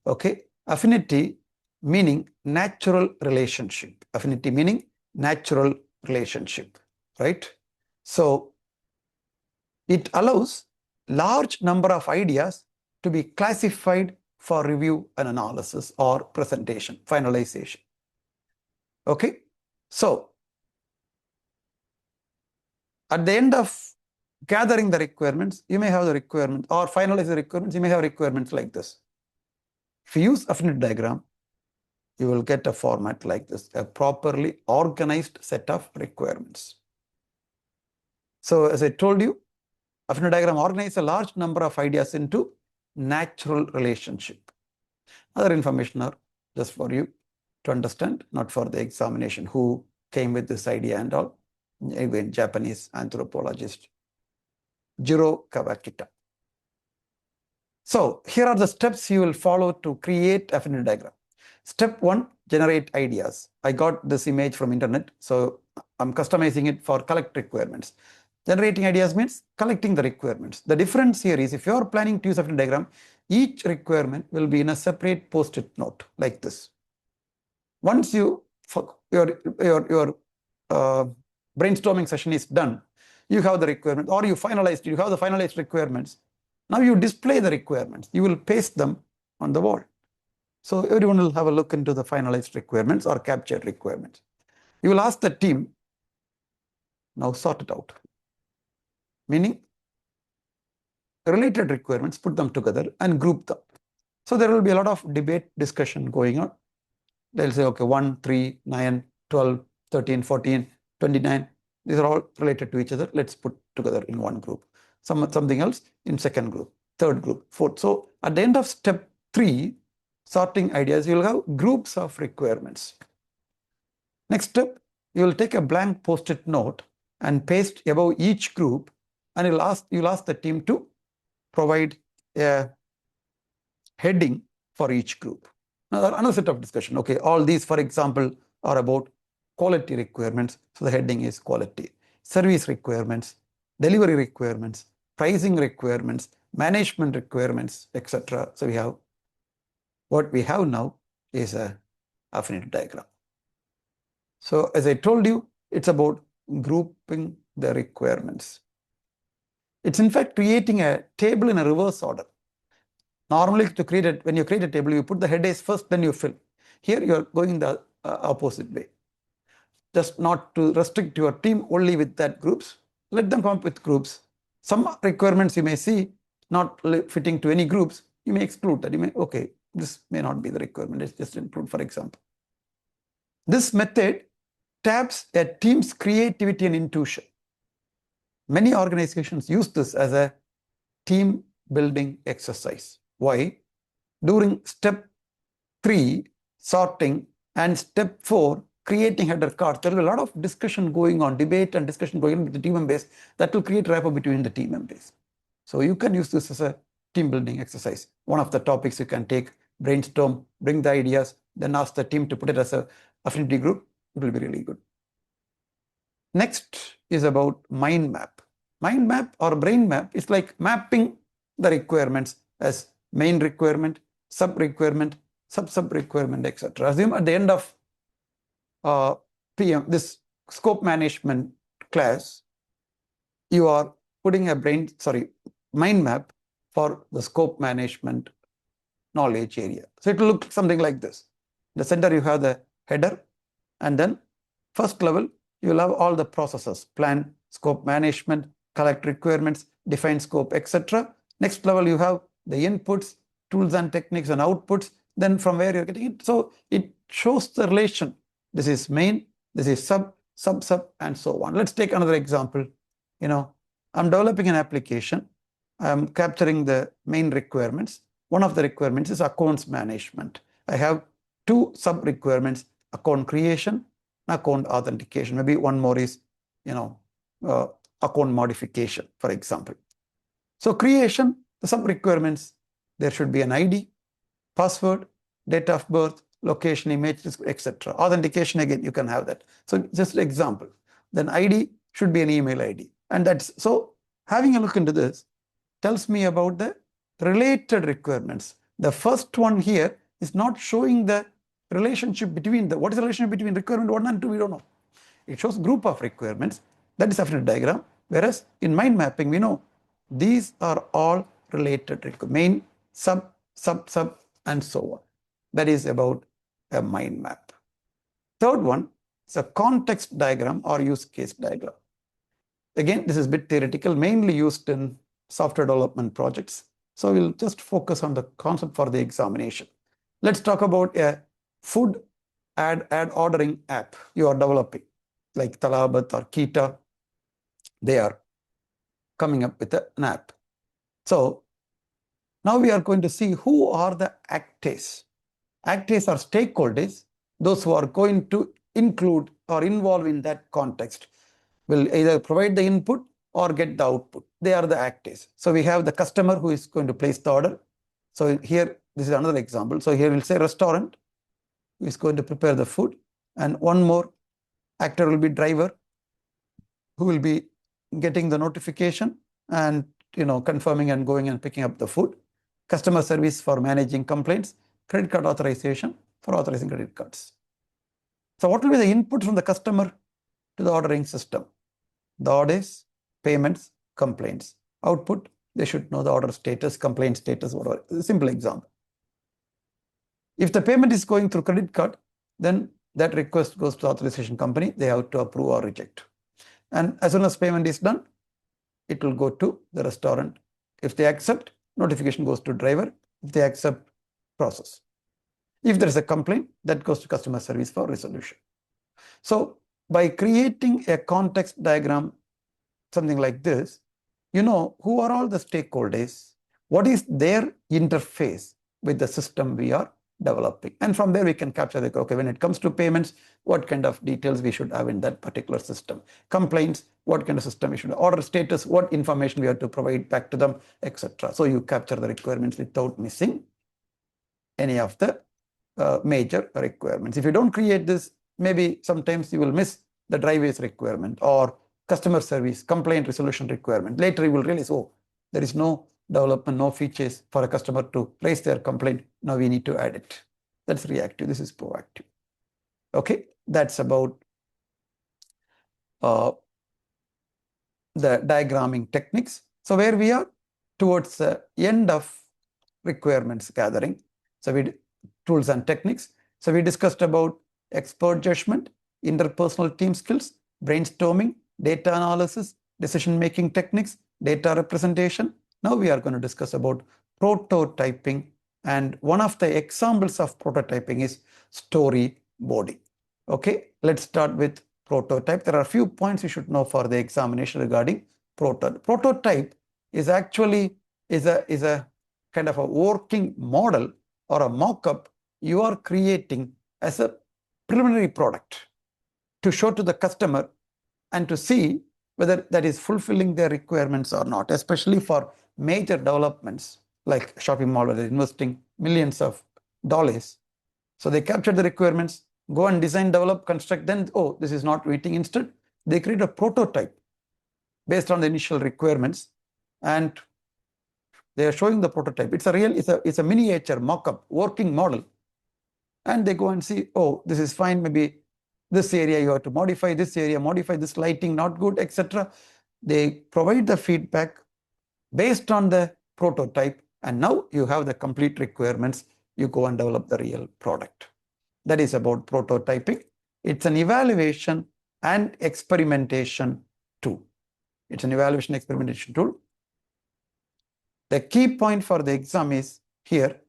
Okay, affinity meaning natural relationship. Affinity meaning natural relationship, right? So it allows large number of ideas to be classified for review and analysis or presentation, finalization. Okay, so at the end of gathering the requirements, you may have the requirement, or finalize the requirements, you may have requirements like this. If you use affinity diagram, you will get a format like this, a properly organized set of requirements. So as I told you, affinity diagram organizes a large number of ideas into natural relationship. Other information are just for you to understand, not for the examination, who came with this idea and all. Again, Japanese anthropologist Jiro Kawakita. So here are the steps you will follow to create affinity diagram. Step 1, generate ideas. I got this image from internet, so I'm customizing it for collect requirements. Generating ideas means collecting the requirements. The difference here is if you are planning to use affinity diagram, each requirement will be in a separate post-it note like this. Once your brainstorming session is done, you have the requirement, or you have the finalized requirements. Now you display the requirements. You will paste them on the wall. So everyone will have a look into the finalized requirements or captured requirements. You will ask the team, now sort it out. Meaning, related requirements, put them together and group them. So there will be a lot of debate, discussion going on. They'll say, okay, 1, 3, 9, 12, 13, 14, 29. These are all related to each other. Let's put together in one group. Something else in second group, third group, fourth. So at the end of step 3, sorting ideas, you'll have groups of requirements. Next step, you will take a blank post-it note and paste above each group, and you'll ask the team to provide a heading for each group. Now, another set of discussion. Okay, all these, for example, are about quality requirements. So the heading is quality. Service requirements, delivery requirements, pricing requirements, management requirements, etc. So we have what we have now is a affinity diagram. So as I told you, it's about grouping the requirements. It's in fact creating a table in a reverse order. Normally, when you create a table, you put the headers first, then you fill. Here, you are going the opposite way. Just not to restrict your team only with that groups. Let them come up with groups. Some requirements you may see not fitting to any groups. You may exclude that. You may, okay, this may not be the requirement. Let's just include, for example. This method taps a team's creativity and intuition. Many organizations use this as a team building exercise. Why? During step 3, sorting, and step 4, creating header cards, there will be a lot of discussion going on, debate and discussion going on with the team members that will create rapport between the team members. So you can use this as a team building exercise. One of the topics you can take, brainstorm, bring the ideas, then ask the team to put it as a affinity group. It will be really good. Next is about mind map. Mind map or brain map is like mapping the requirements as main requirement, sub requirement, sub requirement, etc. Assume at the end of this scope management class, you are putting a mind map for the scope management knowledge area. So it will look something like this. In the center, you have the header, and then first level, you will have all the processes: plan, scope management, collect requirements, define scope, etc. Next level, you have the inputs, tools and techniques and outputs, then from where you're getting it. So it shows the relation. This is main, this is sub, and so on. Let's take another example. I'm developing an application. I'm capturing the main requirements. One of the requirements is accounts management. I have 2 sub requirements: account creation, account authentication. Maybe one more is, account modification, for example. So creation, the sub requirements, there should be an ID, password, date of birth, location, image, etc. Authentication, again, you can have that. So just an example. Then ID should be an email ID. And that's so having a look into this tells me about the related requirements. The first one here is not showing the relationship between what is the relationship between requirement 1 and 2, we don't know. It shows group of requirements. That is affinity diagram. Whereas in mind mapping, we know these are all related, main, sub, and so on. That is about a mind map. Third one is a context diagram or use case diagram. Again, this is a bit theoretical, mainly used in software development projects. So we'll just focus on the concept for the examination. Let's talk about a food ad ordering app you are developing, like Talabat or Kita. They are coming up with an app. So now we are going to see who are the actors. Actors are stakeholders, those who are going to include or involve in that context will either provide the input or get the output. They are the actors. So we have the customer who is going to place the order. So here, this is another example. So here we'll say restaurant who is going to prepare the food, and one more actor will be driver who will be getting the notification and confirming and going and picking up the food. Customer service for managing complaints. Credit card authorization for authorizing credit cards. So what will be the input from the customer to the ordering system? The orders, payments, complaints. Output, they should know the order status, complaint status, whatever. A simple example. If the payment is going through credit card, then that request goes to the authorization company. They have to approve or reject. And as soon as payment is done, it will go to the restaurant. If they accept, notification goes to driver. If they accept, process. If there is a complaint, that goes to customer service for resolution. So by creating a context diagram, something like this, who are all the stakeholders, what is their interface with the system we are developing. And from there, we can capture the, okay, when it comes to payments, what kind of details we should have in that particular system. Complaints, what kind of system we should have. Order status, what information we have to provide back to them, etc. So you capture the requirements without missing any of the major requirements. If you don't create this, maybe sometimes you will miss the driveways requirement or customer service complaint resolution requirement. Later you will realize, oh, there is no development, no features for a customer to raise their complaint. Now we need to add it. That's reactive. This is proactive. Okay, that's about the diagramming techniques. So where we are towards the end of requirements gathering. So we tools and techniques. So we discussed about expert judgment, interpersonal team skills, brainstorming, data analysis, decision-making techniques, data representation. Now we are going to discuss about prototyping, and one of the examples of prototyping is storyboarding. Okay, let's start with prototype. There are a few points you should know for the examination regarding prototype. Prototype is actually a kind of a working model or a mock-up you are creating as a preliminary product to show to the customer and to see whether that is fulfilling their requirements or not, especially for major developments like shopping mall where they're investing millions of dollars. So they capture the requirements, go and design, develop, construct, then, oh, this is not meeting. Instead, they create a prototype based on the initial requirements, and they are showing the prototype. It's a miniature mock-up working model. And they go and see, oh, this is fine. Maybe this area you have to modify, this area, modify this lighting, not good, etc. They provide the feedback based on the prototype, and now you have the complete requirements. You go and develop the real product. That is about prototyping. It's an evaluation and experimentation tool. It's an evaluation experimentation tool. The key point for the exam is here.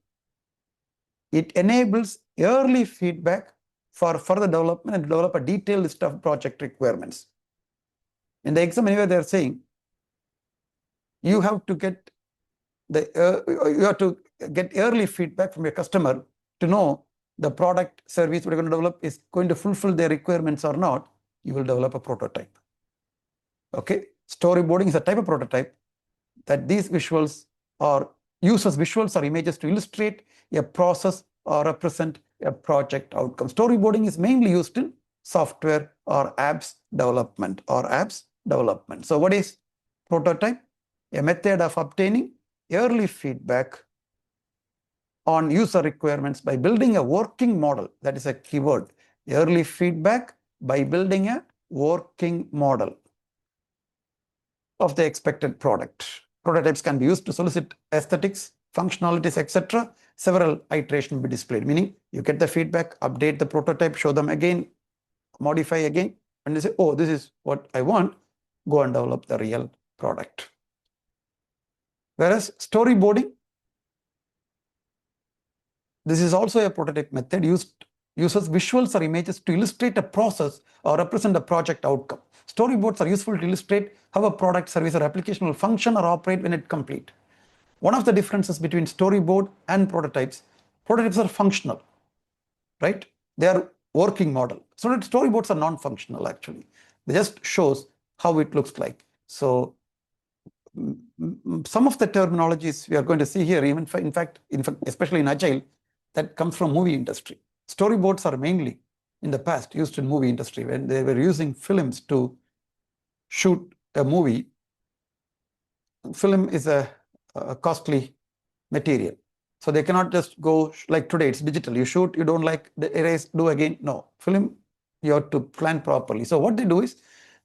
It enables early feedback for further development and develop a detailed list of project requirements. In the exam, anyway, they are saying you have to get early feedback from your customer to know the product service we're going to develop is going to fulfill their requirements or not. You will develop a prototype. Okay, storyboarding is a type of prototype that these visuals or uses visuals or images to illustrate a process or represent a project outcome. Storyboarding is mainly used in software or apps development So what is prototype? A method of obtaining early feedback on user requirements by building a working model. That is a keyword. Early feedback by building a working model of the expected product. Prototypes can be used to solicit aesthetics, functionalities, etc. Several iterations will be displayed, meaning you get the feedback, update the prototype, show them again, modify again, and they say, oh, this is what I want, go and develop the real product. Whereas storyboarding, this is also a prototype method uses visuals or images to illustrate a process or represent a project outcome. Storyboards are useful to illustrate how a product, service, or application will function or operate when it complete. One of the differences between storyboard and prototypes are functional, right? They are working model. So storyboards are non-functional actually. They just shows how it looks like. So some of the terminologies we are going to see here, even in fact, especially in Agile, that comes from movie industry. Storyboards are mainly in the past used in movie industry when they were using films to shoot a movie. Film is a costly material. So they cannot just go like today, it's digital. You shoot, you don't like the erase, do again. No, film, you have to plan properly. So what they do is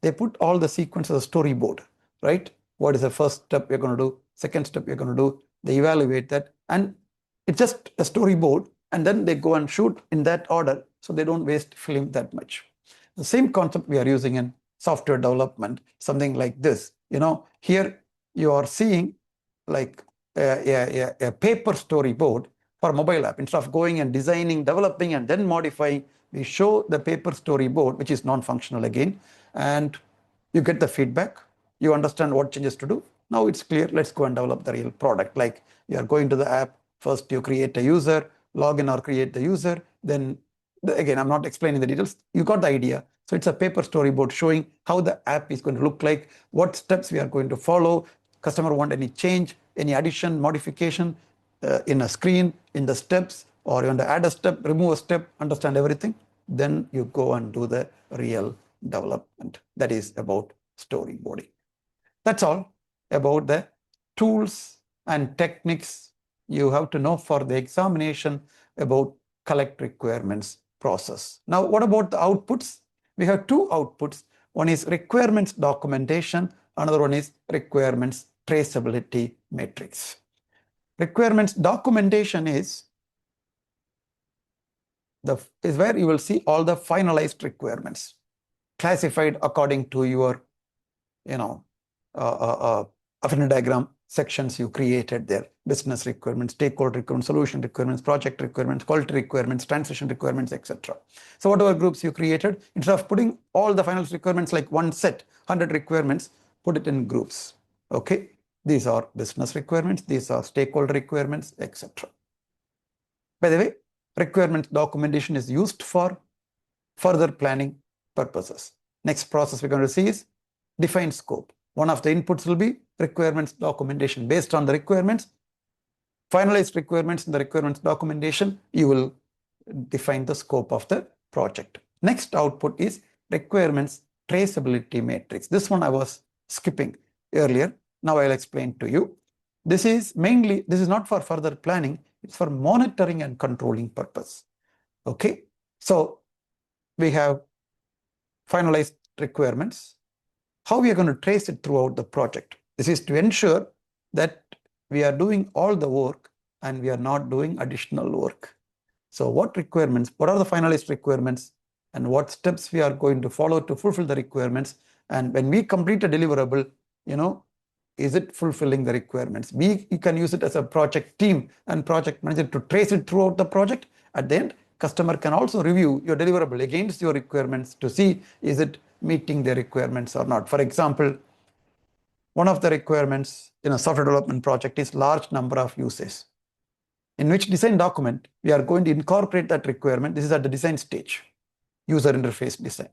they put all the sequences as a storyboard, right? What is the first step you're going to do? Second step you're going to do? They evaluate that, and it's just a storyboard, and then they go and shoot in that order so they don't waste film that much. The same concept we are using in software development, something like this. Here you are seeing like a paper storyboard for mobile app. Instead of going and designing, developing, and then modifying, we show the paper storyboard, which is non-functional again, and you get the feedback. You understand what changes to do. Now it's clear. Let's go and develop the real product. Like you are going to the app. First, you create a user, log in or create the user. Then again, I'm not explaining the details. You got the idea. So it's a paper storyboard showing how the app is going to look like, what steps we are going to follow. Customer want any change, any addition, modification in a screen, in the steps, or you want to add a step, remove a step, understand everything. Then you go and do the real development. That is about storyboarding. That's all about the tools and techniques you have to know for the examination about collect requirements process. Now, what about the outputs? We have two outputs. One is requirements documentation, another one is requirements traceability matrix. Requirements documentation is where you will see all the finalized requirements classified according to your affinity diagram sections you created there: business requirements, stakeholder requirements, solution requirements, project requirements, quality requirements, transition requirements, etc. So whatever groups you created, instead of putting all the final requirements like one set, 100 requirements, put it in groups. Okay, these are business requirements, these are stakeholder requirements, etc. By the way, requirement documentation is used for further planning purposes. Next process we're going to see is define scope. One of the inputs will be requirements documentation. Based on the requirements, finalized requirements in the requirements documentation, you will define the scope of the project. Next output is requirements traceability matrix. This one I was skipping earlier. Now I'll explain to you. This is not for further planning, it's for monitoring and controlling purpose. Okay, so we have finalized requirements. How we are going to trace it throughout the project? This is to ensure that we are doing all the work and we are not doing additional work. So what requirements, what are the finalized requirements, and what steps we are going to follow to fulfill the requirements? And when we complete a deliverable, is it fulfilling the requirements? You can use it as a project team and project manager to trace it throughout the project. At the end, customer can also review your deliverable against your requirements to see is it meeting the requirements or not. For example, one of the requirements in a software development project is large number of users. In which design document we are going to incorporate that requirement. This is at the design stage, user interface design.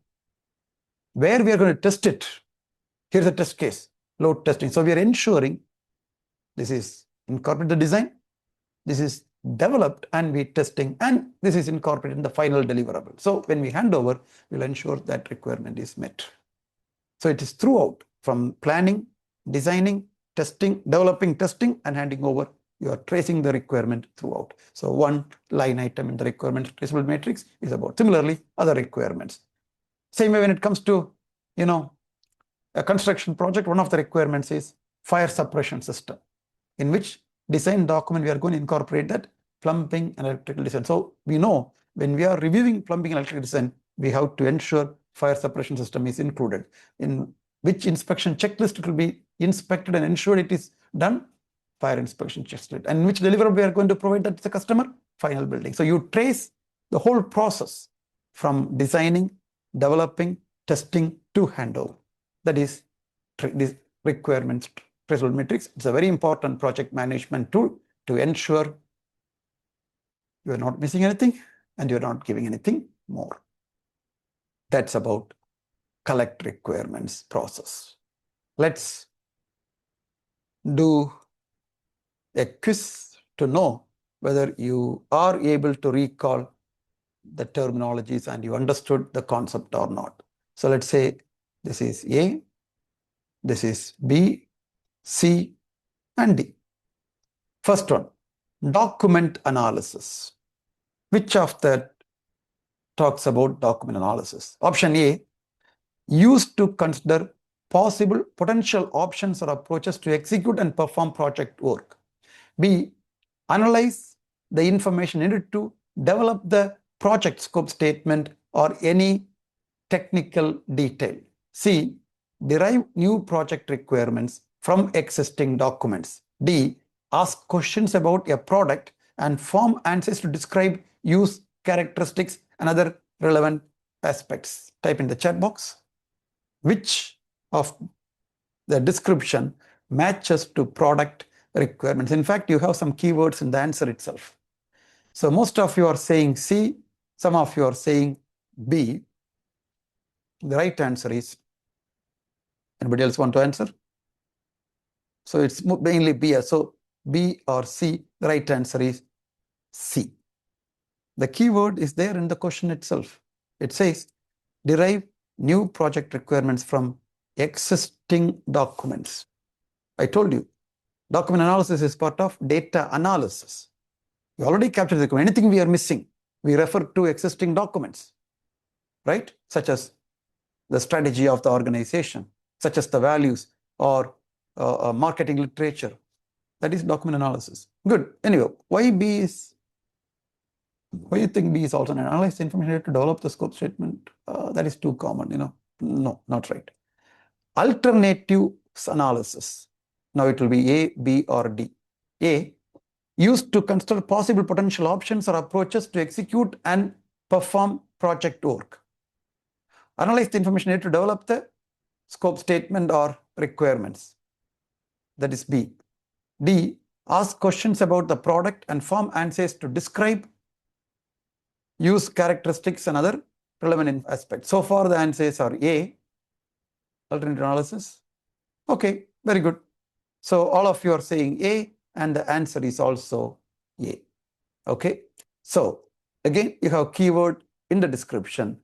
Where we are going to test it, here's a test case, load testing. So we are ensuring this is incorporated in the design, this is developed and we testing, and this is incorporated in the final deliverable. So when we hand over, we'll ensure that requirement is met. So it is throughout, from planning, designing, testing, developing, testing, and handing over. You are tracing the requirement throughout. So one line item in the requirement traceable matrix is about. Similarly, other requirements. Same way when it comes to, a construction project, one of the requirements is fire suppression system, in which design document we are going to incorporate that plumbing and electrical design. So we know when we are reviewing plumbing and electrical design, we have to ensure fire suppression system is included. In which inspection checklist it will be inspected and ensured it is done, fire inspection checklist. And which deliverable we are going to provide that to the customer, final building. So you trace the whole process from designing, developing, testing to handover. That is this requirements traceable matrix. It's a very important project management tool to ensure you are not missing anything and you are not giving anything more. That's about collect requirements process. Let's do a quiz to know whether you are able to recall the terminologies and you understood the concept or not. So let's say this is A, this is B, C, and D. First one, document analysis. Which of that talks about document analysis? Option A, used to consider possible potential options or approaches to execute and perform project work. B, analyze the information needed to develop the project scope statement or any technical detail. C, derive new project requirements from existing documents. D, ask questions about a product and form answers to describe use characteristics and other relevant aspects. Type in the chat box which of the description matches to product requirements. In fact, you have some keywords in the answer itself. So most of you are saying C, some of you are saying B. The right answer is, anybody else want to answer? So it's mainly B. So B or C, the right answer is C. The keyword is there in the question itself. It says, derive new project requirements from existing documents. I told you, document analysis is part of data analysis. We already captured the document. Anything we are missing, we refer to existing documents, right? Such as the strategy of the organization, such as the values or marketing literature. That is document analysis. Good. Anyway, why do you think B is also an analyze the information to develop the scope statement? That is too common, No, not right. Alternative analysis. Now it will be A, B, or D. A, used to consider possible potential options or approaches to execute and perform project work. Analyze the information needed to develop the scope statement or requirements. That is B. D, ask questions about the product and form answers to describe, use characteristics and other relevant aspects. So far the answers are A, alternative analysis. Okay, very good. So all of you are saying A and the answer is also A. Okay, so again you have keyword in the description,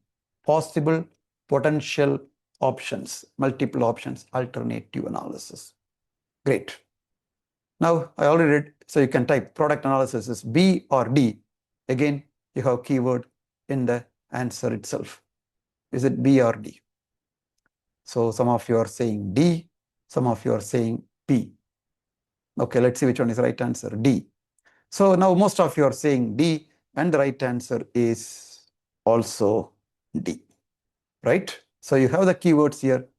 possible potential options, multiple options, alternative analysis. Great. Now I already read, so you can type product analysis is B or D. Again, you have keyword in the answer itself. Is it B or D? So some of you are saying D, some of you are saying B. Okay, let's see which one is the right answer, D. So now most of you are saying D, and the right answer is also D, right? So you have the keywords here.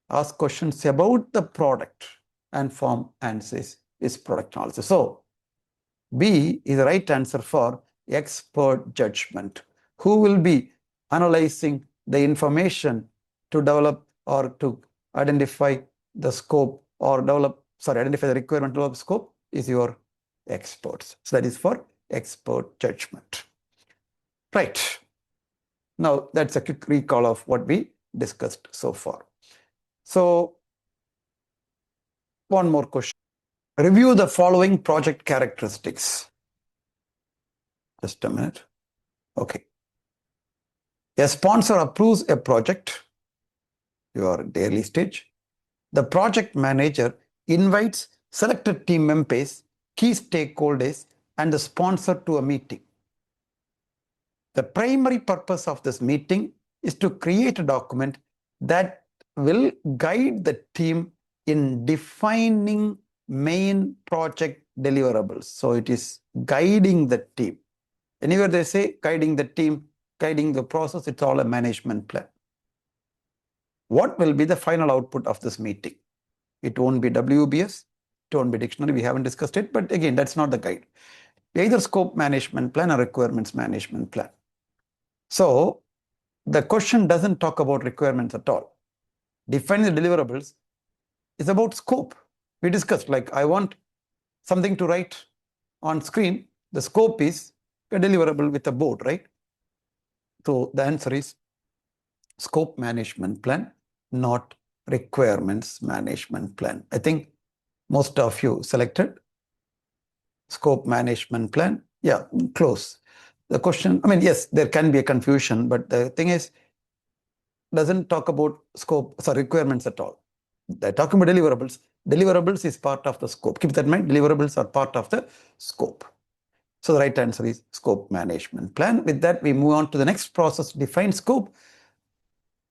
Ask questions about the product and form answers is product analysis. So B is the right answer for expert judgment. Who will be analyzing the information to develop or to identify the scope or identify the requirement to develop scope is your experts. So that is for expert judgment. Right. Now that's a quick recall of what we discussed so far. So one more question. Review the following project characteristics. Just a minute. Okay. A sponsor approves a project. You are at the early stage. The project manager invites selected team members, key stakeholders, and the sponsor to a meeting. The primary purpose of this meeting is to create a document that will guide the team in defining main project deliverables. So it is guiding the team. Anywhere they say guiding the team, guiding the process, it's all a management plan. What will be the final output of this meeting? It won't be WBS, it won't be dictionary, we haven't discussed it, but again, that's not the guide. Either scope management plan or requirements management plan. So the question doesn't talk about requirements at all. Defining the deliverables is about scope. We discussed, like I want something to write on screen. The scope is a deliverable with a board, right? So the answer is scope management plan, not requirements management plan. I think most of you selected scope management plan. Yeah, close. The question, I mean, yes, there can be a confusion, but the thing is, doesn't talk about scope, requirements at all. They're talking about deliverables. Deliverables is part of the scope. Keep that in mind, deliverables are part of the scope. So the right answer is scope management plan. With that, we move on to the next process, define scope.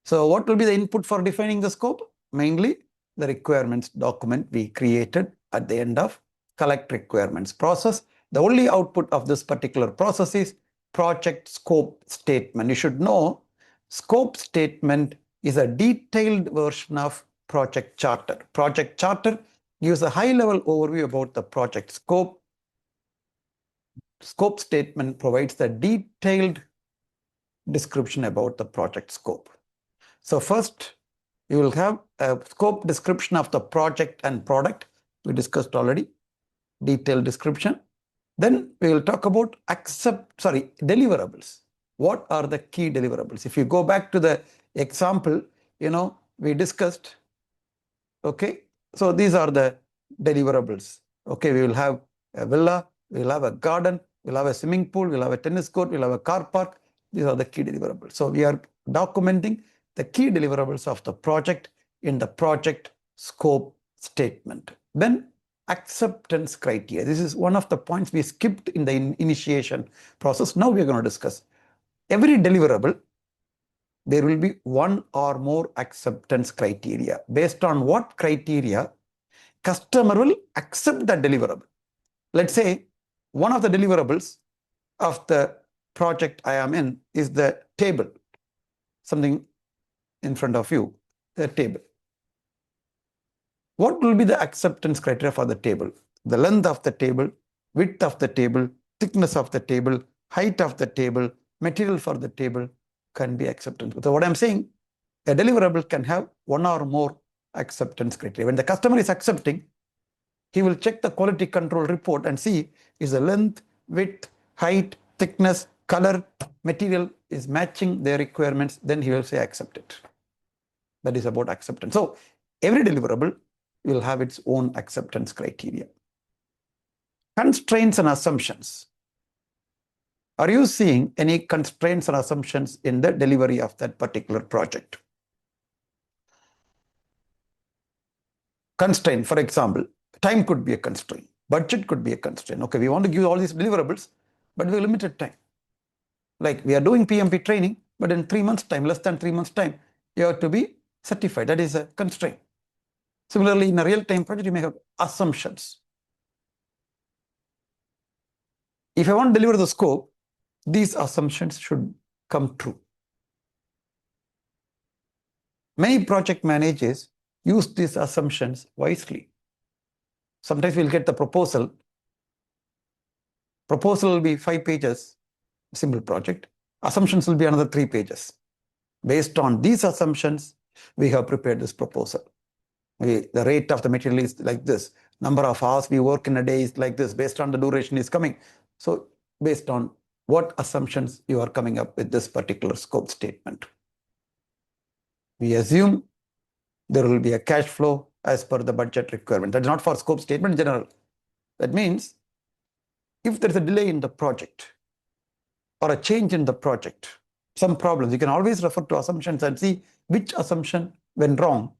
So what will be the input for defining the scope? Mainly the requirements document we created at the end of collect requirements process. The only output of this particular process is project scope statement. You should know scope statement is a detailed version of project charter. Project charter gives a high-level overview about the project scope. Scope statement provides the detailed description about the project scope. So first, you will have a scope description of the project and product. We discussed already, detailed description. Then we will talk about deliverables. What are the key deliverables? If you go back to the example, we discussed, okay, so these are the deliverables. Okay, we will have a villa, we will have a garden, we'll have a swimming pool, we'll have a tennis court, we'll have a car park. These are the key deliverables. So we are documenting the key deliverables of the project in the project scope statement. Then acceptance criteria. This is one of the points we skipped in the initiation process. Now we are going to discuss. Every deliverable, there will be one or more acceptance criteria. Based on what criteria, customer will accept the deliverable. Let's say one of the deliverables of the project I am in is the table. Something in front of you, the table. What will be the acceptance criteria for the table? The length of the table, width of the table, thickness of the table, height of the table, material for the table can be acceptance. So what I'm saying, a deliverable can have one or more acceptance criteria. When the customer is accepting, he will check the quality control report and see is the length, width, height, thickness, color, material is matching their requirements, then he will say accept it. That is about acceptance. So every deliverable will have its own acceptance criteria. Constraints and assumptions. Are you seeing any constraints and assumptions in the delivery of that particular project? Constraint, for example, time could be a constraint. Budget could be a constraint. Okay, we want to give all these deliverables, but we have limited time. Like we are doing PMP training, but in 3 months' time, less than 3 months' time, you have to be certified. That is a constraint. Similarly, in a real-time project, you may have assumptions. If I want to deliver the scope, these assumptions should come true. Many project managers use these assumptions wisely. Sometimes we'll get the proposal. Proposal will be 5 pages, simple project. Assumptions will be another 3 pages. Based on these assumptions, we have prepared this proposal. The rate of the material is like this. Number of hours we work in a day is like this. Based on the duration is coming. So based on what assumptions you are coming up with this particular scope statement. We assume there will be a cash flow as per the budget requirement. That is not for scope statement in general. That means if there is a delay in the project or a change in the project, some problems, you can always refer to assumptions and see which assumption went wrong.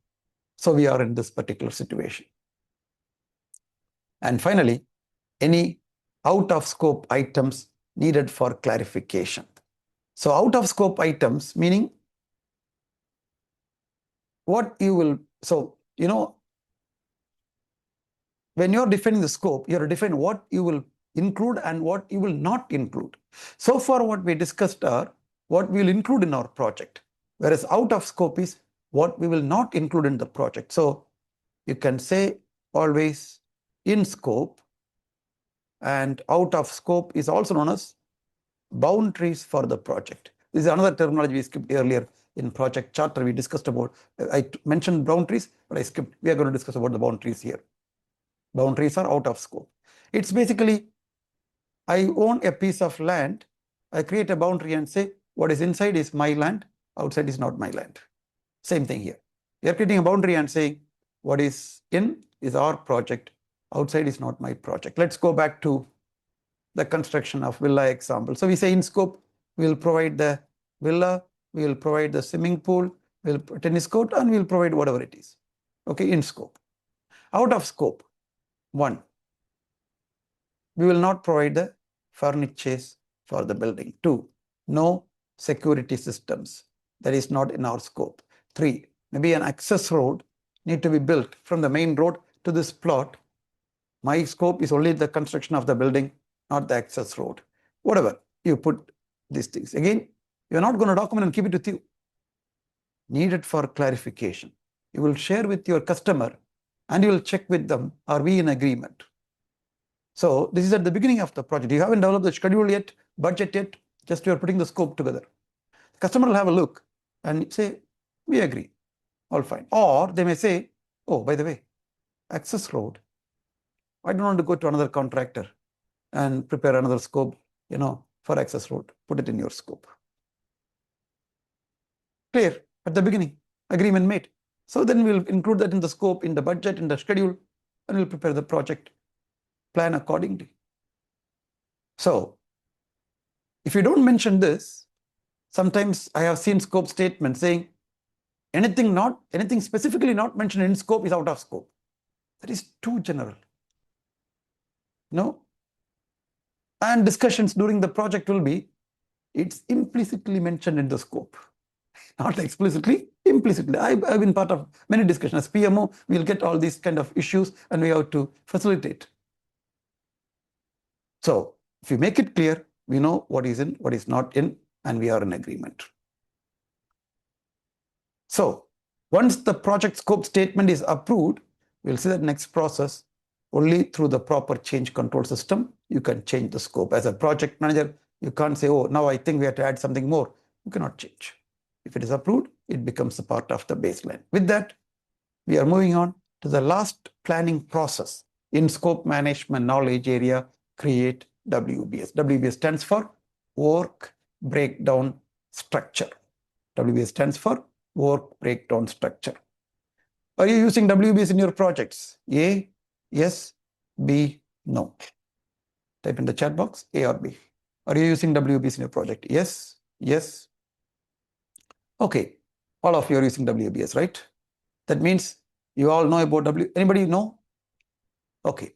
So we are in this particular situation. And finally, any out of scope items needed for clarification. So out of scope items, meaning what you will, when you're defining the scope, you have to define what you will include and what you will not include. So far, what we discussed are what we will include in our project, whereas out of scope is what we will not include in the project. So you can say always in scope, and out of scope is also known as boundaries for the project. This is another terminology we skipped earlier in project charter. We discussed about, I mentioned boundaries, but I skipped. We are going to discuss about the boundaries here. Boundaries are out of scope. It's basically, I own a piece of land. I create a boundary and say what is inside is my land, outside is not my land. Same thing here. We are creating a boundary and saying what is in is our project, outside is not my project. Let's go back to the construction of villa example. So we say in scope, we will provide the villa, we will provide the swimming pool, we'll tennis court, and we'll provide whatever it is. Okay, in scope. Out of scope, 1, we will not provide the furnitures for the building. 2, no security systems. That is not in our scope. 3, maybe an access road need to be built from the main road to this plot. My scope is only the construction of the building, not the access road. Whatever, you put these things. Again, you're not going to document and keep it with you. Needed for clarification. You will share with your customer and you will check with them, are we in agreement? So this is at the beginning of the project. You haven't developed the schedule yet, budget yet, just you are putting the scope together. The customer will have a look and say, we agree, all fine. Or they may say, oh, by the way, access road, I don't want to go to another contractor. and prepare another scope, for access road. Put it in your scope. Clear at the beginning, agreement made. So then we'll include that in the scope, in the budget, in the schedule, and we'll prepare the project plan accordingly. So if you don't mention this, sometimes I have seen scope statements saying anything specifically not mentioned in scope is out of scope. That is too general. No? And discussions during the project will be, it's implicitly mentioned in the scope. Not explicitly, implicitly. I've been part of many discussions. As PMO, we'll get all these kind of issues and we have to facilitate. So if we make it clear, we know what is in, what is not in, and we are in agreement. So once the project scope statement is approved, we'll see that next process, only through the proper change control system, you can change the scope. As a project manager, you can't say, oh, now I think we have to add something more. You cannot change. If it is approved, it becomes a part of the baseline. With that, we are moving on to the last planning process in scope management knowledge area, create WBS. WBS stands for work breakdown structure. WBS stands for work breakdown structure. Are you using WBS in your projects? A, yes, B, no. Type in the chat box, A or B. Are you using WBS in your project? Yes, yes. Okay, all of you are using WBS, right? That means you all know about anybody know? Okay.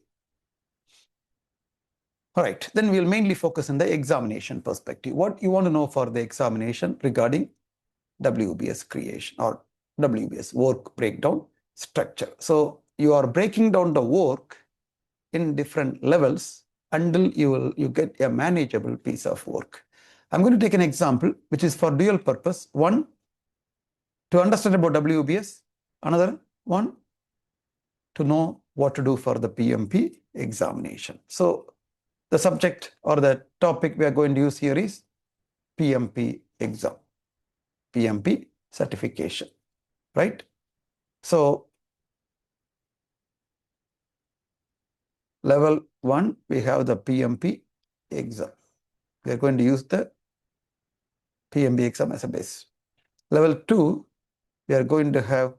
All right, then we'll mainly focus on the examination perspective. What you want to know for the examination regarding WBS creation or WBS work breakdown structure. So you are breaking down the work in different levels until you get a manageable piece of work. I'm going to take an example which is for dual purpose. One, to understand about WBS. Another one, to know what to do for the PMP examination. So the subject or the topic we are going to use here is PMP exam, PMP certification, right? So level 1, we have the PMP exam. We are going to use the PMP exam as a base. Level 2, we are going to have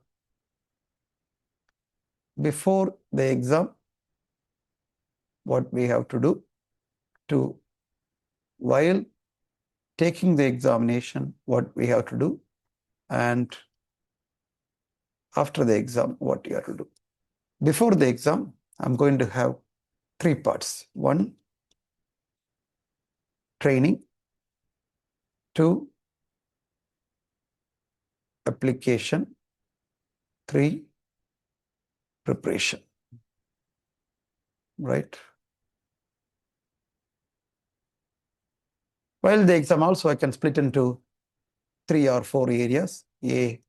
before the exam, what we have to do to, while taking the examination, what we have to do, and after the exam, what you have to do. Before the exam, I'm going to have 3 parts. 1, training. 2, application. 3, preparation. Right? While the exam also, I can split into 3 or 4 areas, A,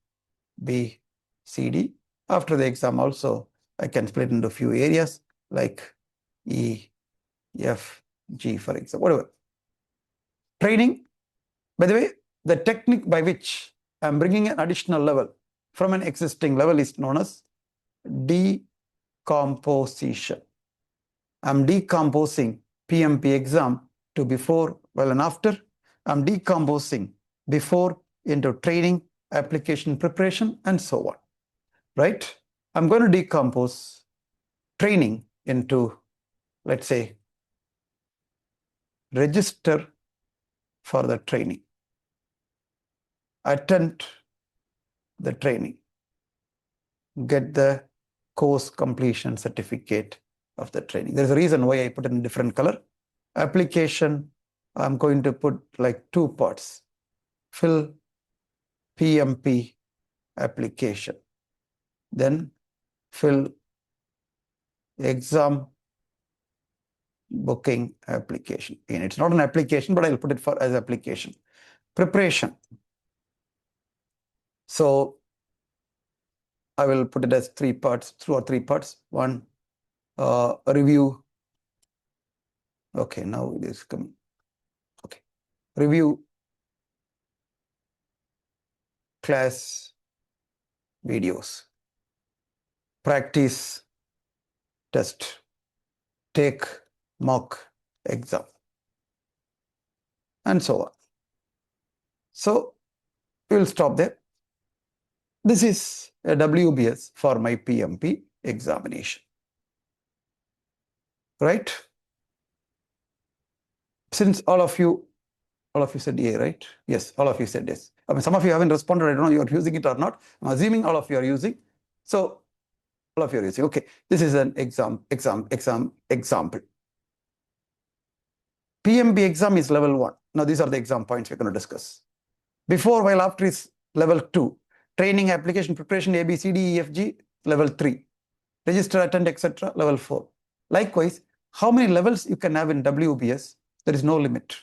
B, C, D. After the exam also, I can split into a few areas like E, F, G, for example, whatever. Training, by the way, the technique by which I'm bringing an additional level from an existing level is known as decomposition. I'm decomposing PMP exam to before, while, and after. I'm decomposing before into training, application preparation, and so on. Right? I'm going to decompose training into, let's say, register for the training, attend the training, get the course completion certificate of the training. There's a reason why I put it in different color. Application, I'm going to put like 2 parts. Fill PMP application. Then fill exam booking application. And it's not an application, but I'll put it for as application. Preparation. So I will put it as 3 parts, 2 or 3 parts. 1, review. Okay, now it is coming. Okay, review class videos, practice test, take mock exam, and so on. So we will stop there. This is a WBS for my PMP examination, right? Since all of you said A, right? Yes, all of you said yes. I mean, some of you haven't responded. I don't know you're using it or not. I'm assuming all of you are using. So all of you are using. Okay, this is an example. PMP exam is level 1. Now these are the exam points we're going to discuss. Before, while, after is level 2. Training, application, preparation, A, B, C, D, E, F, G, level 3. Register, attend, etc., level 4. Likewise, how many levels you can have in WBS? There is no limit.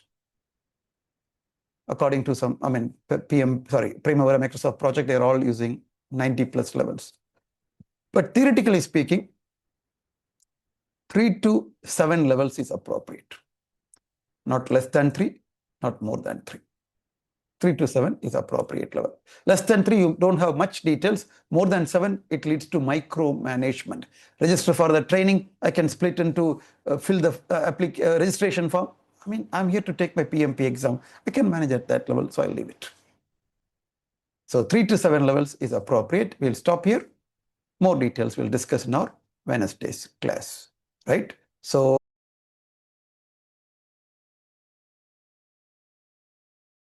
According to some, Primavera Microsoft project, they're all using 90 plus levels. But theoretically speaking, 3 to 7 levels is appropriate. Not less than 3, not more than 3. 3 to 7 is appropriate level. Less than 3, you don't have much details. More than 7, it leads to micromanagement. Register for the training, I can split into, fill the registration form. I mean, I'm here to take my PMP exam. I can manage at that level, so I'll leave it. So 3 to 7 levels is appropriate. We'll stop here. More details we'll discuss in our Wednesday's class, right? So